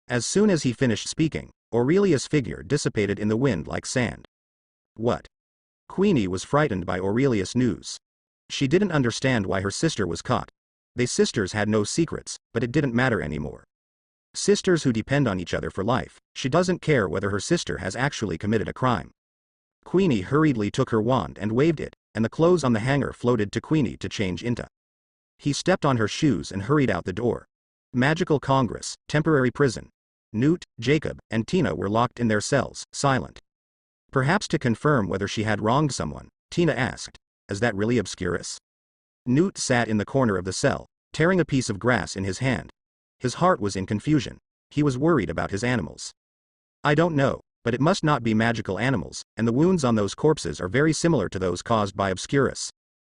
As soon as he finished speaking, Aurelius' figure dissipated in the wind like sand. What? Queenie was frightened by Aurelius' news. She didn't understand why her sister was caught. They sisters had no secrets, but it didn't matter anymore. Sisters who depend on each other for life, she doesn't care whether her sister has actually committed a crime. Queenie hurriedly took her wand and waved it, and the clothes on the hanger floated to Queenie to change into. He stepped on her shoes and hurried out the door. Magical Congress, temporary prison. Newt, Jacob, and Tina were locked in their cells, silent. Perhaps to confirm whether she had wronged someone, Tina asked, is that really Obscurus? Newt sat in the corner of the cell, tearing a piece of grass in his hand. His heart was in confusion. He was worried about his animals. I don't know, but it must not be magical animals, and the wounds on those corpses are very similar to those caused by Obscurus.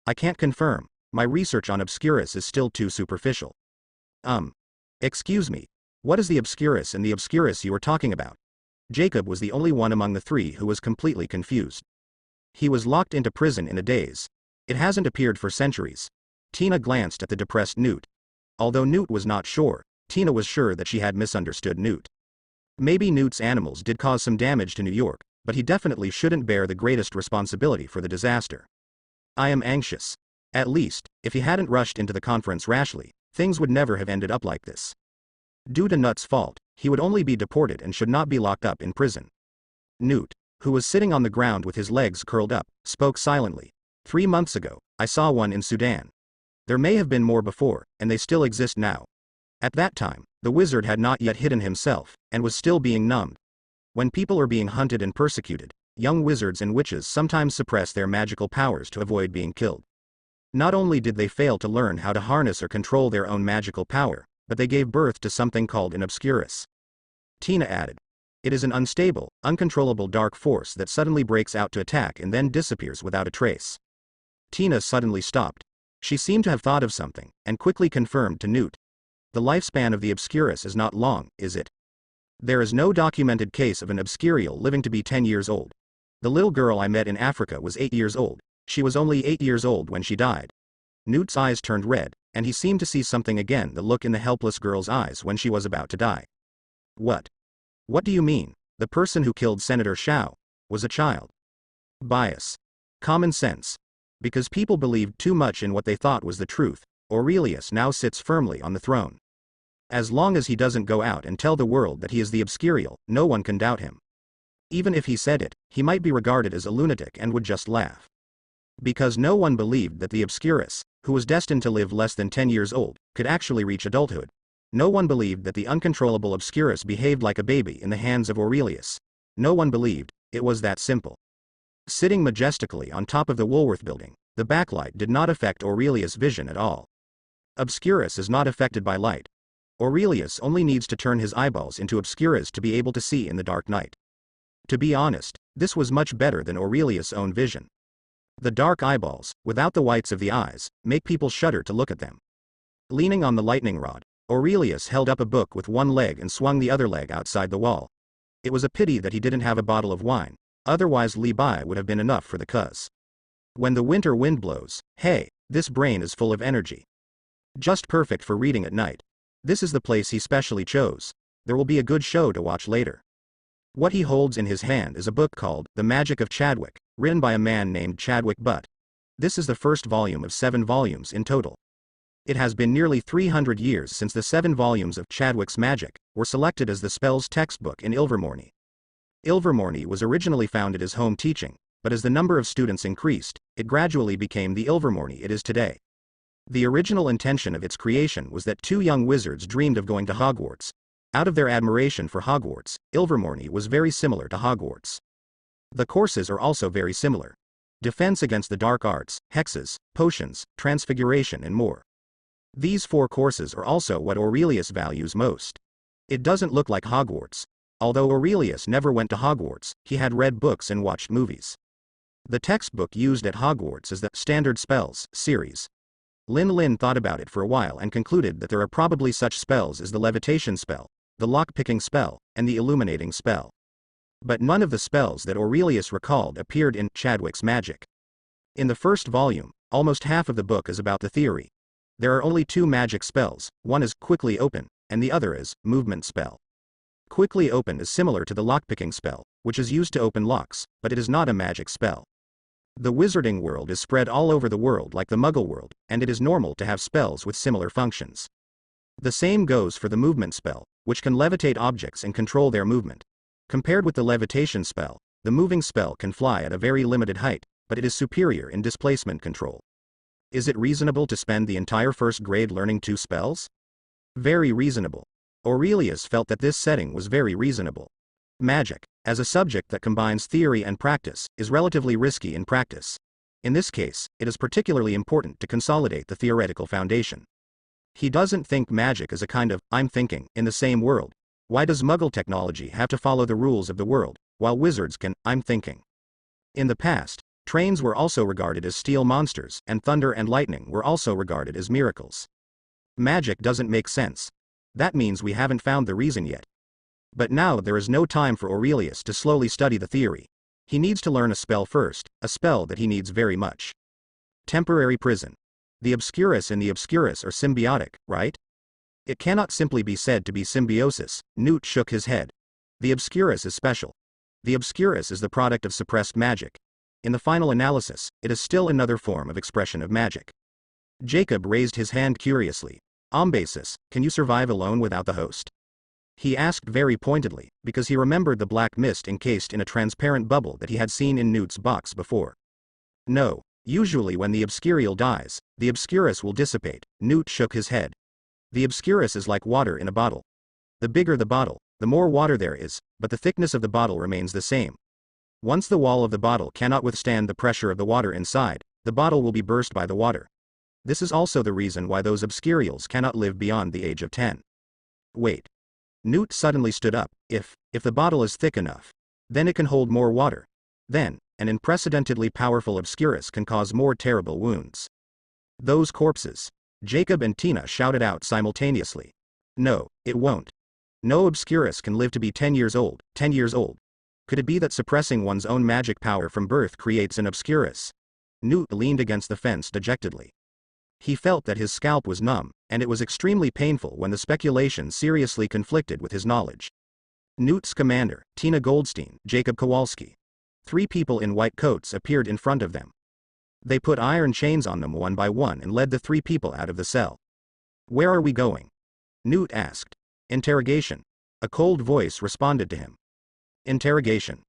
I can't confirm. My research on Obscurus is still too superficial. Excuse me. What is the Obscurus and the Obscurus you were talking about? Jacob was the only one among the three who was completely confused. He was locked into prison in a daze. It hasn't appeared for centuries. Tina glanced at the depressed Newt. Although Newt was not sure, Tina was sure that she had misunderstood Newt. Maybe Newt's animals did cause some damage to New York, but he definitely shouldn't bear the greatest responsibility for the disaster. I am anxious. At least, if he hadn't rushed into the conference rashly, things would never have ended up like this. Due to Nut's fault, he would only be deported and should not be locked up in prison. Newt, who was sitting on the ground with his legs curled up, spoke silently. 3 months ago, I saw one in Sudan. There may have been more before, and they still exist now. At that time, the wizard had not yet hidden himself, and was still being numbed. When people are being hunted and persecuted, young wizards and witches sometimes suppress their magical powers to avoid being killed. Not only did they fail to learn how to harness or control their own magical power, but they gave birth to something called an Obscurus. Tina added. It is an unstable, uncontrollable dark force that suddenly breaks out to attack and then disappears without a trace. Tina suddenly stopped. She seemed to have thought of something, and quickly confirmed to Newt. The lifespan of the Obscurus is not long, is it? There is no documented case of an Obscurial living to be 10 years old. The little girl I met in Africa was 8 years old. She was only 8 years old when she died. Newt's eyes turned red, and he seemed to see something again, the look in the helpless girl's eyes when she was about to die. What? What do you mean? The person who killed Senator Shao was a child. Bias. Common sense. Because people believed too much in what they thought was the truth, Aurelius now sits firmly on the throne. As long as he doesn't go out and tell the world that he is the Obscurial, no one can doubt him. Even if he said it, he might be regarded as a lunatic and would just laugh. Because no one believed that the Obscurus, who was destined to live less than 10 years old, could actually reach adulthood. No one believed that the uncontrollable Obscurus behaved like a baby in the hands of Aurelius. No one believed, it was that simple. Sitting majestically on top of the Woolworth building, the backlight did not affect Aurelius' vision at all. Obscurus is not affected by light. Aurelius only needs to turn his eyeballs into Obscurus to be able to see in the dark night. To be honest, this was much better than Aurelius' own vision. The dark eyeballs, without the whites of the eyes, make people shudder to look at them. Leaning on the lightning rod, Aurelius held up a book with one leg and swung the other leg outside the wall. It was a pity that he didn't have a bottle of wine, otherwise Li-Bai would have been enough for the cuz. When the winter wind blows, hey, this brain is full of energy. Just perfect for reading at night. This is the place he specially chose. There will be a good show to watch later. What he holds in his hand is a book called The Magic of Chadwick, written by a man named Chadwick Butt. This is the first volume of 7 volumes in total. It has been nearly 300 years since the 7 volumes of Chadwick's Magic were selected as the spells textbook in Ilvermorny. Ilvermorny was originally founded as home teaching, but as the number of students increased, it gradually became the Ilvermorny it is today. The original intention of its creation was that 2 young wizards dreamed of going to Hogwarts. Out of their admiration for Hogwarts, Ilvermorny was very similar to Hogwarts. The courses are also very similar. Defense against the dark arts, hexes, potions, transfiguration and more. These 4 courses are also what Aurelius values most. It doesn't look like Hogwarts. Although Aurelius never went to Hogwarts, he had read books and watched movies. The textbook used at Hogwarts is the Standard Spells series. Lin thought about it for a while and concluded that there are probably such spells as the levitation spell, the lock-picking spell, and the illuminating spell. But none of the spells that Aurelius recalled appeared in Chadwick's Magic. In the first volume, almost half of the book is about the theory. There are only 2 magic spells, one is Quickly Open, and the other is Movement Spell. Quickly Open is similar to the lockpicking spell, which is used to open locks, but it is not a magic spell. The wizarding world is spread all over the world like the Muggle world, and it is normal to have spells with similar functions. The same goes for the Movement Spell, which can levitate objects and control their movement. Compared with the levitation spell, the moving spell can fly at a very limited height, but it is superior in displacement control. Is it reasonable to spend the entire first grade learning 2 spells? Very reasonable. Aurelius felt that this setting was very reasonable. Magic, as a subject that combines theory and practice, is relatively risky in practice. In this case, it is particularly important to consolidate the theoretical foundation. He doesn't think magic is a kind of, I'm thinking, in the same world. Why does Muggle technology have to follow the rules of the world, while wizards can, I'm thinking? In the past, trains were also regarded as steel monsters, and thunder and lightning were also regarded as miracles. Magic doesn't make sense. That means we haven't found the reason yet. But now there is no time for Aurelius to slowly study the theory. He needs to learn a spell first, a spell that he needs very much. Temporary prison. The Obscurus and the Obscurus are symbiotic, right? It cannot simply be said to be symbiosis. Newt shook his head. The Obscurus is special. The Obscurus is the product of suppressed magic. In the final analysis, it is still another form of expression of magic. Jacob raised his hand curiously. Ombasis, can you survive alone without the host? He asked very pointedly, because he remembered the black mist encased in a transparent bubble that he had seen in Newt's box before. No, usually when the Obscurial dies, the Obscurus will dissipate. Newt shook his head. The Obscurus is like water in a bottle. The bigger the bottle, the more water there is, but the thickness of the bottle remains the same. Once the wall of the bottle cannot withstand the pressure of the water inside, the bottle will be burst by the water. This is also the reason why those Obscurials cannot live beyond the age of 10. Wait. Newt suddenly stood up. If the bottle is thick enough, then it can hold more water. Then, an unprecedentedly powerful Obscurus can cause more terrible wounds. Those corpses. Jacob and Tina shouted out simultaneously. No, it won't. No Obscurus can live to be 10 years old, 10 years old. Could it be that suppressing one's own magic power from birth creates an Obscurus? Newt leaned against the fence dejectedly. He felt that his scalp was numb, and it was extremely painful when the speculation seriously conflicted with his knowledge. Newt's commander, Tina Goldstein, Jacob Kowalski. 3 people in white coats appeared in front of them. They put iron chains on them one by one and led the 3 people out of the cell. Where are we going? Newt asked. Interrogation. A cold voice responded to him. Interrogation.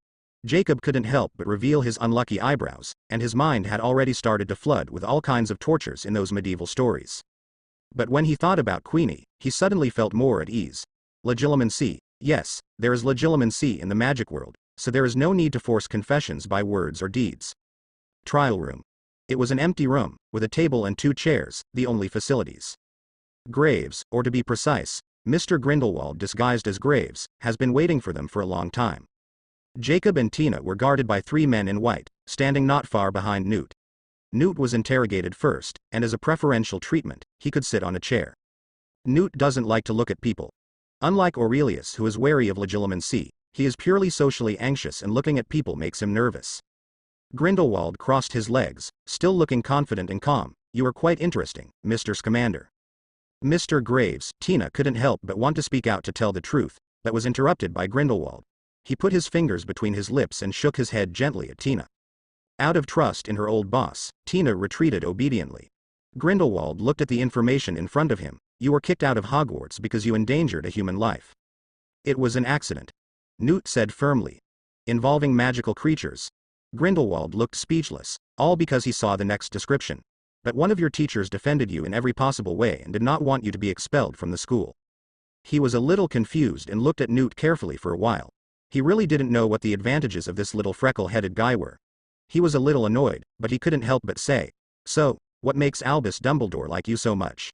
Jacob couldn't help but reveal his unlucky eyebrows, and his mind had already started to flood with all kinds of tortures in those medieval stories. But when he thought about Queenie, he suddenly felt more at ease. Legilimency, yes, there is legilimency in the magic world, so there is no need to force confessions by words or deeds. Trial room. It was an empty room, with a table and 2 chairs, the only facilities. Graves, or to be precise, Mr. Grindelwald disguised as Graves, has been waiting for them for a long time. Jacob and Tina were guarded by 3 men in white, standing not far behind Newt. Newt was interrogated first, and as a preferential treatment, he could sit on a chair. Newt doesn't like to look at people. Unlike Aurelius, who is wary of legilimency, he is purely socially anxious, and looking at people makes him nervous. Grindelwald crossed his legs, still looking confident and calm. "You are quite interesting, Mr. Scamander." Mr. Graves, Tina couldn't help but want to speak out to tell the truth, but was interrupted by Grindelwald. He put his fingers between his lips and shook his head gently at Tina. Out of trust in her old boss, Tina retreated obediently. Grindelwald looked at the information in front of him. "You were kicked out of Hogwarts because you endangered a human life." "It was an accident," Newt said firmly. "Involving magical creatures." Grindelwald looked speechless, all because he saw the next description. "But one of your teachers defended you in every possible way and did not want you to be expelled from the school." He was a little confused and looked at Newt carefully for a while. He really didn't know what the advantages of this little freckle-headed guy were. He was a little annoyed, but he couldn't help but say, "So, what makes Albus Dumbledore like you so much?"